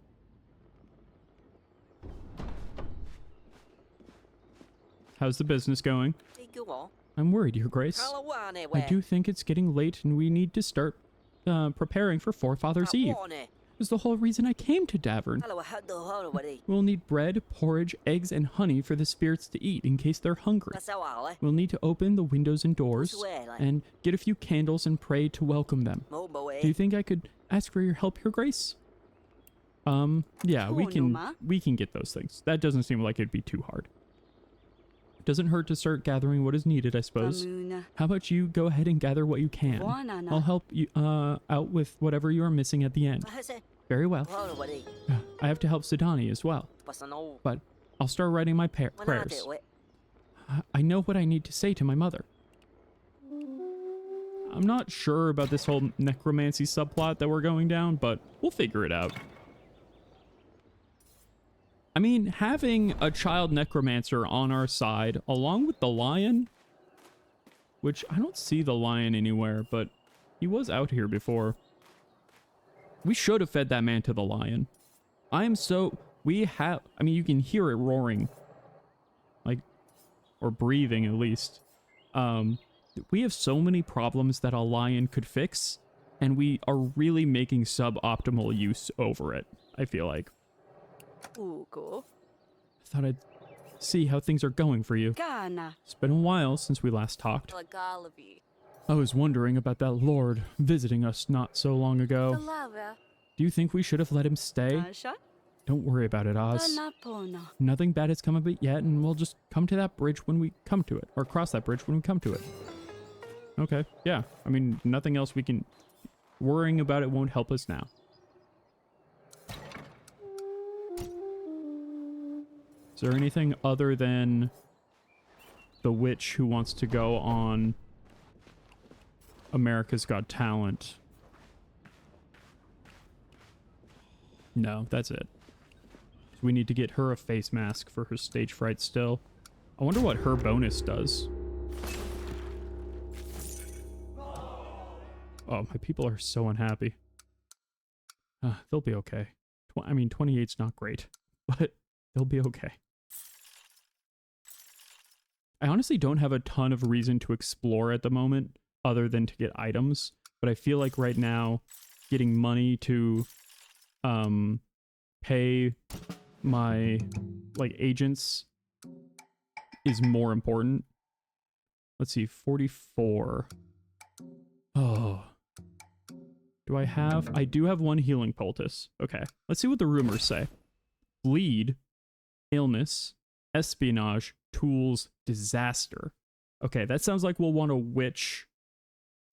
How's the business going? I'm worried, Your Grace. I do think it's getting late and we need to start preparing for Forefathers' Eve. was the whole reason I came to Davern. We'll need bread, porridge, eggs, and honey for the spirits to eat in case they're hungry. We'll need to open the windows and doors and get a few candles and pray to welcome them. Do you think I could ask for your help, Your Grace? Yeah, we can get those things. That doesn't seem like it'd be too hard. Doesn't hurt to start gathering what is needed, I suppose. How about you go ahead and gather what you can? I'll help you out with whatever you are missing at the end. Very well. I have to help Sidani as well. But I'll start writing my prayers. I know what I need to say to my mother. I'm not sure about this whole necromancy subplot that we're going down, but we'll figure it out. I mean, having a child necromancer on our side, along with the lion, which I don't see the lion anywhere, but he was out here before. We should have fed that man to the lion. I mean, you can hear it roaring. Like, or breathing at least. We have so many problems that a lion could fix, and we are really making suboptimal use over it, I feel like. Ooh, cool. I thought I'd see how things are going for you. It's been a while since we last talked. I was wondering about that lord visiting us not so long ago. Do you think we should have let him stay? Don't worry about it, Oz. Nothing bad has come of it yet, and we'll just come to that bridge when we come to it. Or cross that bridge when we come to it. Okay, yeah. I mean, nothing else we can... Worrying about it won't help us now. Is there anything other than the witch who wants to go on America's Got Talent? No, that's it. We need to get her a face mask for her stage fright still. I wonder what her bonus does. Oh, my people are so unhappy. They'll be okay. I mean, 28's not great, but they'll be okay. I honestly don't have a ton of reason to explore at the moment other than to get items, but I feel like right now getting money to pay my agents is more important. Let's see, 44. Oh. I do have one healing poultice. Okay, let's see what the rumors say. Bleed, illness, espionage, tools, disaster. Okay, that sounds like we'll want a witch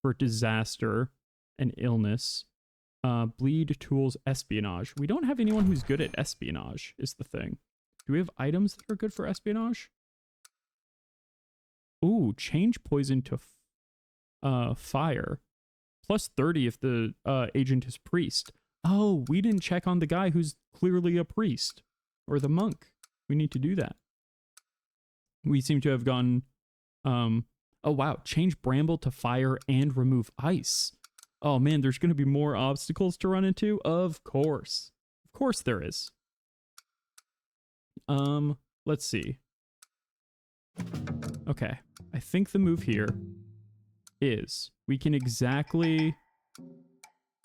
for disaster and illness. Bleed, tools, espionage. We don't have anyone who's good at espionage, is the thing. Do we have items that are good for espionage? Ooh, change poison to fire. Plus 30 if the agent is priest. Oh, we didn't check on the guy who's clearly a priest. Or the monk. We need to do that. We seem to have gone... oh, wow. Change bramble to fire and remove ice. Oh, man, there's going to be more obstacles to run into? Of course. Of course there is. Let's see. Okay. I think the move here is we can exactly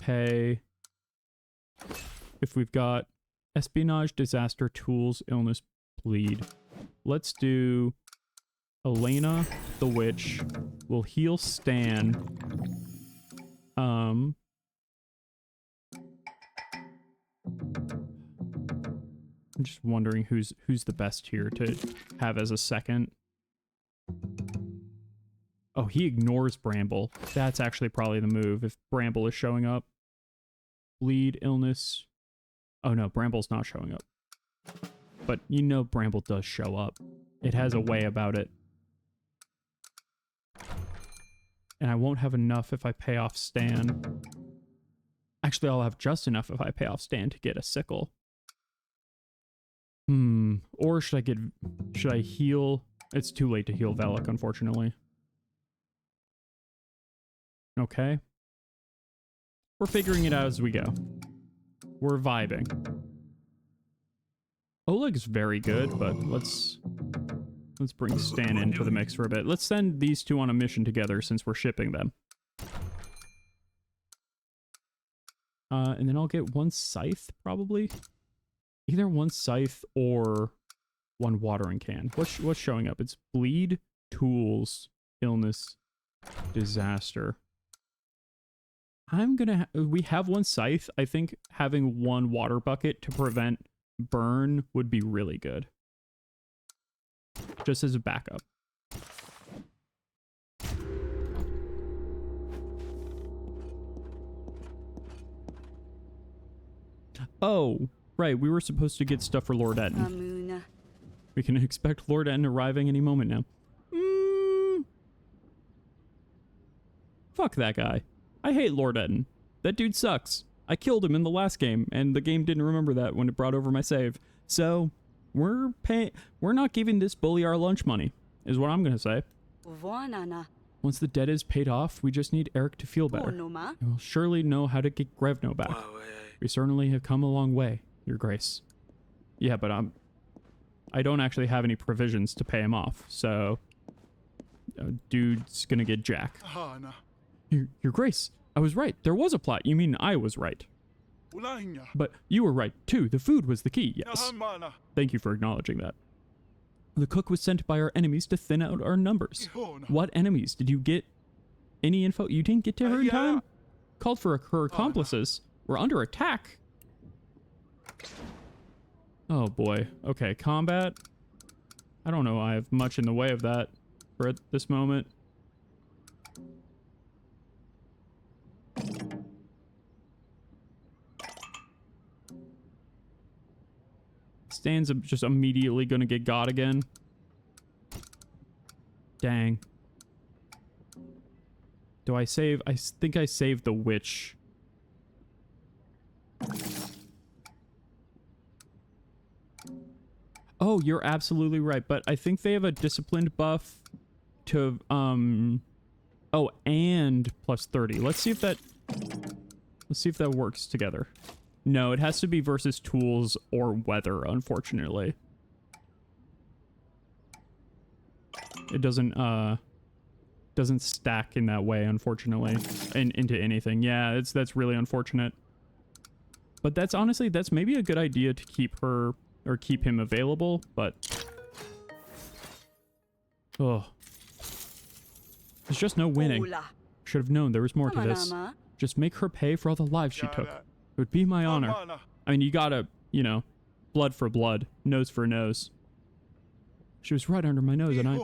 pay if we've got espionage, disaster, tools, illness, bleed. Let's do Elena, the witch. We'll heal Stan. I'm just wondering who's the best here to have as a second. Oh, he ignores Bramble. That's actually probably the move if Bramble is showing up. Bleed, illness. Oh no, Bramble's not showing up. But you know Bramble does show up. It has a way about it. And I won't have enough if I pay off Stan. Actually, I'll have just enough if I pay off Stan to get a sickle. Or should I heal? It's too late to heal Velek, unfortunately. Okay. We're figuring it out as we go. We're vibing. Oleg's very good, but let's bring Stan into the mix for a bit. Let's send these two on a mission together since we're shipping them. And then I'll get one scythe, probably. Either one scythe or one watering can. What's showing up? It's bleed, tools, illness, disaster. I'm gonna... we have one scythe. I think having one water bucket to prevent burn would be really good. Just as a backup. Oh, right. We were supposed to get stuff for Lord Etten. We can expect Lord Etten arriving any moment now. Fuck that guy. I hate Lord Etten. That dude sucks. I killed him in the last game, and the game didn't remember that when it brought over my save. So, we're not giving this bully our lunch money, is what I'm gonna say. Once the debt is paid off, we just need Eric to feel better. And we'll surely know how to get Grevno back. We certainly have come a long way, Your Grace. Yeah, but I don't actually have any provisions to pay him off, so dude's gonna get Jack. Your Grace, I was right. There was a plot. You mean I was right? But you were right too. The food was the key. Yes. Thank you for acknowledging that. The cook was sent by our enemies to thin out our numbers. What enemies? Did you get any info? You didn't get to her in time? Called for her accomplices. We're under attack. Oh boy. Okay, combat. I don't know I have much in the way of that for at this moment. Stan's just immediately gonna get got again. Dang. Do I save? I think I saved the witch. Oh, you're absolutely right, but I think they have a disciplined buff to, oh, and plus 30. Let's see if that works together. No, it has to be versus tools or weather, unfortunately. It doesn't stack in that way, unfortunately, into anything. Yeah, that's really unfortunate. But that's honestly, that's maybe a good idea to keep her, or keep him available, but... oh. There's just no winning. Should have known there was more to this. Just make her pay for all the lives she took. It would be my honor. I mean, you gotta, you know, blood for blood, nose for nose. She was right under my nose, and I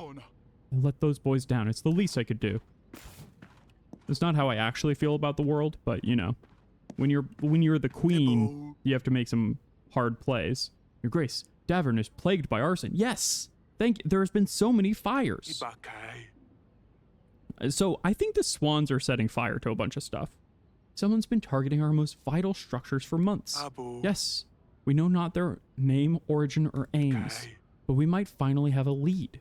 let those boys down. It's the least I could do. It's not how I actually feel about the world, but, you know, when you're the queen, you have to make some hard plays. Your Grace, Davern is plagued by arson. Yes! Thank you. There has been so many fires. So I think the swans are setting fire to a bunch of stuff. Someone's been targeting our most vital structures for months. Yes, we know not their name, origin, or aims, but we might finally have a lead.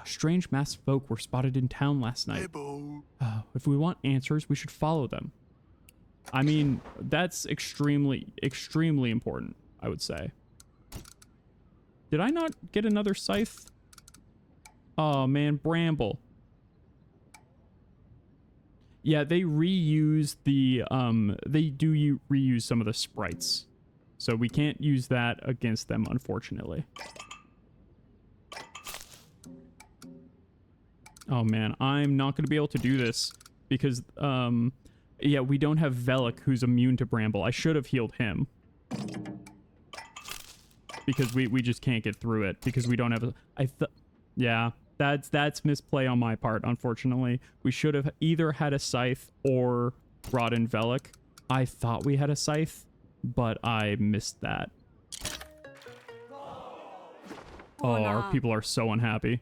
Strange masked folk were spotted in town last night. If we want answers, we should follow them. I mean, that's extremely, extremely important, I would say. Did I not get another scythe? Oh man, Bramble. Yeah, they reuse the, reuse some of the sprites. So we can't use that against them, unfortunately. Oh man, I'm not going to be able to do this because, yeah, we don't have Velik who's immune to Bramble. I should have healed him. Because we just can't get through it because we don't have a... yeah, that's misplay on my part, unfortunately. We should have either had a scythe or brought in Velik. I thought we had a scythe, but I missed that. Oh, our people are so unhappy.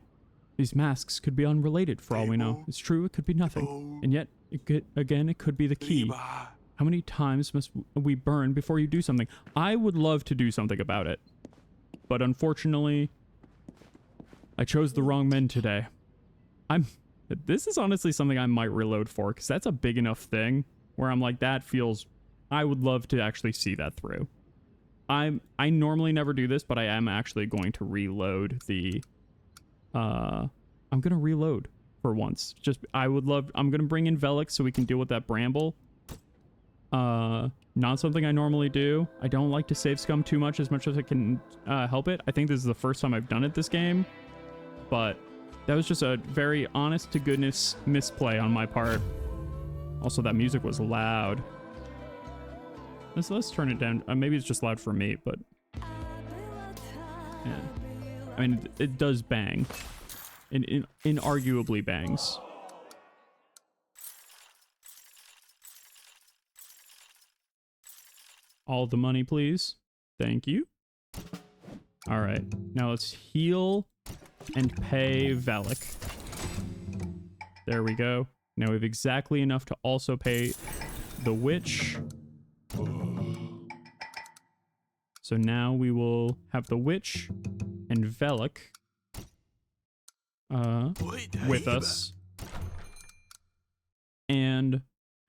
These masks could be unrelated for all we know. It's true, it could be nothing. And yet, it could be the key. How many times must we burn before you do something? I would love to do something about it. But unfortunately, I chose the wrong men today. This is honestly something I might reload for, because that's a big enough thing where I'm like, that feels... I would love to actually see that through. I normally never do this, but I am actually going to reload the... I'm going to reload for once. I'm going to bring in Velik so we can deal with that Bramble. Not something I normally do. I don't like to save scum too much as I can help it. I think this is the first time I've done it this game, but that was just a very honest to goodness misplay on my part. Also, that music was loud. Let's turn it down. Maybe it's just loud for me, but yeah. I mean, it does bang. Inarguably bangs. All the money, please. Thank you. All right. Now let's heal and pay Valak. There we go. Now we have exactly enough to also pay the witch. So now we will have the witch and Valak with us. And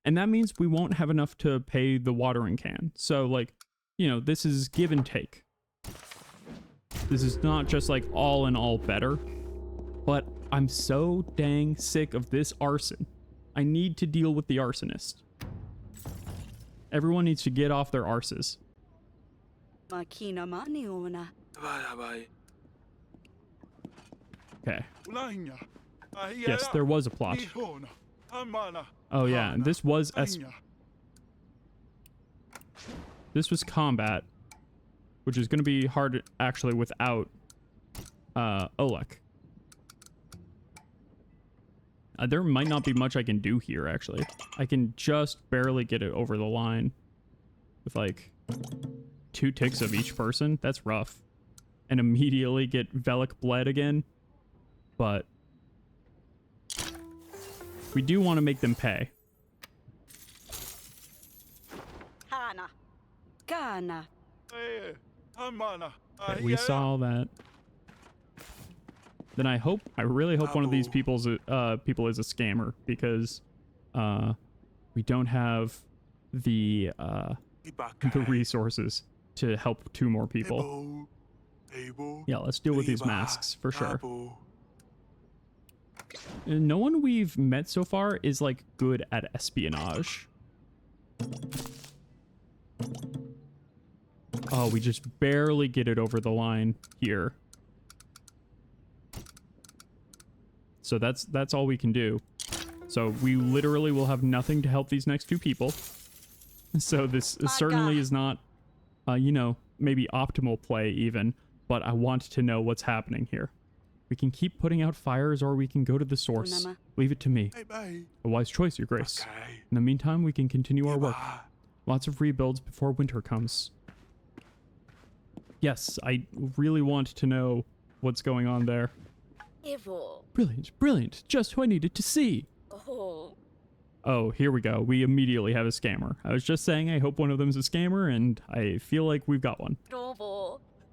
that means we won't have enough to pay the watering can. So, like, you know, this is give and take. This is not just, like, all in all better. But I'm so dang sick of this arson. I need to deal with the arsonist. Everyone needs to get off their arses. Okay. Yes, there was a plot. Oh yeah, and this was combat, which is going to be hard actually without Olek. There might not be much I can do here actually. I can just barely get it over the line with like 2 ticks of each person. That's rough. And immediately get Velek bled again. But we do want to make them pay. Okay, we saw that. Then I really hope one of these people is a scammer, because we don't have the resources to help 2 more people. Yeah, let's deal with these masks for sure. No one we've met so far is like good at espionage. Oh, we just barely get it over the line here. So that's all we can do. So we literally will have nothing to help these next 2 people. So this certainly is not, you know, maybe optimal play even, but I want to know what's happening here. We can keep putting out fires, or we can go to the source. Leave it to me. A wise choice, Your Grace. In the meantime, we can continue our work. Lots of rebuilds before winter comes. Yes, I really want to know what's going on there. Brilliant, brilliant. Just who I needed to see. Oh, here we go. We immediately have a scammer. I was just saying I hope one of them is a scammer, and I feel like we've got one.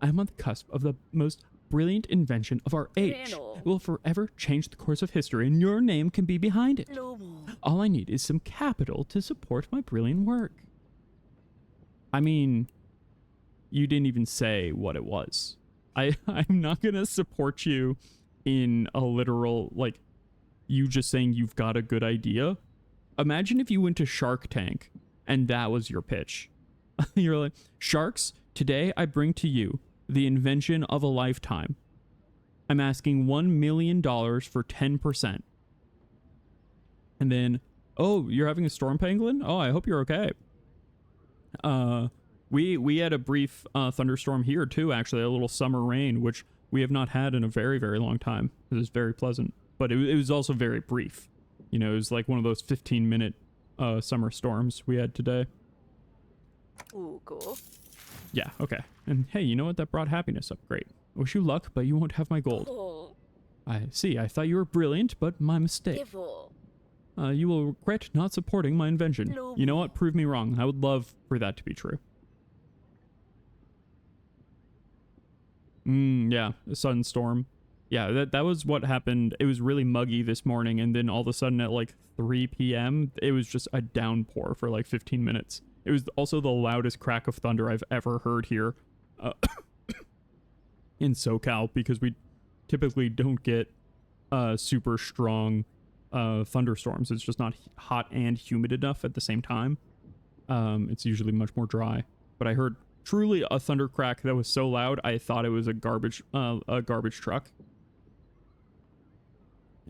I'm on the cusp of the most brilliant invention of our age. It will forever change the course of history, and your name can be behind it. All I need is some capital to support my brilliant work. I mean, you didn't even say what it was. I'm not gonna support you in a literal, like, you just saying you've got a good idea. Imagine if you went to Shark Tank and that was your pitch. You're like, Sharks, today I bring to you the invention of a lifetime. I'm asking $1 million for 10%. And then, oh, you're having a storm pangolin? Oh, I hope you're okay. We had a brief thunderstorm here too, actually, a little summer rain, which we have not had in a very, very long time. It was very pleasant, but it was also very brief. You know, it was like one of those 15-minute summer storms we had today. Ooh, cool. Yeah, okay. And hey, you know what? That brought happiness up. Great. I wish you luck, but you won't have my gold. I see. I thought you were brilliant, but my mistake. You will regret not supporting my invention. You know what? Prove me wrong. I would love for that to be true. Yeah, a sudden storm. Yeah, that was what happened. It was really muggy this morning, and then all of a sudden at like 3 p.m., it was just a downpour for like 15 minutes. It was also the loudest crack of thunder I've ever heard here in SoCal, because we typically don't get super strong thunderstorms. It's just not hot and humid enough at the same time. It's usually much more dry. But I heard truly a thunder crack that was so loud I thought it was a garbage truck.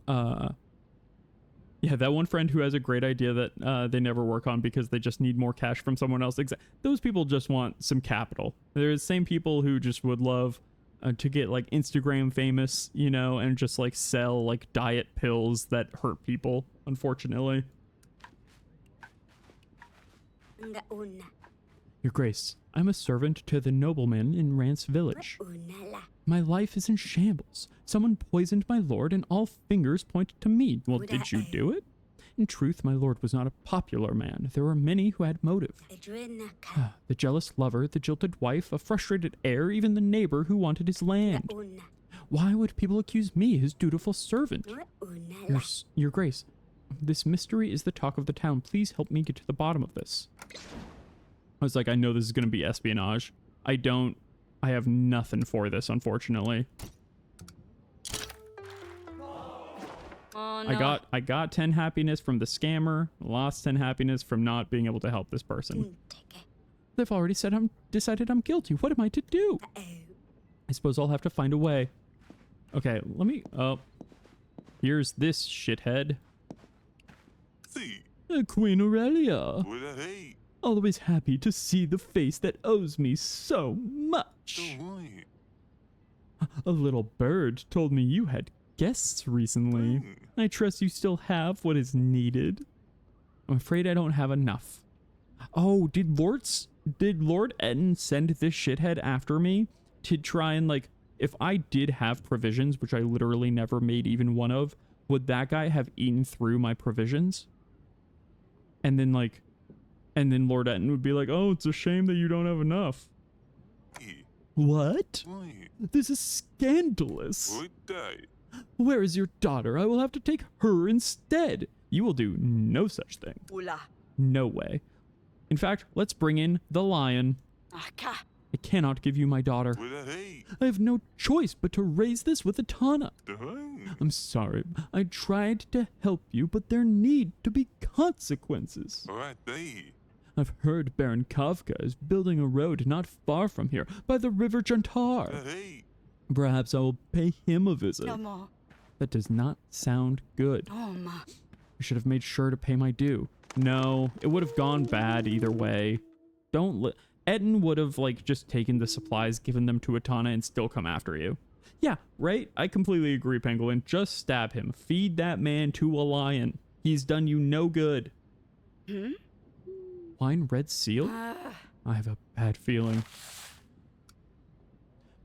Yeah, that one friend who has a great idea that they never work on because they just need more cash from someone else. Those people just want some capital. There's the same people who just would love to get like Instagram famous, you know, and just like sell like diet pills that hurt people, unfortunately. Your Grace, I'm a servant to the nobleman in Rance village. My life is in shambles. Someone poisoned my lord and all fingers point to me. Well, did you do it? In truth, my lord was not a popular man. There were many who had motive. The jealous lover, the jilted wife, a frustrated heir, even the neighbor who wanted his land. Why would people accuse me, his dutiful servant? Your Grace, this mystery is the talk of the town. Please help me get to the bottom of this. I was like, I know this is going to be espionage. I have nothing for this, unfortunately. Oh, no. I got 10 happiness from the scammer, lost 10 happiness from not being able to help this person. They've already decided I'm guilty. What am I to do? I suppose I'll have to find a way. Okay, here's this shithead. See, Queen Aurelia. what that hey? Always happy to see the face that owes me so much. Don't worry. A little bird told me you had guests recently. I trust you still have what is needed. I'm afraid I don't have enough. Oh, did Lord Etten send this shithead after me to try and, like, if I did have provisions, which I literally never made even one of, would that guy have eaten through my provisions? And then Lord Etten would be like, oh, it's a shame that you don't have enough. What? This is scandalous. What that? Where is your daughter? I will have to take her instead. You will do no such thing. No way. In fact, let's bring in the lion. I cannot give you my daughter. What that hey? I have no choice but to raise this with a Tana. Dang. I'm sorry. I tried to help you, but there need to be consequences. Alright, they. I've heard Baron Kafka is building a road not far from here, by the river Jantar. Hey. Perhaps I will pay him a visit. That does not sound good. I should have made sure to pay my due. No, it would have gone bad either way. Etten would have, like, just taken the supplies, given them to Atana, and still come after you. Yeah, right? I completely agree, Pangolin. Just stab him. Feed that man to a lion. He's done you no good. Wine red seal? I have a bad feeling.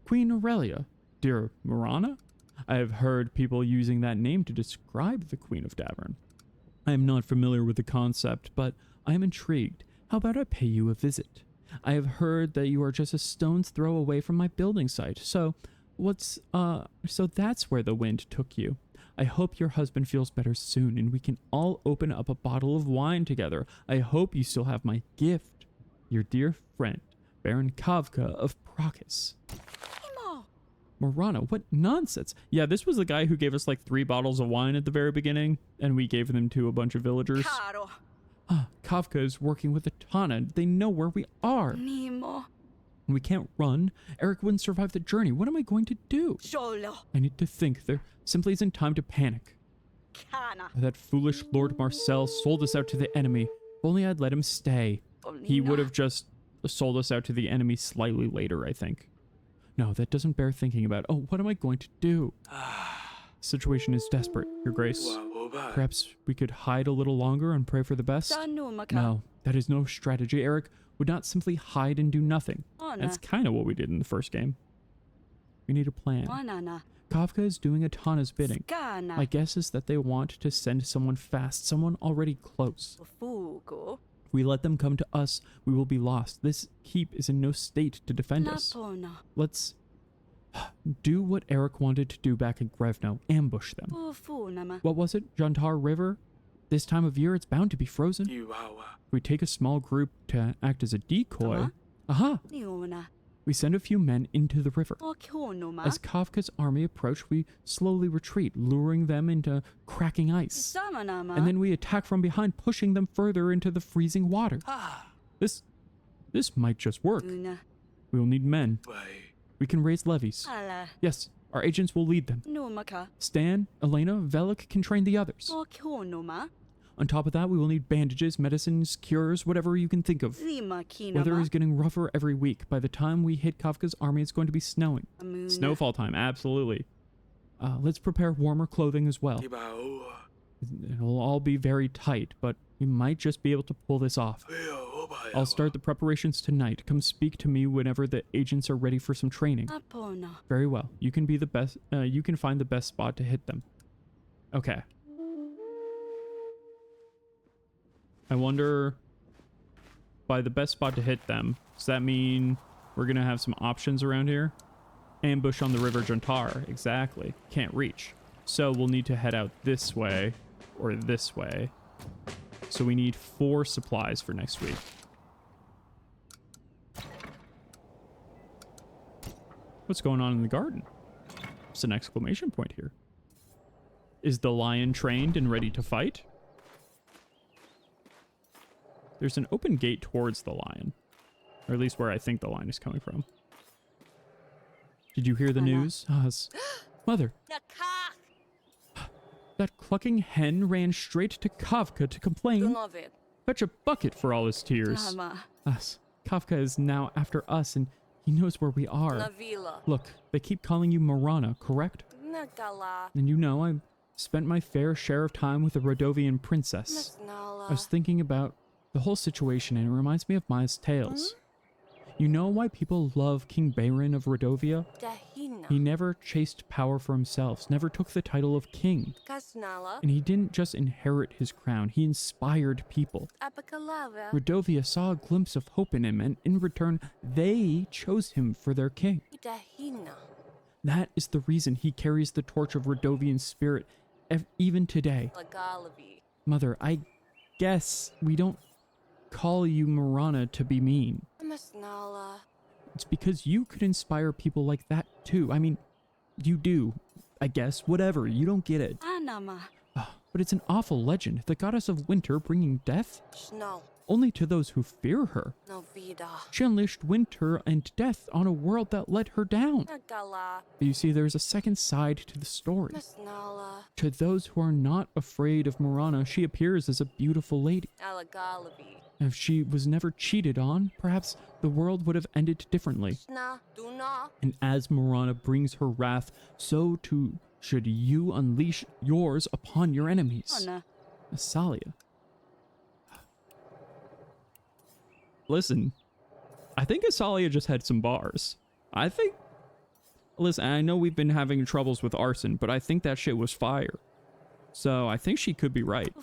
Queen Aurelia, dear Marana? I have heard people using that name to describe the Queen of Davern. I am not familiar with the concept, but I am intrigued. How about I pay you a visit? I have heard that you are just a stone's throw away from my building site, so that's where the wind took you. I hope your husband feels better soon and we can all open up a bottle of wine together. I hope you still have my gift. Your dear friend, Baron Kafka of Prakis. Marana, what nonsense. Yeah, this was the guy who gave us like 3 bottles of wine at the very beginning, and we gave them to a bunch of villagers. Kafka is working with the Tana. They know where we are. We can't run. Eric wouldn't survive the journey. What am I going to do? I need to think. There simply isn't time to panic. That foolish Lord Marcel sold us out to the enemy. If only I'd let him stay. He would have just sold us out to the enemy slightly later, I think. No, that doesn't bear thinking about. Oh, what am I going to do? Situation is desperate, Your Grace. Perhaps we could hide a little longer and pray for the best? No, that is no strategy. Eric would not simply hide and do nothing. That's kind of what we did in the first game. We need a plan. Kafka is doing Atana's bidding. My guess is that they want to send someone fast, someone already close. If we let them come to us, we will be lost. This keep is in no state to defend us. Let's do what Eric wanted to do back in Grevno. Ambush them. What was it? Jantar River? This time of year, it's bound to be frozen. If we take a small group to act as a decoy... Aha! We send a few men into the river. As Kafka's army approach, we slowly retreat, luring them into cracking ice. And then we attack from behind, pushing them further into the freezing water. This might just work. Una. We will need men. Why? We can raise levies. Ala. Yes, our agents will lead them. No maka. Stan, Elena, Velik can train the others. O kionoma. On top of that, we will need bandages, medicines, cures, whatever you can think of. Rima kinoma. Weather is getting rougher every week. By the time we hit Kafka's army, it's going to be snowing. Amuna. Snowfall time, absolutely. Let's prepare warmer clothing as well. Ibao. It'll all be very tight, but we might just be able to pull this off. I'll start the preparations tonight. Come speak to me whenever the agents are ready for some training. Apona. Very well. You can be the best. You can find the best spot to hit them. Okay. I wonder, by the best spot to hit them, does that mean we're gonna have some options around here? Ambush on the River Jantar. Exactly. Can't reach. So we'll need to head out this way or this way. So we need 4 supplies for next week. What's going on in the garden? It's an exclamation point here. Is the lion trained and ready to fight? There's an open gate towards the lion. Or at least where I think the lion is coming from. Did you hear the news? Mother, that clucking hen ran straight to Kafka to complain. Fetch a bucket for all his tears. Us. Kafka is now after us and he knows where we are. Look, they keep calling you Marana, correct? And you know, I've spent my fair share of time with the Rodovian princess. I was thinking about the whole situation and it reminds me of Maya's tales. You know why people love King Bayron of Rodovia? He never chased power for himself, never took the title of king. And he didn't just inherit his crown, he inspired people. Rodovia saw a glimpse of hope in him, and in return, they chose him for their king. That is the reason he carries the torch of Rodovian spirit even today. Mother, I guess we don't call you Marana to be mean. It's because you could inspire people like that too. I mean, you do, I guess, whatever, you don't get it. But it's an awful legend, the goddess of winter bringing death? Only to those who fear her. She unleashed winter and death on a world that let her down. But you see, there's a second side to the story. To those who are not afraid of Marana, she appears as a beautiful lady. If she was never cheated on, perhaps the world would have ended differently. And as Marana brings her wrath, so too should you unleash yours upon your enemies. Asalia. Listen, I think Asalia just had some bars. Listen, I know we've been having troubles with arson, but I think that shit was fire. So I think she could be right.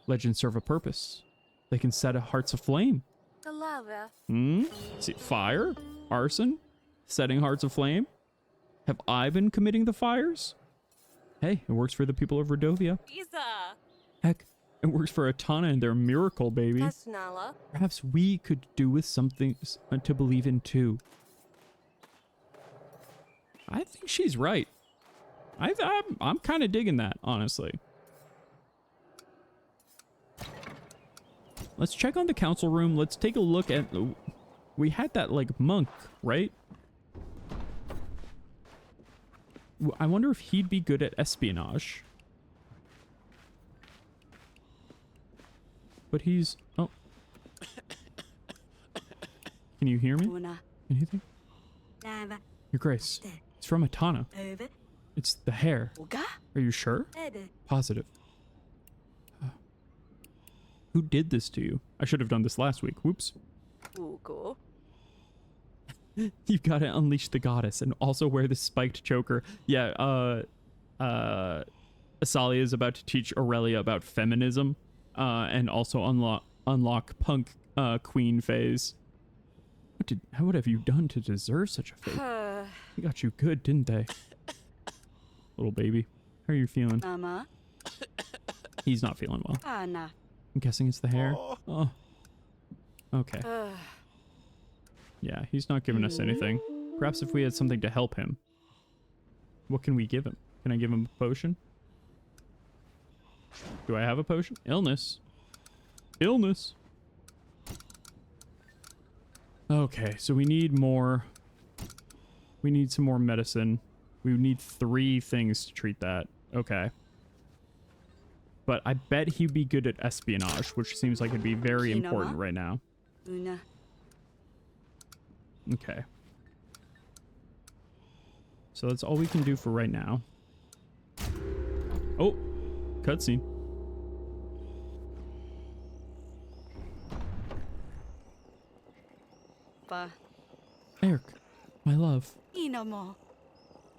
Legends serve a purpose. They can set hearts aflame. See, fire? Arson? Setting hearts aflame? Have I been committing the fires? Hey, it works for the people of Rodovia. Heck, it works for Atana and their miracle, baby. Perhaps we could do with something to believe in too. I think she's right. I'm kind of digging that, honestly. Let's check on the council room. Let's take a look at... We had that, like, monk, right? I wonder if he'd be good at espionage. But he's... Oh. Can you hear me? Anything? Your Grace. It's from Atana. It's the hair. Are you sure? Positive. Who did this to you? I should have done this last week. Whoops. You've got to unleash the goddess and also wear the spiked choker. Yeah, Asalia is about to teach Aurelia about feminism, and also unlock punk queen phase. What have you done to deserve such a fate? They got you good, didn't they? Little baby. How are you feeling? He's not feeling well. I'm guessing it's the hair. Oh. Okay. Yeah, he's not giving us anything. Perhaps if we had something to help him. What can we give him? Can I give him a potion? Do I have a potion? Illness. Illness. Okay, so we need more. We need some more medicine. We need 3 things to treat that. Okay. But I bet he'd be good at espionage, which seems like it'd be very important right now. Okay. So that's all we can do for right now. Oh, cutscene. Eric, my love. I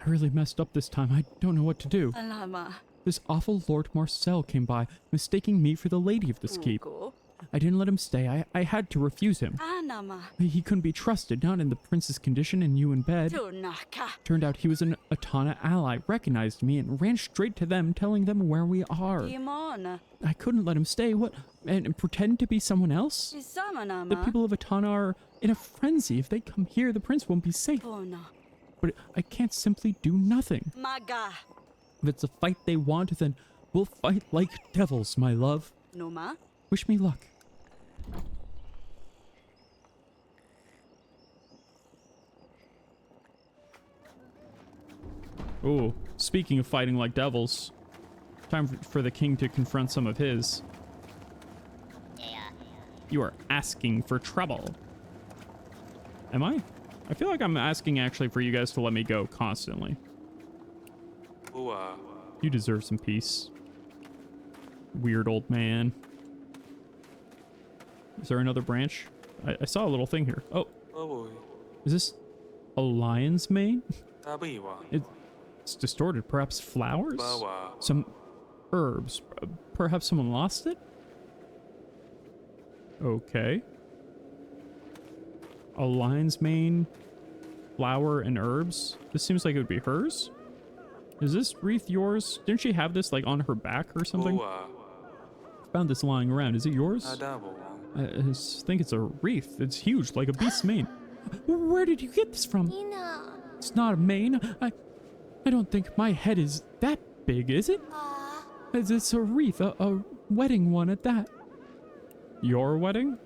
really messed up this time. I don't know what to do. This awful Lord Marcel came by, mistaking me for the lady of this keep. I didn't let him stay. I had to refuse him. He couldn't be trusted, not in the prince's condition and you in bed. Turned out he was an Atana ally, recognized me, and ran straight to them, telling them where we are. I couldn't let him stay. What? And pretend to be someone else? The people of Atana are in a frenzy. If they come here, the prince won't be safe. But I can't simply do nothing. If it's a fight they want, then we'll fight like devils, my love. Wish me luck. Oh, speaking of fighting like devils, time for the king to confront some of his. You are asking for trouble. Am I? I feel like I'm asking actually for you guys to let me go constantly. You deserve some peace. Weird old man. Is there another branch? I saw a little thing here. Oh. Is this a lion's mane? It's distorted. Perhaps flowers? Some herbs. Perhaps someone lost it? Okay. A lion's mane, flower, and herbs? This seems like it would be hers? Is this wreath yours? Didn't she have this like on her back or something? Found this lying around. Is it yours? I think it's a wreath. It's huge, like a beast's mane. Where did you get this from? It's not a mane. I don't think my head is that big, is it? It's a wreath, a wedding one at that. Your wedding?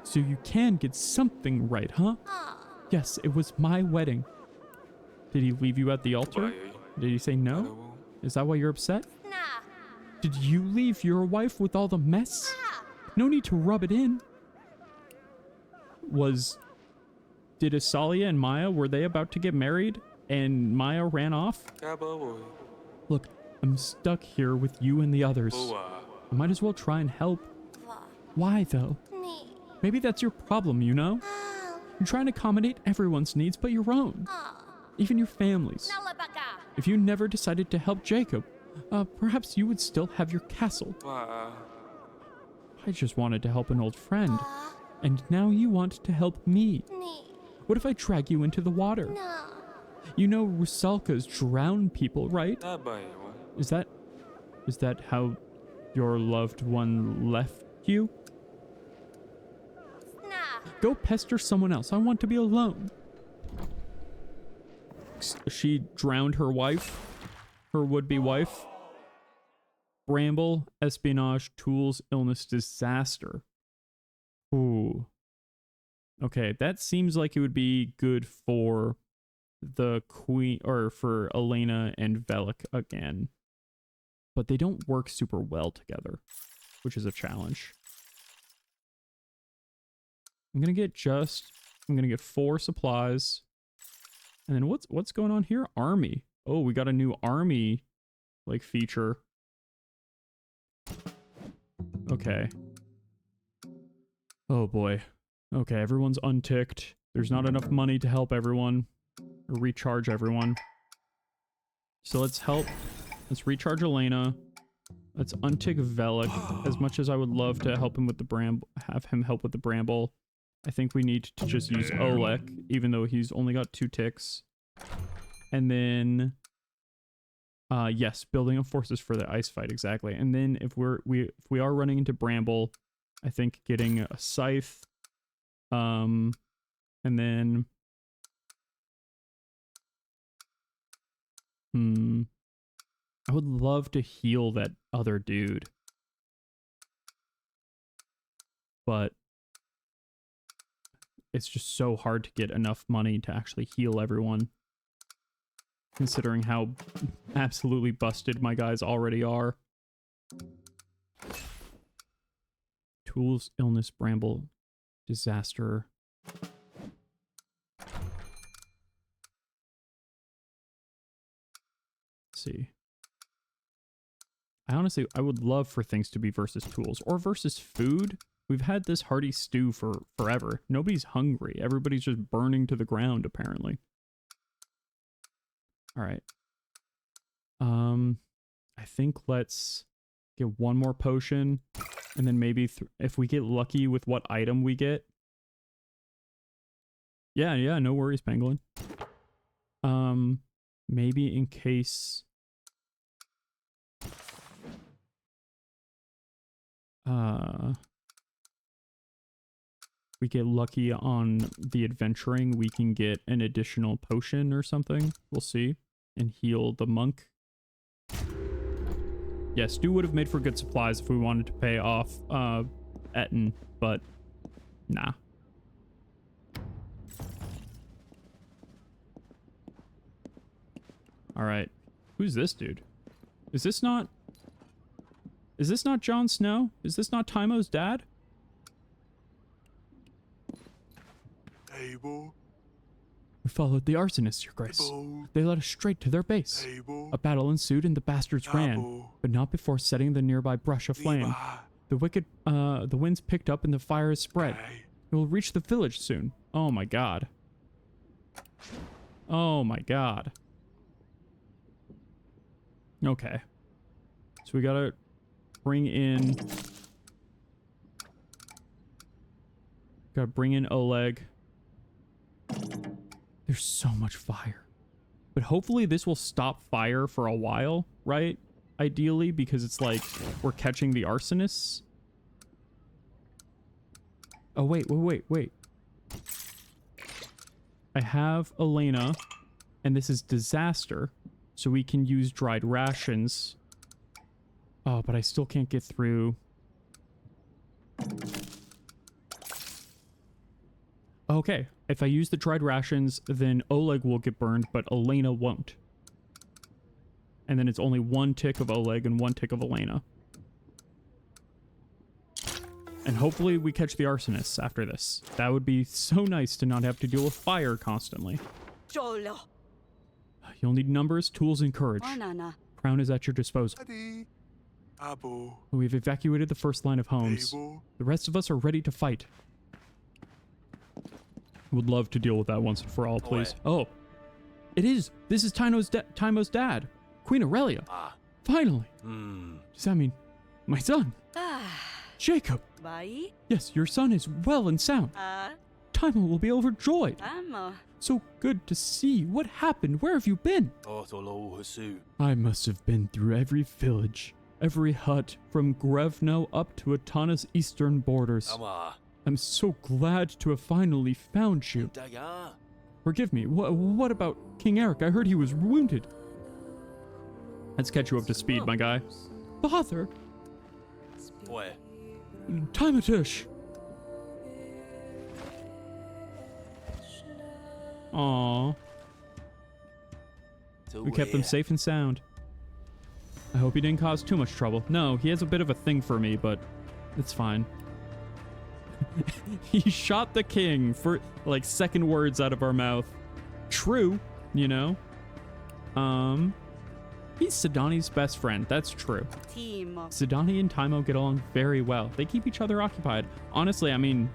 So you can get something right, huh? Yes, it was my wedding. Did he leave you at the altar? Did he say no? Is that why you're upset? Did you leave your wife with all the mess? No need to rub it in. Did Asalia and Maya, were they about to get married and Maya ran off? Look, I'm stuck here with you and the others. I might as well try and help. Why though? Maybe that's your problem, you know? You're trying to accommodate everyone's needs but your own. Even your family's. If you never decided to help Jacob, perhaps you would still have your castle. I just wanted to help an old friend. And now you want to help me. What if I drag you into the water? You know Rusalkas drown people, right? Is that how your loved one left you? Go pester someone else. I want to be alone. She drowned her wife, her would-be wife. Bramble, espionage, tools, illness, disaster. Ooh. Okay, that seems like it would be good for the queen, or for Elena and Velik again. But they don't work super well together, which is a challenge. I'm gonna get 4 supplies. And then what's going on here? Army. Oh, we got a new army like feature. Okay. Oh boy. Okay, everyone's unticked. There's not enough money to help everyone or recharge everyone. So let's recharge Elena. Let's untick Velik. As much as I would love to help him with the have him help with the bramble, I think we need to just use Olek, even though he's only got 2 ticks. And then, yes, building up forces for the ice fight, exactly. And then if we are running into bramble, I think getting a scythe, and then, I would love to heal that other dude. but it's just so hard to get enough money to actually heal everyone, considering how absolutely busted my guys already are. Tools, illness, bramble, disaster. Let's see. I would love for things to be versus tools or versus food. We've had this hearty stew for forever. Nobody's hungry. Everybody's just burning to the ground, apparently. All right. I think let's get one more potion, and then maybe if we get lucky with what item we get. Yeah, no worries, Pangolin. Maybe in case we get lucky on the adventuring, we can get an additional potion or something. We'll see. And heal the monk. Yeah, stew would have made for good supplies if we wanted to pay off Etten, but nah. All right. Who's this dude? Is this not Jon Snow? Is this not Tymo's dad? Table. We followed the arsonists, Your Grace. Table. They led us straight to their base. Table. A battle ensued and the bastards ran, Table. but not before setting the nearby brush aflame. The winds picked up and the fire has spread. It will reach the village soon. Oh my god. Oh my god. Okay. So we gotta bring in... Gotta bring in Oleg. There's so much fire. But hopefully this will stop fire for a while, right? Ideally, because it's like we're catching the arsonists. Oh, wait. I have Elena, and this is disaster, so we can use dried rations. Oh, but I still can't get through. Okay, if I use the dried rations, then Oleg will get burned, but Elena won't. And then it's only one tick of Oleg and one tick of Elena. And hopefully we catch the arsonists after this. That would be so nice to not have to deal with fire constantly. You'll need numbers, tools, and courage. Crown is at your disposal. Adi. Abo. We've evacuated the first line of homes. Table. The rest of us are ready to fight. Would love to deal with that once and for all, please. Oh, it is. This is Tymo's dad, Queen Aurelia. Finally. Does that mean my son, Jacob? Yes, your son is well and sound. Tymo will be overjoyed. So good to see. What happened? Where have you been? I must have been through every village, every hut, from Grevno up to Atana's eastern borders. I'm so glad to have finally found you. Forgive me, what about King Eric? I heard he was wounded. Let's catch you up to speed, my guy. Father! Timothy! Aww. We kept them safe and sound. I hope he didn't cause too much trouble. No, he has a bit of a thing for me, but it's fine. He shot the king for, like, second words out of our mouth. True, you know? He's Sidani's best friend. That's true. Sidani and Tymo get along very well. They keep each other occupied. Honestly, I mean,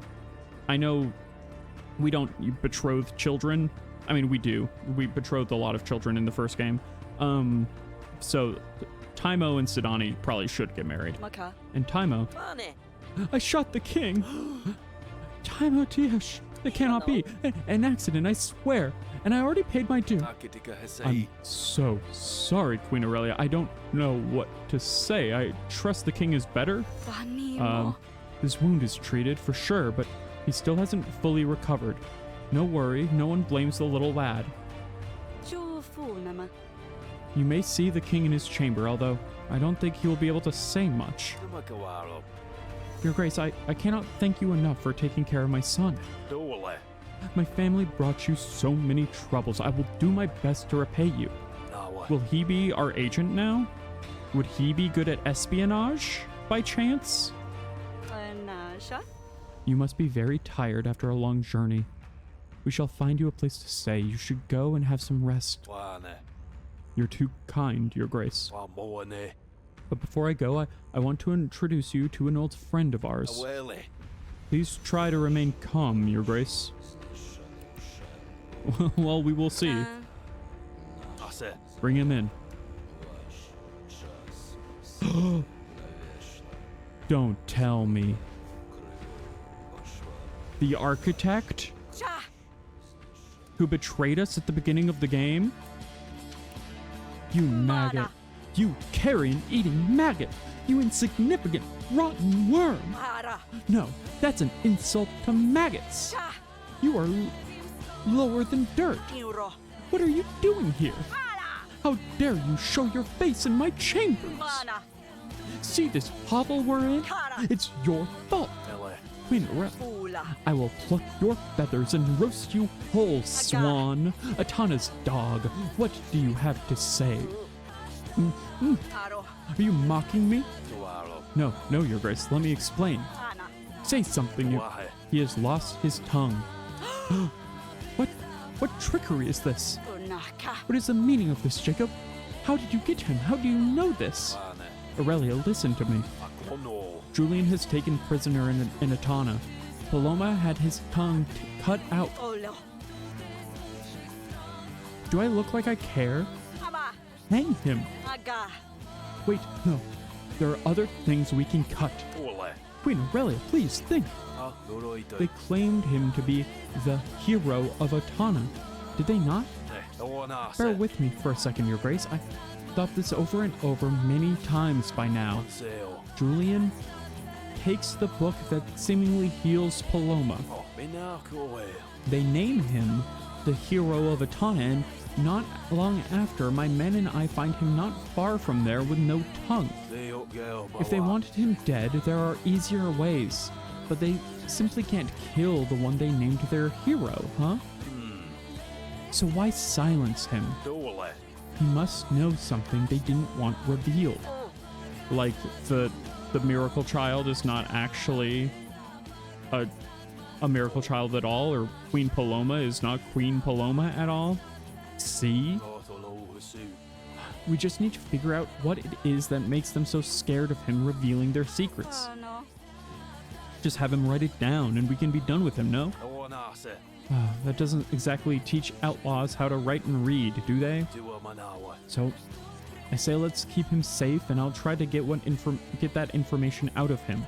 I know we don't betroth children. I mean, we do. We betrothed a lot of children in the first game. So Tymo and Sidani probably should get married. And Tymo... I shot the king. Tymo Tiesh. It cannot be. An accident, I swear. And I already paid my due. I'm so sorry, Queen Aurelia. I don't know what to say. I trust the king is better. His wound is treated for sure, but he still hasn't fully recovered. No worry, no one blames the little lad. You may see the king in his chamber, although I don't think he will be able to say much. Your Grace, I cannot thank you enough for taking care of my son. Dole. My family brought you so many troubles. I will do my best to repay you. Will he be our agent now? Would he be good at espionage, by chance? You must be very tired after a long journey. We shall find you a place to stay. You should go and have some rest. You're too kind, Your Grace. But before I go, I want to introduce you to an old friend of ours. Please try to remain calm, Your Grace. Well, we will see. Bring him in. Don't tell me. The architect? Who betrayed us at the beginning of the game? You maggot. You carrion-eating maggot. You insignificant, rotten worm. No, that's an insult to maggots. You are lower than dirt. What are you doing here? How dare you show your face in my chambers? See this hovel we're in? It's your fault. I will pluck your feathers and roast you whole, swan. Atana's dog, what do you have to say? Are you mocking me? No, Your Grace, let me explain. Say something. He has lost his tongue. What trickery is this? What is the meaning of this, Jacob? How did you get him? How do you know this? Aurelia, listen to me. Julian has taken prisoner in Atana. Paloma had his tongue cut out. Do I look like I care? Hang him. Wait, no. There are other things we can cut. Queen Aurelia, please think. They claimed him to be the hero of Atana. Did they not? Bear with me for a second, Your Grace. I've thought this over and over many times by now. Julian takes the book that seemingly heals Paloma. They name him the hero of Atana, and not long after, my men and I find him not far from there with no tongue. If they wanted him dead, there are easier ways, but they simply can't kill the one they named their hero, huh? So why silence him? He must know something they didn't want revealed. Like the miracle child is not actually a miracle child at all, or Queen Paloma is not Queen Paloma at all. See? We just need to figure out what it is that makes them so scared of him revealing their secrets. Just have him write it down and we can be done with him, no? That doesn't exactly teach outlaws how to write and read, do they? So, I say let's keep him safe and I'll try to get that information out of him.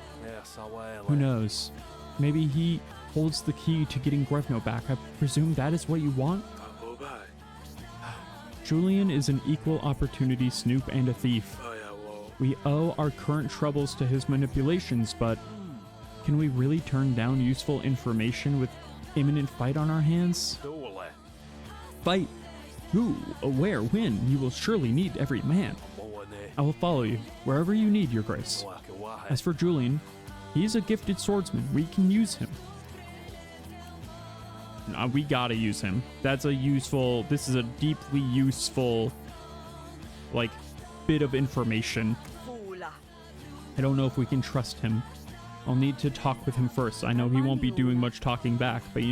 Who knows? Maybe he holds the key to getting Grevno back. I presume that is what you want? Julian is an equal opportunity snoop and a thief. We owe our current troubles to his manipulations, but can we really turn down useful information with imminent fight on our hands? Fight? Who? Where? When? You will surely need every man. I will follow you, wherever you need, Your Grace. As for Julian, he's a gifted swordsman. We can use him. We gotta use him. This is a deeply useful, bit of information. I don't know if we can trust him. I'll need to talk with him first. I know he won't be doing much talking back, but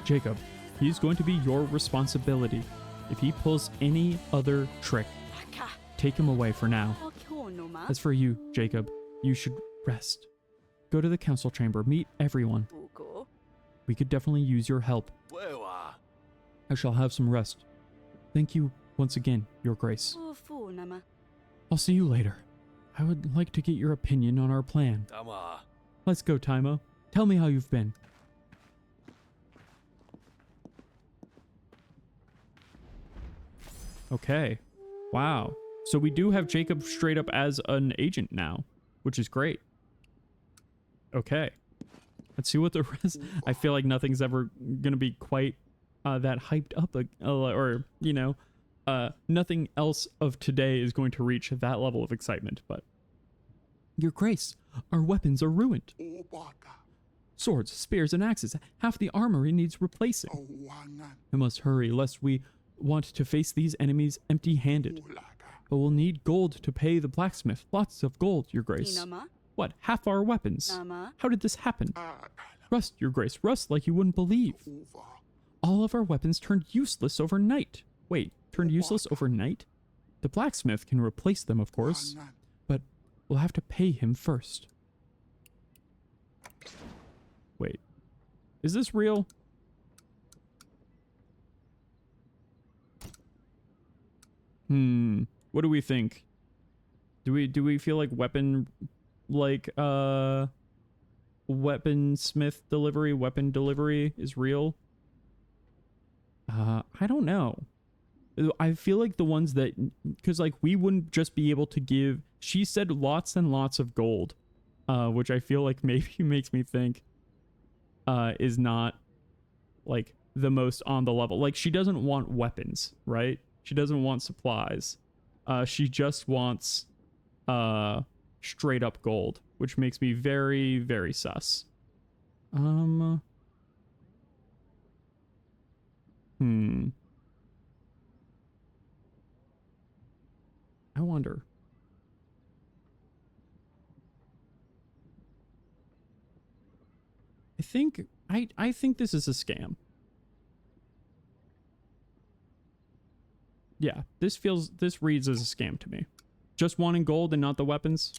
Jacob, he's going to be your responsibility. If he pulls any other trick, take him away for now. As for you, Jacob, you should rest. Go to the council chamber, meet everyone. We could definitely use your help. I shall have some rest. Thank you once again, Your Grace. I'll see you later. I would like to get your opinion on our plan. Let's go, Taimo. Tell me how you've been. Okay. Wow. So we do have Jacob straight up as an agent now, which is great. Okay. Let's see what the rest... I feel like nothing's ever going to be quite that hyped up, nothing else of today is going to reach that level of excitement, but Your Grace, our weapons are ruined. Obaka. Swords, spears, and axes. Half the armory needs replacing. Owangan. I must hurry, lest we want to face these enemies empty-handed. Ulaka. But we'll need gold to pay the blacksmith. Lots of gold, Your Grace. Inama. What, half our weapons? Nama. How did this happen? Akala. Rust, Your Grace, rust like you wouldn't believe. Uva. All of our weapons turned useless overnight. Wait, turned useless overnight? The blacksmith can replace them, of course, Wangan. but we'll have to pay him first. Wait, is this real? What do we think? Do we feel like weapon delivery is real? I don't know. I feel like the ones that, because like we wouldn't just be able to give, she said lots and lots of gold, which I feel like maybe makes me think is not like the most on the level. Like she doesn't want weapons, right? She doesn't want supplies. She just wants straight up gold, which makes me very, very sus. I wonder. I think this is a scam. Yeah, this reads as a scam to me. Just wanting gold and not the weapons.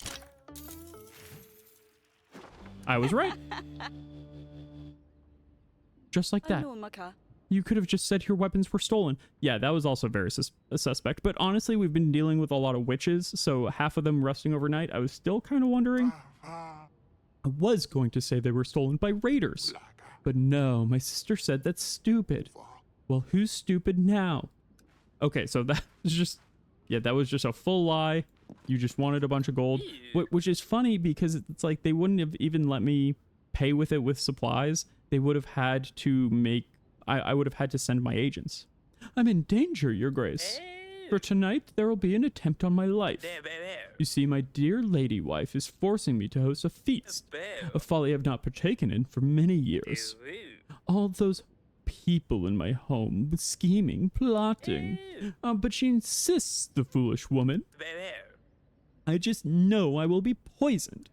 I was right. Just like that. Anumaka. You could have just said your weapons were stolen. Yeah, that was also very suspect. But honestly, we've been dealing with a lot of witches, so half of them rusting overnight. I was still kind of wondering. Ava. I was going to say they were stolen by raiders. Ulaka. But no, my sister said that's stupid. Uva. Well, who's stupid now? Okay, so that was just... Yeah, that was just a full lie. You just wanted a bunch of gold. Which is funny because it's like they wouldn't have even let me pay with it with supplies. They would have had to make... I would have had to send my agents. I'm in danger, Your Grace. For tonight, there will be an attempt on my life. You see, my dear lady wife is forcing me to host a feast, a folly I've not partaken in for many years. All those people in my home, scheming, plotting. But she insists, the foolish woman. I just know I will be poisoned.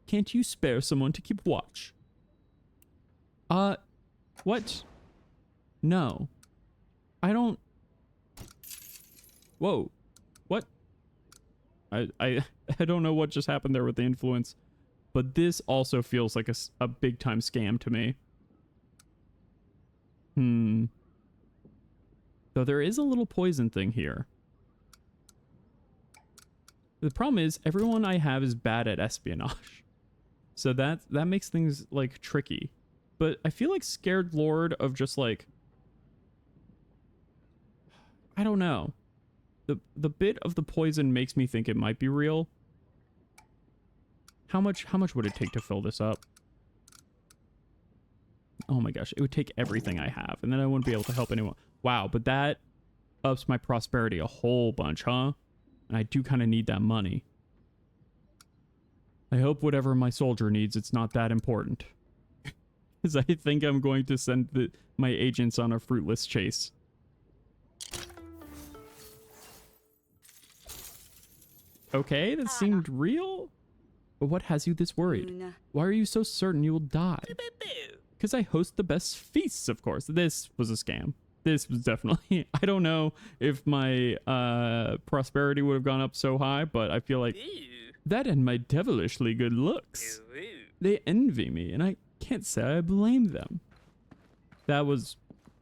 Can't you spare someone to keep watch? What? No. I don't... Whoa. What? I don't know what just happened there with the influence, but this also feels like a big time scam to me. Though there is a little poison thing here. The problem is everyone I have is bad at espionage. So that makes things like tricky. But I feel like Scared Lord of just like, I don't know. The bit of the poison makes me think it might be real. How much would it take to fill this up? Oh my gosh, it would take everything I have, and then I wouldn't be able to help anyone. Wow, but that ups my prosperity a whole bunch, huh? And I do kind of need that money. I hope whatever my soldier needs, it's not that important. Because I think I'm going to send my agents on a fruitless chase. Okay, that seemed real. But what has you this worried? Why are you so certain you will die? Because I host the best feasts, of course. This was a scam. This was definitely... I don't know if my prosperity would have gone up so high, but I feel like that and my devilishly good looks. They envy me, and I can't say I blame them. That was...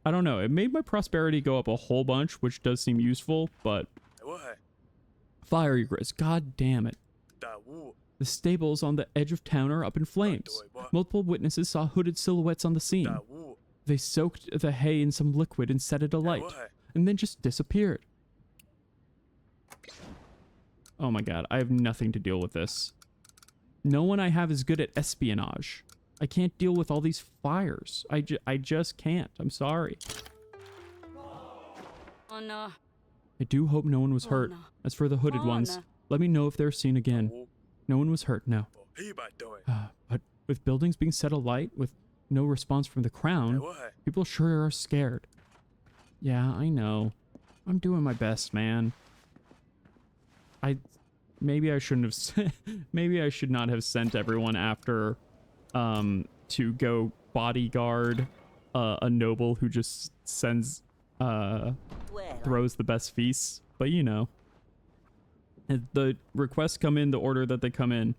I don't know. It made my prosperity go up a whole bunch, which does seem useful, but... Fire, Your Grace. God damn it. The stables on the edge of town are up in flames. Multiple witnesses saw hooded silhouettes on the scene. They soaked the hay in some liquid and set it alight, and then just disappeared. Oh my god, I have nothing to deal with this. No one I have is good at espionage. I can't deal with all these fires. I just can't. I'm sorry. Oh no. I do hope no one was hurt. As for the hooded ones, let me know if they're seen again. No one was hurt, no. But with buildings being set alight with no response from the crown, people sure are scared. Yeah, I know. I'm doing my best, man. Maybe I shouldn't have maybe I should not have sent everyone after to go bodyguard a noble who just sends throws the best feasts, but you know, the requests come in the order that they come in.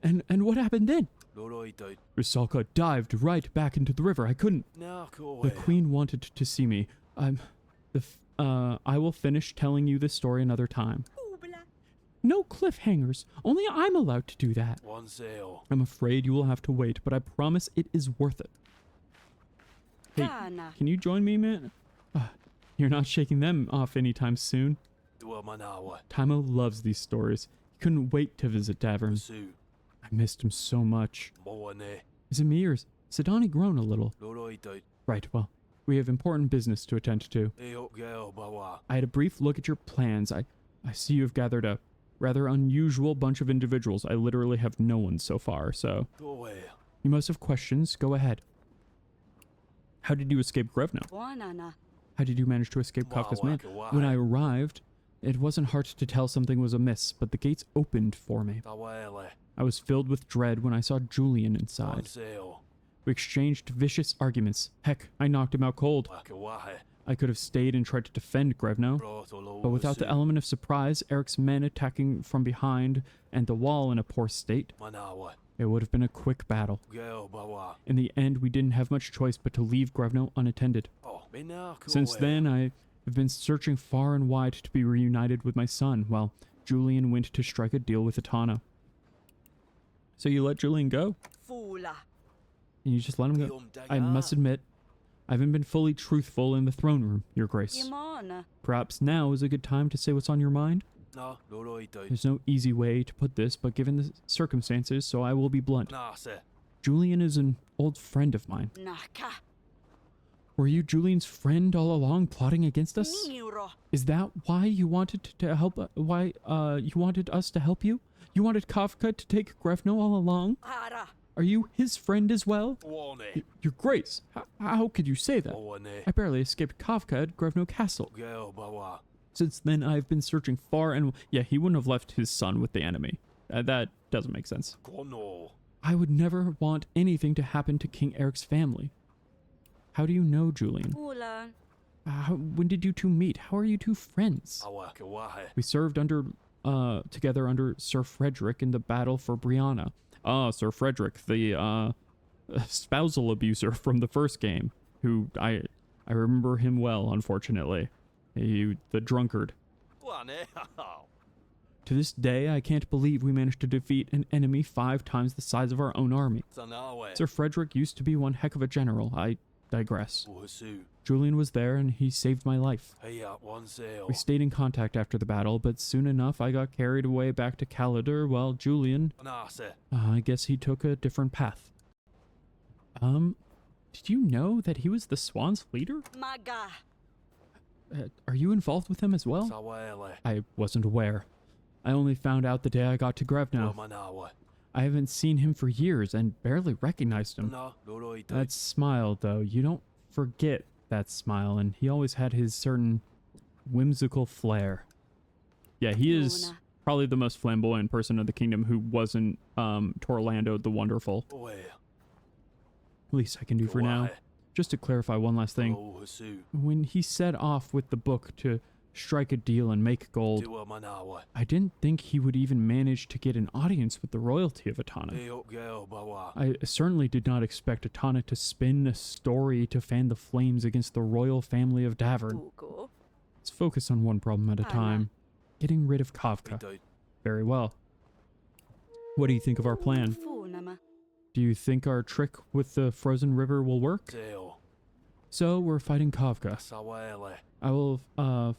And what happened then? Rusalka dived right back into the river. I couldn't. The queen wanted to see me. I will finish telling you this story another time. No cliffhangers. Only I'm allowed to do that. I'm afraid you will have to wait, but I promise it is worth it. Hey, can you join me, man? You're not shaking them off anytime soon. Timo loves these stories. He couldn't wait to visit Davern. I missed him so much. Is it me or has Sidani grown a little? Right, well, we have important business to attend to. I had a brief look at your plans. I see you have gathered a rather unusual bunch of individuals. I literally have no one so far, so... You must have questions. Go ahead. How did you escape Grevno? How did you manage to escape Kafka's man? When I arrived, it wasn't hard to tell something was amiss, but the gates opened for me. I was filled with dread when I saw Julian inside. We exchanged vicious arguments. Heck, I knocked him out cold. I could have stayed and tried to defend Grevno, but without the element of surprise, Eric's men attacking from behind, and the wall in a poor state, it would have been a quick battle. In the end, we didn't have much choice but to leave Grevno unattended. Since then, I have been searching far and wide to be reunited with my son, while Julian went to strike a deal with Atana. So you let Julian go? And you just let him go? I must admit, I haven't been fully truthful in the throne room, Your Grace. Perhaps now is a good time to say what's on your mind? There's no easy way to put this, but given the circumstances, so I will be blunt. Julian is an old friend of mine. Were you Julian's friend all along, plotting against us? Is that why you wanted to help? Why you wanted us to help you? You wanted Kafka to take Grevno all along? Are you his friend as well? Your Grace, how could you say that? I barely escaped Kafka at Grevno Castle. Since then, I've been searching far and... Yeah, he wouldn't have left his son with the enemy. That doesn't make sense. I would never want anything to happen to King Eric's family. How do you know Julian? When did you two meet? How are you two friends? We served together under Sir Frederick in the battle for Brianna. Sir Frederick, the spousal abuser from the first game, who I remember him well, unfortunately. The drunkard. To this day, I can't believe we managed to defeat an enemy 5 times the size of our own army. Sir Frederick used to be one heck of a general. I digress. Julian was there and he saved my life. We stayed in contact after the battle, but soon enough I got carried away back to Calidar while Julian, I guess he took a different path. Did you know that he was the Swans' leader? Are you involved with him as well? I wasn't aware. I only found out the day I got to Grevno. I haven't seen him for years and barely recognized him. That smile, though, you don't forget that smile, and he always had his certain whimsical flair. Yeah, he is probably the most flamboyant person of the kingdom who wasn't Torlando the Wonderful. Least I can do for now. Just to clarify one last thing. When he set off with the book to strike a deal and make gold, I didn't think he would even manage to get an audience with the royalty of Atana. I certainly did not expect Atana to spin a story to fan the flames against the royal family of Davern. Let's focus on one problem at a time. Getting rid of Kafka. Very well. What do you think of our plan? Do you think our trick with the frozen river will work? So, we're fighting Kafka. I will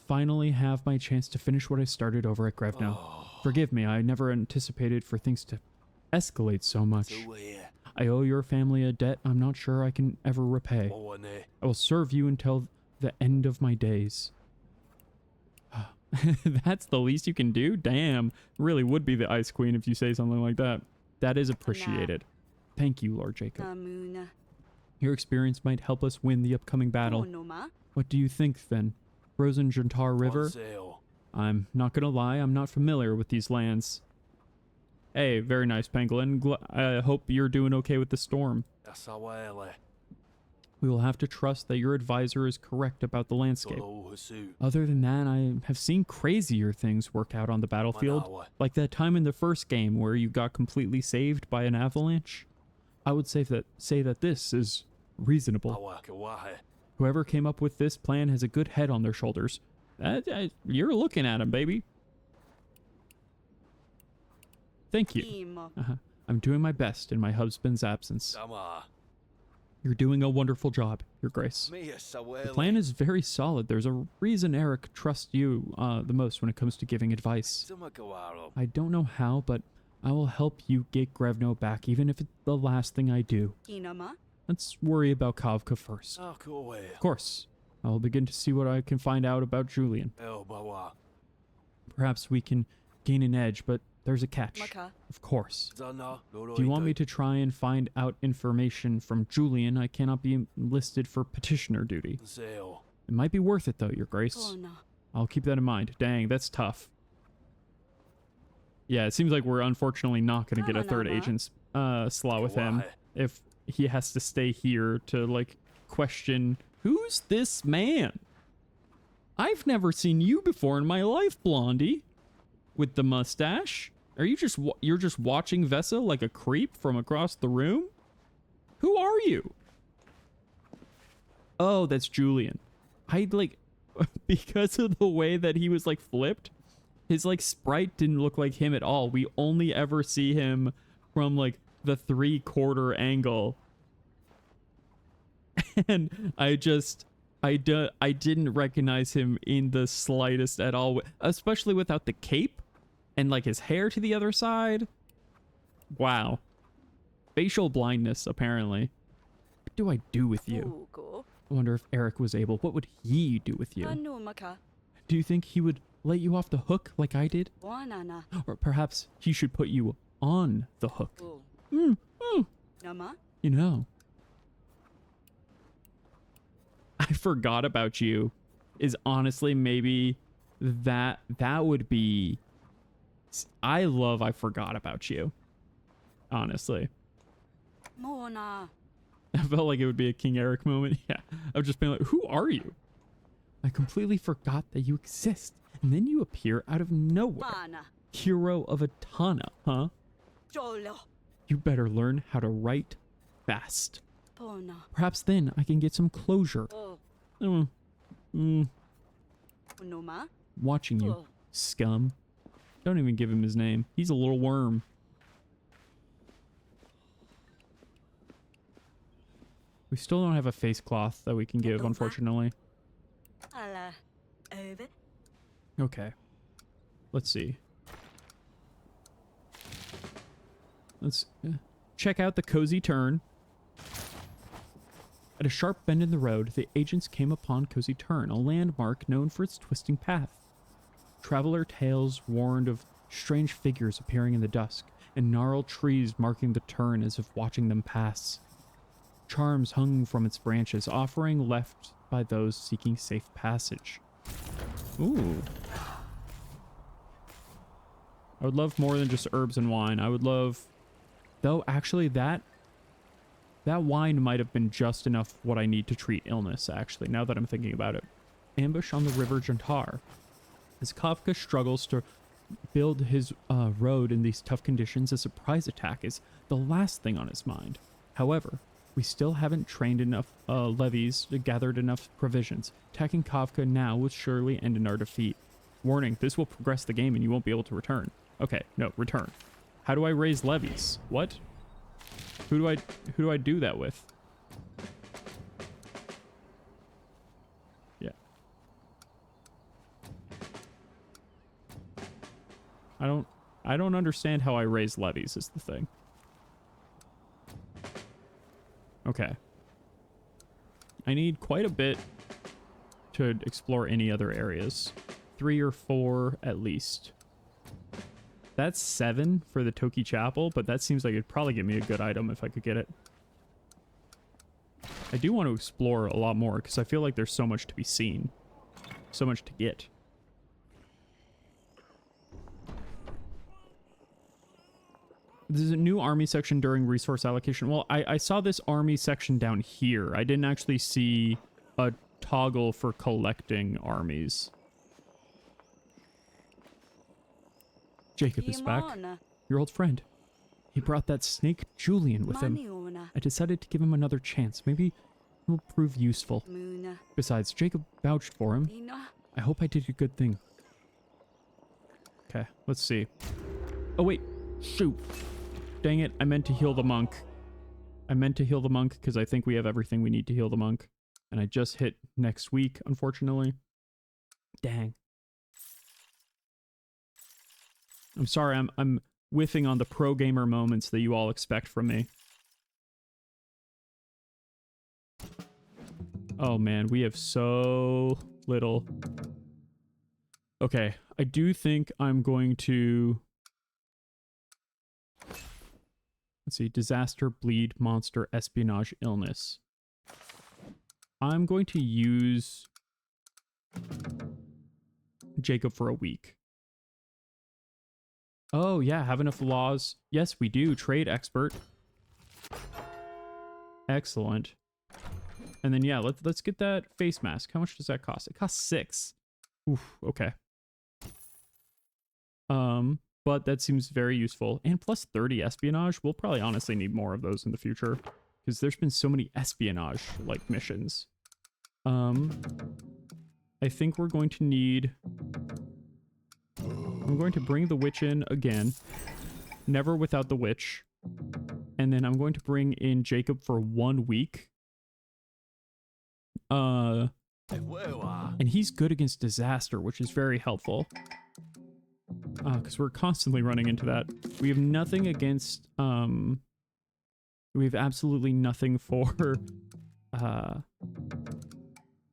finally have my chance to finish what I started over at Grevno. Forgive me, I never anticipated for things to escalate so much. I owe your family a debt I'm not sure I can ever repay. I will serve you until the end of my days. That's the least you can do? Damn. Really would be the Ice Queen if you say something like that. That is appreciated. Thank you, Lord Jacob. Namuna. Your experience might help us win the upcoming battle. Onoma. What do you think, then? Frozen Jantar River? Bonzeo. I'm not gonna lie, I'm not familiar with these lands. Hey, very nice, Pangolin. I hope you're doing okay with the storm. Asawele. We will have to trust that your advisor is correct about the landscape. Solo Husu. Other than that, I have seen crazier things work out on the battlefield. Manawa. Like that time in the first game where you got completely saved by an avalanche. I would say that this is reasonable. Awakawahe. Whoever came up with this plan has a good head on their shoulders. You're looking at him, baby. Thank you. Imo. I'm doing my best in my husband's absence. Sama. You're doing a wonderful job, Your Grace. Mia Sawele. The plan is very solid. There's a reason Eric trusts you the most when it comes to giving advice. Sumakawaro. I don't know how, but I will help you get Grevno back, even if it's the last thing I do. Kinama. Let's worry about Kavka first. Akowe. Of course. I'll begin to see what I can find out about Julian. Elbawa. Perhaps we can gain an edge, but there's a catch. Maka. Of course. Zana. If you want me to try and find out information from Julian, I cannot be enlisted for petitioner duty. Zeo. It might be worth it, though, Your Grace. Ona. I'll keep that in mind. Dang, that's tough. Yeah, it seems like we're unfortunately not going to get a third agent's slot with him if he has to stay here to, like, question, who's this man? I've never seen you before in my life, Blondie. With the mustache? Are you just you're just watching Vessa like a creep from across the room? Who are you? Oh, that's Julian. I like because of the way that he was like flipped, his like sprite didn't look like him at all. We only ever see him from like the 3/4 angle. And I didn't recognize him in the slightest at all, especially without the cape and like his hair to the other side. Wow. Facial blindness, apparently. What do I do with you? Ugo. I wonder if Eric was able. What would he do with you? Anumaka. Do you think he would let you off the hook like I did? Wanana. Or perhaps he should put you on the hook? U. Nama. You know. I forgot about you is honestly maybe that would be I forgot about you. Honestly. Mona. I felt like it would be a King Eric moment. Yeah. I've just been like, who are you? I completely forgot that you exist. And then you appear out of nowhere. Bana. Hero of Atana, huh? Jolo. You better learn how to write fast. Pona. Perhaps then I can get some closure. Oh. Mm, Unoma. watching you, Oh. scum. Don't even give him his name. He's a little worm. We still don't have a face cloth that we can give, unfortunately. Ala. Over. Okay. Let's see. Let's check out the Cozy Turn. At a sharp bend in the road, the agents came upon Cozy Turn, a landmark known for its twisting path. Traveler tales warned of strange figures appearing in the dusk, and gnarled trees marking the turn as if watching them pass. Charms hung from its branches, offering left by those seeking safe passage. Ooh. I would love more than just herbs and wine. I would love... Though, actually, that wine might have been just enough what I need to treat illness, actually, now that I'm thinking about it. Ambush on the River Jantar. As Kafka struggles to build his road in these tough conditions, a surprise attack is the last thing on his mind. However, we still haven't trained enough levies, gathered enough provisions. Attacking Kafka now will surely end in our defeat. Warning, this will progress the game and you won't be able to return. Okay, no, return. How do I raise levies? What? Who do I do that with? Yeah. I don't understand how I raise levies is the thing. Okay. I need quite a bit to explore any other areas. 3 or 4 at least. That's 7 for the Toki Chapel, but that seems like it'd probably give me a good item if I could get it. I do want to explore a lot more because I feel like there's so much to be seen. So much to get. There's a new army section during resource allocation. Well, I saw this army section down here. I didn't actually see a toggle for collecting armies. Jacob is back. Your old friend. He brought that snake Julian with him. I decided to give him another chance. Maybe he'll prove useful. Besides, Jacob vouched for him. I hope I did a good thing. Okay, let's see. Oh, wait. Shoot. Dang it, I meant to heal the monk. I meant to heal the monk because I think we have everything we need to heal the monk. And I just hit next week, unfortunately. Dang. I'm sorry, I'm whiffing on the pro gamer moments that you all expect from me. Oh man, we have so little. Okay, I do think I'm going to... Let's see, disaster, bleed, monster, espionage, illness. I'm going to use Jacob for a week. Oh yeah, have enough laws. Yes, we do. Trade expert. Excellent. And then yeah, let's get that face mask. How much does that cost? It costs 6. Oof, okay. But that seems very useful. And plus 30 espionage. We'll probably honestly need more of those in the future. Because there's been so many espionage-like missions. I think we're going to need... I'm going to bring the witch in again. Never without the witch. And then I'm going to bring in Jacob for 1 week. And he's good against disaster, which is very helpful. Because we're constantly running into that. We have nothing against, we have absolutely nothing for,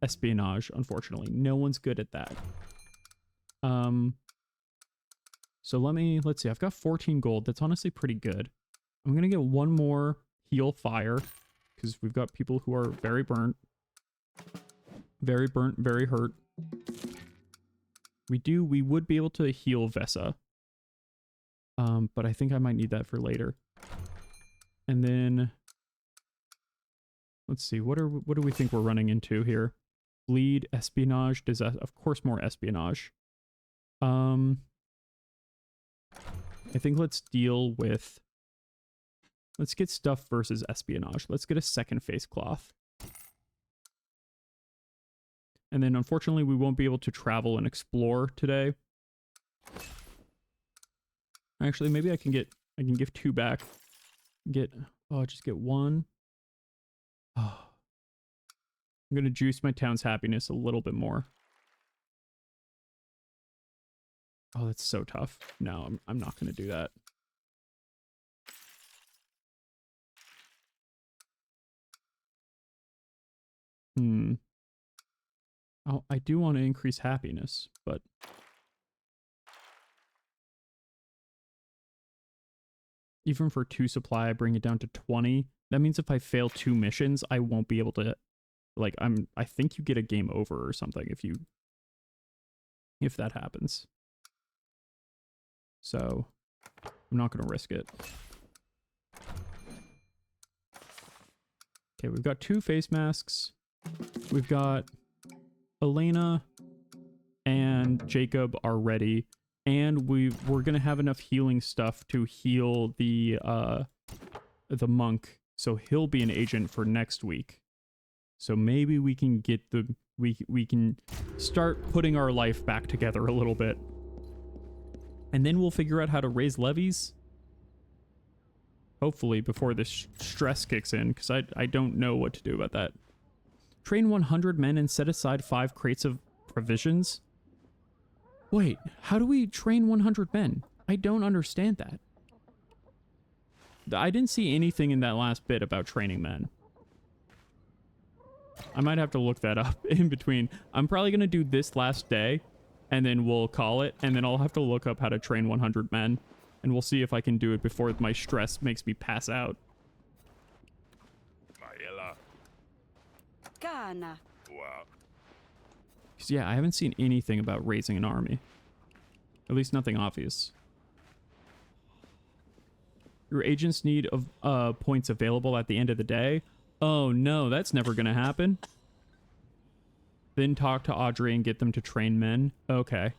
espionage, unfortunately. No one's good at that. So let's see, I've got 14 gold. That's honestly pretty good. I'm gonna get 1 more heal fire, because we've got people who are very burnt. Very burnt, very hurt. We would be able to heal Vesa. But I think I might need that for later. And then let's see, what do we think we're running into here? Bleed, espionage, disaster, of course more espionage. I think let's deal with, let's get stuff versus espionage. Let's get a second face cloth. And then unfortunately we won't be able to travel and explore today. Actually, maybe I can give 2 back. Just get 1. Oh. I'm gonna juice my town's happiness a little bit more. Oh, that's so tough. No, I'm not gonna do that. Oh, I do want to increase happiness, but even for 2 supply, I bring it down to 20. That means if I fail 2 missions, I won't be able to, like, I think you get a game over or something if that happens. So I'm not going to risk it. Okay, we've got 2 face masks. We've got Elena and Jacob are ready, and we're gonna have enough healing stuff to heal the monk, so he'll be an agent for next week. So maybe we can get we can start putting our life back together a little bit, and then we'll figure out how to raise levies. Hopefully before this stress kicks in, because I don't know what to do about that. Train 100 men and set aside 5 crates of provisions? Wait, how do we train 100 men? I don't understand that. I didn't see anything in that last bit about training men. I might have to look that up in between. I'm probably going to do this last day and then we'll call it, and then I'll have to look up how to train 100 men, and we'll see if I can do it before my stress makes me pass out. Maela. Kana. Wow. Because, yeah, I haven't seen anything about raising an army. At least nothing obvious. Your agents need of points available at the end of the day. Oh no, that's never gonna happen. Then talk to Audrey and get them to train men. Okay.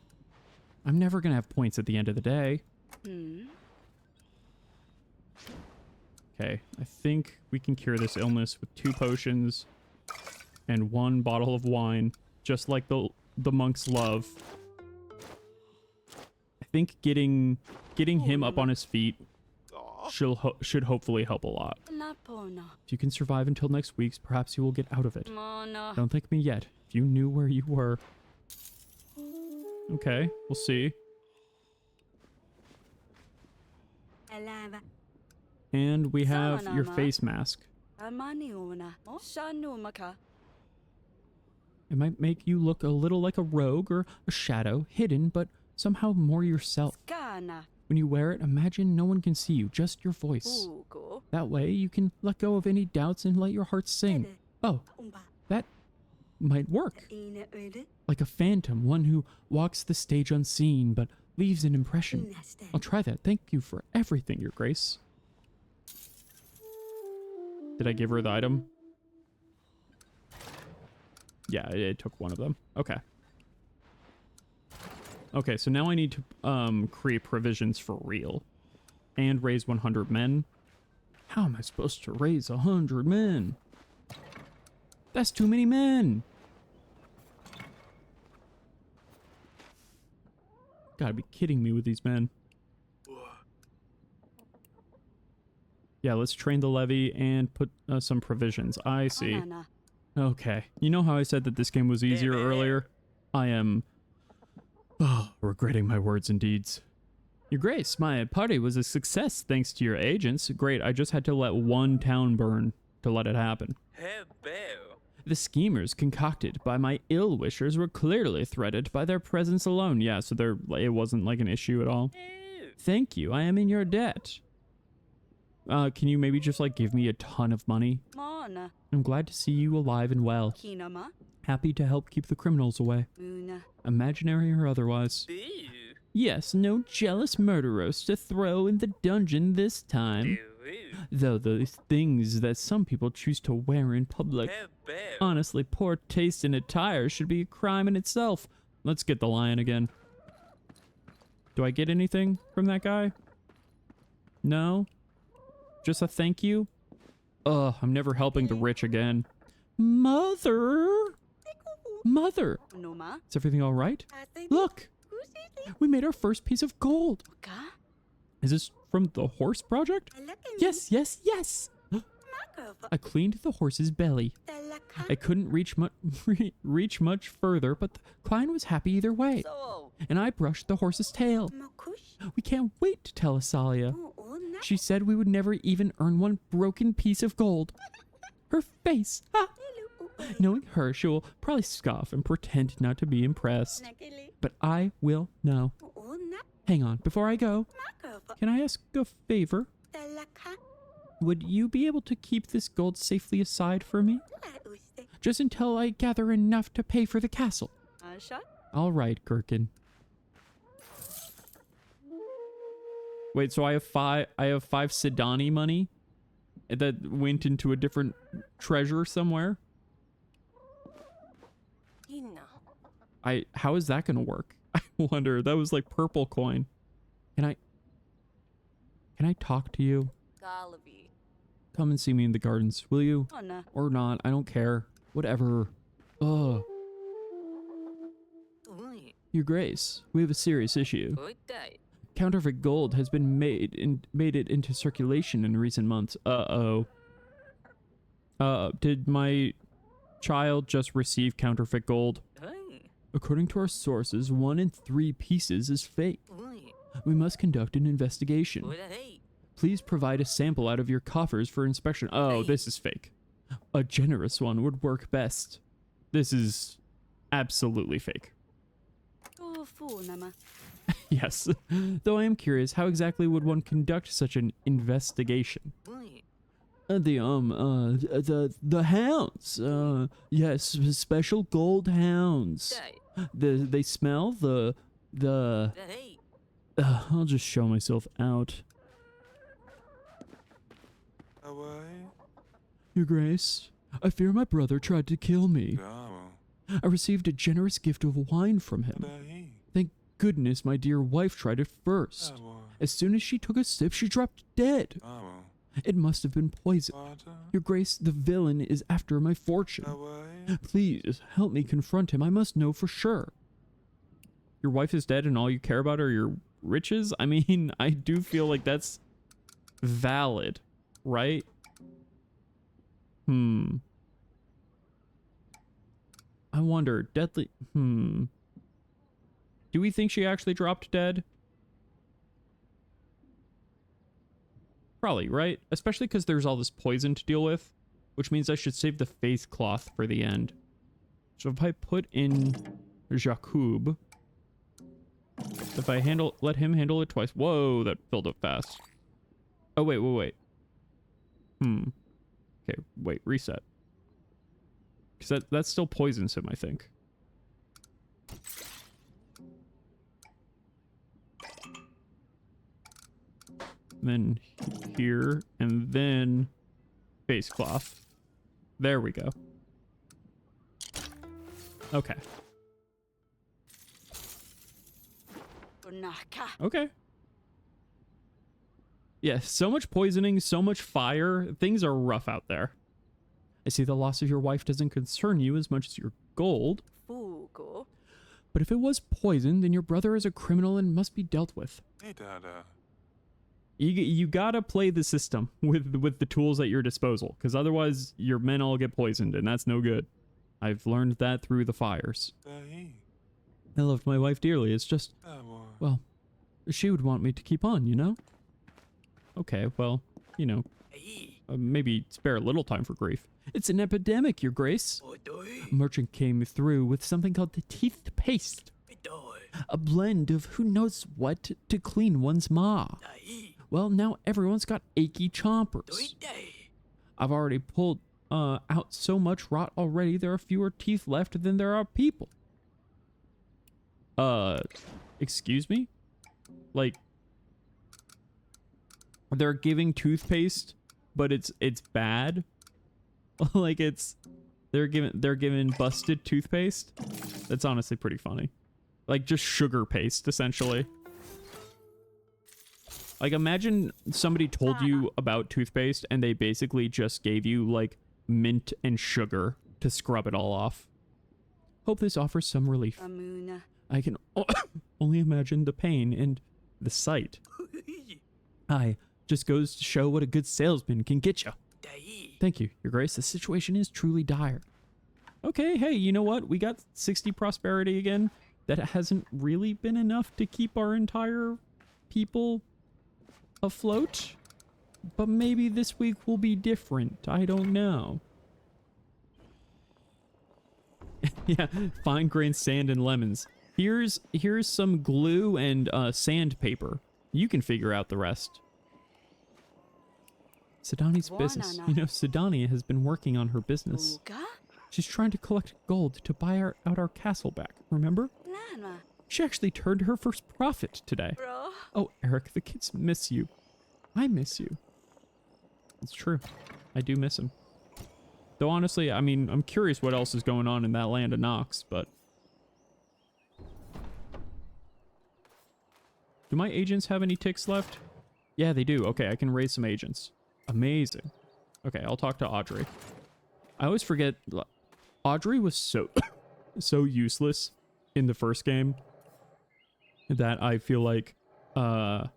I'm never gonna have points at the end of the day. Okay, I think we can cure this illness with 2 potions and 1 bottle of wine, just like the monks love. I think getting him up on his feet should hopefully help a lot. Napona. If you can survive until next week's, perhaps you will get out of it. Mona. Don't thank me yet. If you knew where you were. Okay, we'll see. Alava. And we have your Samanama. face mask. Amaniona. Shanumaka. It might make you look a little like a rogue or a shadow, hidden, but somehow more yourself. Kana. When you wear it, imagine no one can see you, just your voice. Ugo. That way, you can let go of any doubts and let your heart sing. Oh, Umba. that might work. Ina ude. Like a phantom, one who walks the stage unseen, but leaves an impression. Inaste. I'll try that. Thank you for everything, Your Grace. Did I give her the item? Yeah, it took one of them. Okay. Okay, so now I need to create provisions for real. And raise 100 men. How am I supposed to raise 100 men? That's too many men! Gotta be kidding me with these men. Yeah, let's train the levy and put some provisions. I see. Onana. Okay. You know how I said that this game was easier earlier? I am regretting my words and deeds. Your Grace, my party was a success thanks to your agents. Great, I just had to let 1 town burn to let it happen. The schemers concocted by my ill-wishers were clearly threatened by their presence alone. Yeah, so it wasn't like an issue at all. Thank you, I am in your debt. Can you maybe just like give me a ton of money? Mona. I'm glad to see you alive and well. Kinama. Happy to help keep the criminals away. Muna. Imaginary or otherwise. Yes, no jealous murderers to throw in the dungeon this time. Though the things that some people choose to wear in public. Honestly, poor taste in attire should be a crime in itself. Let's get the lion again. Do I get anything from that guy? No? Just a thank you? Ugh, I'm never helping the rich again. Mother! Mother! Noma. Is everything all right? Look! We made our first piece of gold. Ka. Is this from the horse project? Yes, yes, yes! I cleaned the horse's belly. I couldn't reach much further, but the client was happy either way. So. And I brushed the horse's tail. Makush. We can't wait to tell Asalia. Ona. She said we would never even earn 1 broken piece of gold. Her face! Ah! Knowing her, she will probably scoff and pretend not to be impressed. Nakili. But I will know. Ona. Hang on, before I go, Makova. can I ask a favor? Talaka. Would you be able to keep this gold safely aside for me? Uste. Just until I gather enough to pay for the castle. Asha. All right, Gherkin. Wait, so I have 5 Sidani money that went into a different treasure somewhere? How is that gonna work? I wonder. That was like purple coin. Can I talk to you? Galavi. Come and see me in the gardens, will you? Ona. Or not, I don't care. Whatever. Ugh. Your Grace, we have a serious issue. Counterfeit gold has been made it into circulation in recent months. Uh-oh. Did my child just receive counterfeit gold? According to our sources, 1 in 3 pieces is fake. We must conduct an investigation. Please provide a sample out of your coffers for inspection. Oh, this is fake. A generous one would work best. This is absolutely fake. Fu nama. Yes. Though I am curious, how exactly would one conduct such an investigation? The hounds. Yes, special gold hounds. They smell I'll just show myself out. Your Grace, I fear my brother tried to kill me. I received a generous gift of wine from him. Thank goodness my dear wife tried it first. As soon as she took a sip, she dropped dead. It must have been poison. Your Grace, the villain is after my fortune. Please, help me confront him. I must know for sure. Your wife is dead and all you care about are your riches? I mean, I do feel like that's valid, right? I wonder, deadly... Do we think she actually dropped dead? Probably, right? Especially because there's all this poison to deal with, which means I should save the face cloth for the end. So if I put in Jacob, if I let him handle it twice... Whoa, that filled up fast. Oh, wait. Okay, wait, reset. Because that still poisons him, I think. Then here, and then face cloth. There we go. Okay. Okay. Yeah, so much poisoning, so much fire. Things are rough out there. I see the loss of your wife doesn't concern you as much as your gold. But if it was poison, then your brother is a criminal and must be dealt with. You gotta play the system with the tools at your disposal, because otherwise your men all get poisoned, and that's no good. I've learned that through the fires. I loved my wife dearly. It's just, well, she would want me to keep on, you know? Okay, well, you know, maybe spare a little time for grief. It's an epidemic, Your Grace. A merchant came through with something called the teeth paste. A blend of who knows what to clean one's maw. Well, now everyone's got achy chompers. I've already pulled out so much rot already, there are fewer teeth left than there are people. Excuse me? Like, they're giving toothpaste, but it's bad. Like they're giving busted toothpaste. That's honestly pretty funny. Like just sugar paste, essentially. Like imagine somebody told you about toothpaste and they basically just gave you like mint and sugar to scrub it all off. Hope this offers some relief. I can only imagine the pain and the sight. Just goes to show what a good salesman can get you. Thank you, Your Grace. The situation is truly dire. Okay, hey, you know what? We got 60 prosperity again. That hasn't really been enough to keep our entire people afloat. But maybe this week will be different. I don't know. Yeah, fine grained sand and lemons. Here's some glue and sandpaper. You can figure out the rest. Sidani's business. You know, Sidani has been working on her business. She's trying to collect gold to buy out our castle back, remember? She actually turned her first profit today. Oh, Eric, the kids miss you. I miss you. It's true. I do miss him. Though honestly, I mean, I'm curious what else is going on in that land of Nox, but... Do my agents have any ticks left? Yeah, they do. Okay, I can raise some agents. Amazing. Okay, I'll talk to Audrey. I always forget... Audrey was so useless in the first game that I feel like I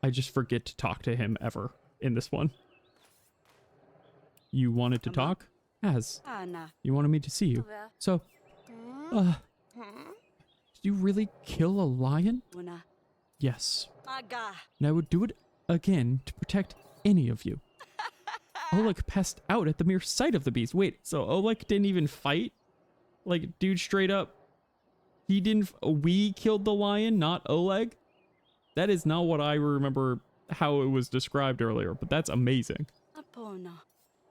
just forget to talk to him ever in this one. You wanted to talk? As. You wanted me to see you. So, did you really kill a lion? Yes. And I would do it again to protect any of you. Oleg passed out at the mere sight of the beast. Wait, so Oleg didn't even fight? Like, dude straight up He didn't. We killed the lion, not Oleg. That is not what I remember how it was described earlier, but that's amazing. Apona.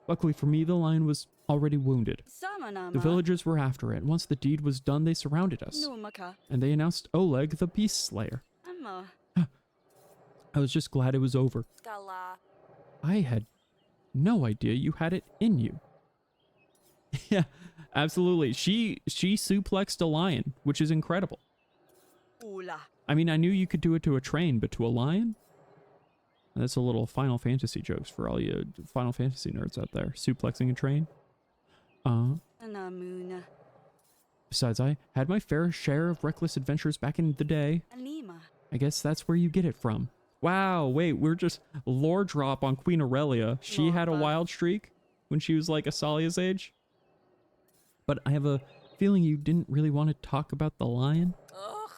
Luckily for me, the lion was already wounded. Samanama. The villagers were after it, and once the deed was done, they surrounded us. Numaka. And they announced Oleg the Beast Slayer. Amma. I was just glad it was over. Gala. I had no idea you had it in you. Yeah, absolutely. She suplexed a lion, which is incredible. Ula. I mean, I knew you could do it to a train, but to a lion? That's a little Final Fantasy jokes for all you Final Fantasy nerds out there. Suplexing a train. Anamuna. Besides, I had my fair share of reckless adventures back in the day. Anima. I guess that's where you get it from. Wow, wait, we're just lore drop on Queen Aurelia. She had a Lorpa. wild streak when she was like Asalia's age. But I have a feeling you didn't really want to talk about the lion. Ugh.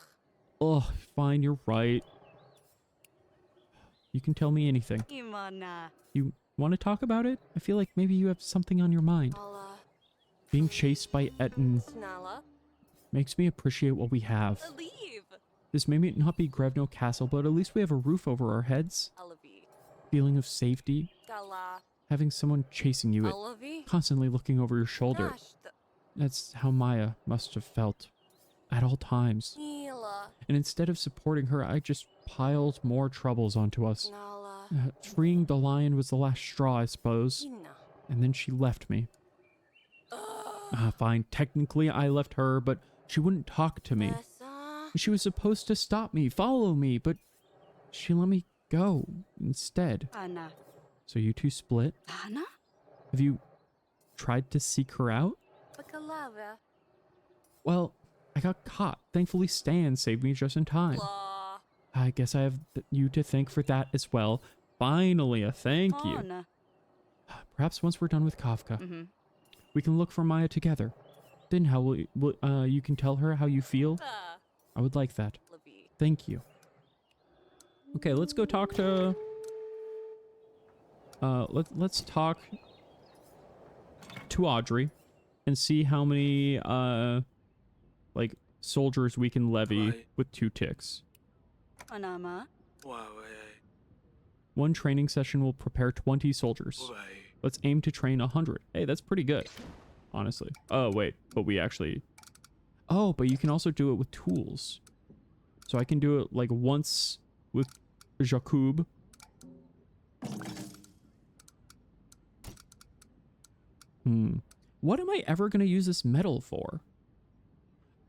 Oh, fine, you're right. You can tell me anything. Imana. You want to talk about it? I feel like maybe you have something on your mind. Ala. Being chased by Etten Snala. makes me appreciate what we have. Leave. This may not be Grevno Castle, but at least we have a roof over our heads. Alavi. Feeling of safety. Gala. Having someone chasing you, Alavi. constantly looking over your shoulder. Gosh. That's how Maya must have felt. At all times. Nila. And instead of supporting her, I just piled more troubles onto us. Nala. Freeing the lion was the last straw, I suppose. Ina. And then she left me. Fine, technically I left her, but she wouldn't talk to me. Esa. She was supposed to stop me, follow me, but she let me go instead. Ana. So you two split? Ana? Have you tried to seek her out? Bakalava. Well, I got caught. Thankfully Stan saved me just in time. La. I guess I have you to thank for that as well. Finally, a thank you. Ana. Perhaps once we're done with Kafka, Mhm. we can look for Maya together. Then how you can tell her how you feel? I would like that. Lavi. Thank you. Okay, let's go talk to... let's talk to Audrey and see how many, like, soldiers we can levy Right. with 2 ticks. Anama. One training session will prepare 20 soldiers. Let's aim to train 100. Hey, that's pretty good, honestly. Oh, wait, but we actually... Oh, but you can also do it with tools. So I can do it, like, once with Jakub. What am I ever going to use this metal for?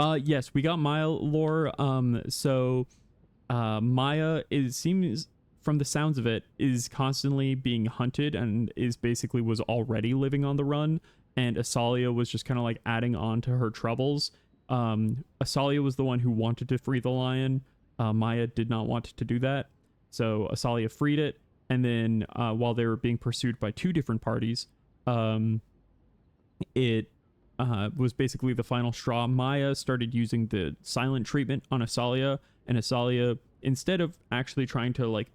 Yes, we got Maya lore. So Maya seems, from the sounds of it, is constantly being hunted and was already living on the run. And Asalia was just kind of like adding on to her troubles. Asalia was the one who wanted to free the lion. Maya did not want to do that. So Asalia freed it. And then while they were being pursued by 2 different parties, it was basically the final straw. Maya started using the silent treatment on Asalia, and Asalia, instead of actually trying to like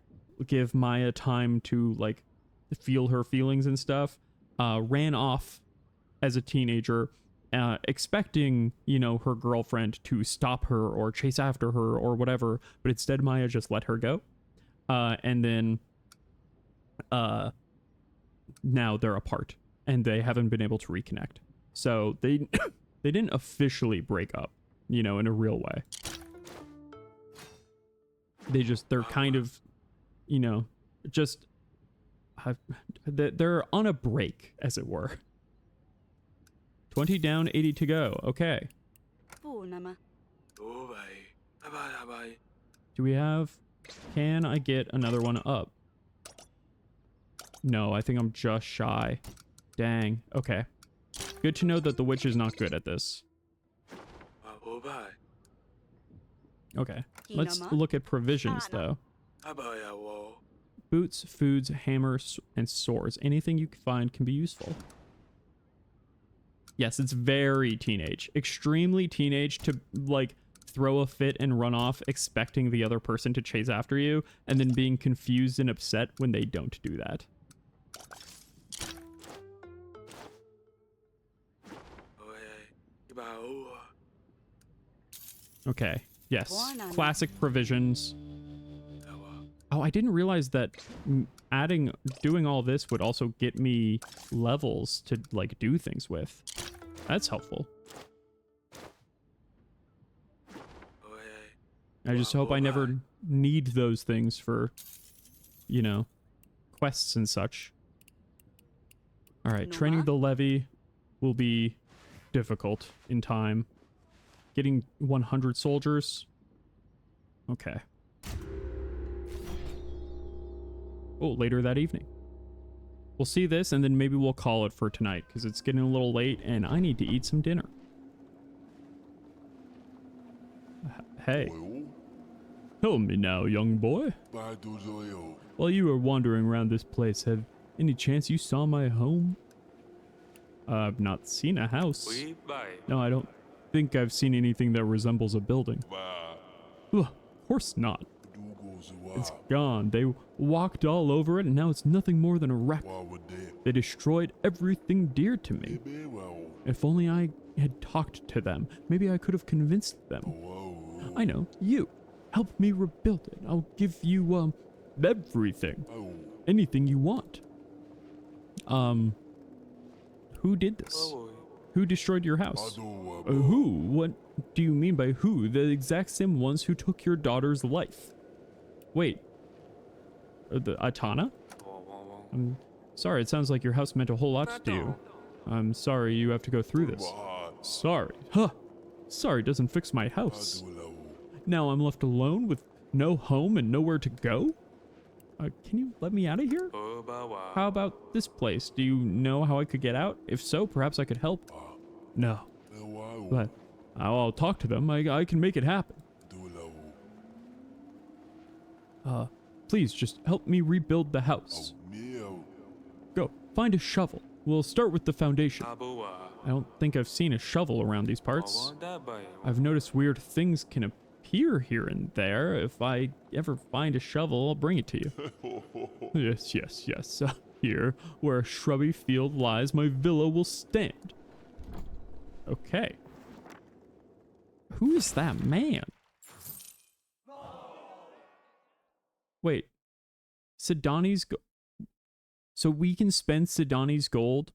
give Maya time to like feel her feelings and stuff, ran off as a teenager, expecting, you know, her girlfriend to stop her or chase after her or whatever, but instead Maya just let her go. And then now they're apart and they haven't been able to reconnect. So they didn't officially break up, you know, in a real way. They're kind of, you know, just they're on a break, as it were. 20 down, 80 to go. Okay. Punama. Do we have... Can I get another one up? No, I think I'm just shy. Dang. Okay. Good to know that the witch is not good at this. Okay. Let's look at provisions, though. Boots, foods, hammers, and swords. Anything you can find can be useful. Yes, it's very teenage. Extremely teenage to, like, throw a fit and run off expecting the other person to chase after you, and then being confused and upset when they don't do that. Okay. Yes. Buona. Classic provisions. Oh, I didn't realize that doing all this would also get me levels to, like, do things with. That's helpful. I just hope I never need those things for, you know, quests and such. All right, training the levy will be difficult in time. Getting 100 soldiers. Okay. Oh, later that evening. We'll see this, and then maybe we'll call it for tonight, because it's getting a little late, and I need to eat some dinner. Hey. Tell me now, young boy. While you were wandering around this place, have any chance you saw my home? I've not seen a house. No, I don't think I've seen anything that resembles a building. Ugh, of course not. It's gone. They walked all over it, and now it's nothing more than a wreck. They destroyed everything dear to me. If only I had talked to them, maybe I could have convinced them. I know, you. Help me rebuild it. I'll give you, everything. Anything you want. Who did this? Who destroyed your house? Who? What do you mean by who? The exact same ones who took your daughter's life. Wait. The Atana? I'm sorry, it sounds like your house meant a whole lot to you. I'm sorry you have to go through this. Sorry. Huh. Sorry doesn't fix my house. Now I'm left alone with no home and nowhere to go? Can you let me out of here? How about this place? Do you know how I could get out? If so, perhaps I could help. No. But I'll talk to them. I can make it happen. Please just help me rebuild the house. Go, find a shovel. We'll start with the foundation. I don't think I've seen a shovel around these parts. I've noticed weird things can appear here and there. If I ever find a shovel, I'll bring it to you. Yes. Here, where a shrubby field lies, my villa will stand. Okay. Who is that man? Wait. Sidani's so we can spend Sidani's gold?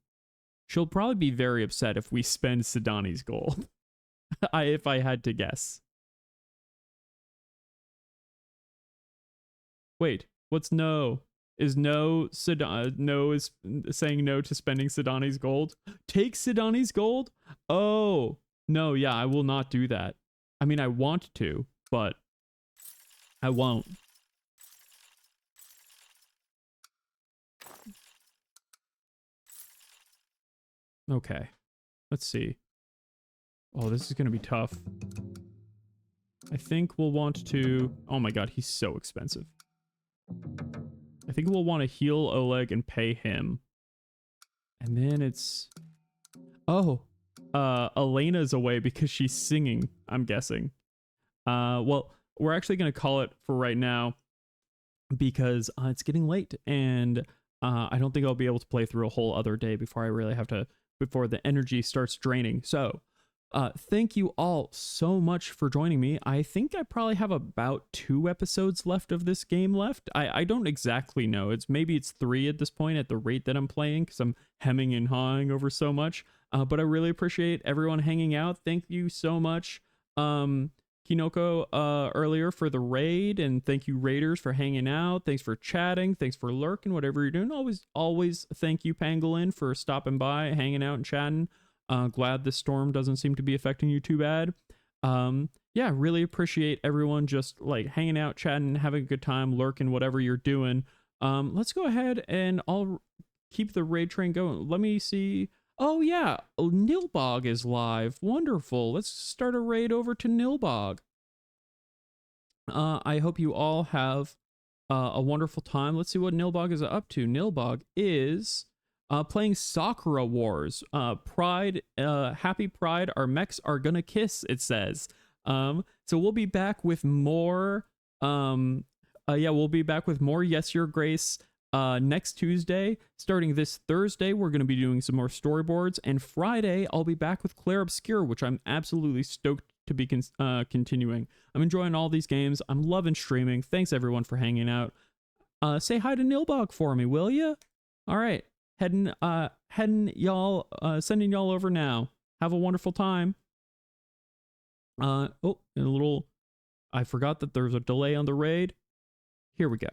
She'll probably be very upset if we spend Sidani's gold. If I had to guess. Wait, what's no? Is no is saying no to spending Sidani's gold? Take Sidani's gold? Oh, no, yeah, I will not do that. I mean, I want to, but I won't. Okay, let's see. Oh, this is going to be tough. I think we'll want to... Oh my god, he's so expensive. I think we'll want to heal Oleg and pay him. And then it's... Oh, Elena's away because she's singing, I'm guessing. Well, we're actually going to call it for right now because it's getting late and I don't think I'll be able to play through a whole other day before I really have to... before the energy starts draining. So, thank you all so much for joining me. I think I probably have about 2 episodes left of this game left. I don't exactly know. Maybe it's 3 at this point at the rate that I'm playing because I'm hemming and hawing over so much. But I really appreciate everyone hanging out. Thank you so much, Kinoko, earlier for the raid, and thank you raiders for hanging out. Thanks for chatting. Thanks for lurking, whatever you're doing. Always thank you, Pangolin, for stopping by, hanging out and chatting. Glad this storm doesn't seem to be affecting you too bad. Yeah, really appreciate everyone just like hanging out, chatting, having a good time, lurking, whatever you're doing. Let's go ahead and I'll keep the raid train going. Let me see. Oh yeah, Nilbog is live. Wonderful. Let's start a raid over to Nilbog. I hope you all have a wonderful time. Let's see what Nilbog is up to. Nilbog is playing Sakura Wars. Pride, happy Pride. Our mechs are gonna kiss, it says. So we'll be back with more. We'll be back with more Yes Your Grace next Tuesday. Starting this Thursday, we're going to be doing some more storyboards, and Friday I'll be back with Claire Obscure, which I'm absolutely stoked to be continuing. I'm enjoying all these games. I'm loving streaming. Thanks everyone for hanging out. Say hi to Nilbog for me, will ya? All right, heading y'all, sending y'all over now. Have a wonderful time. Oh, and a little, I forgot that there's a delay on the raid. Here we go.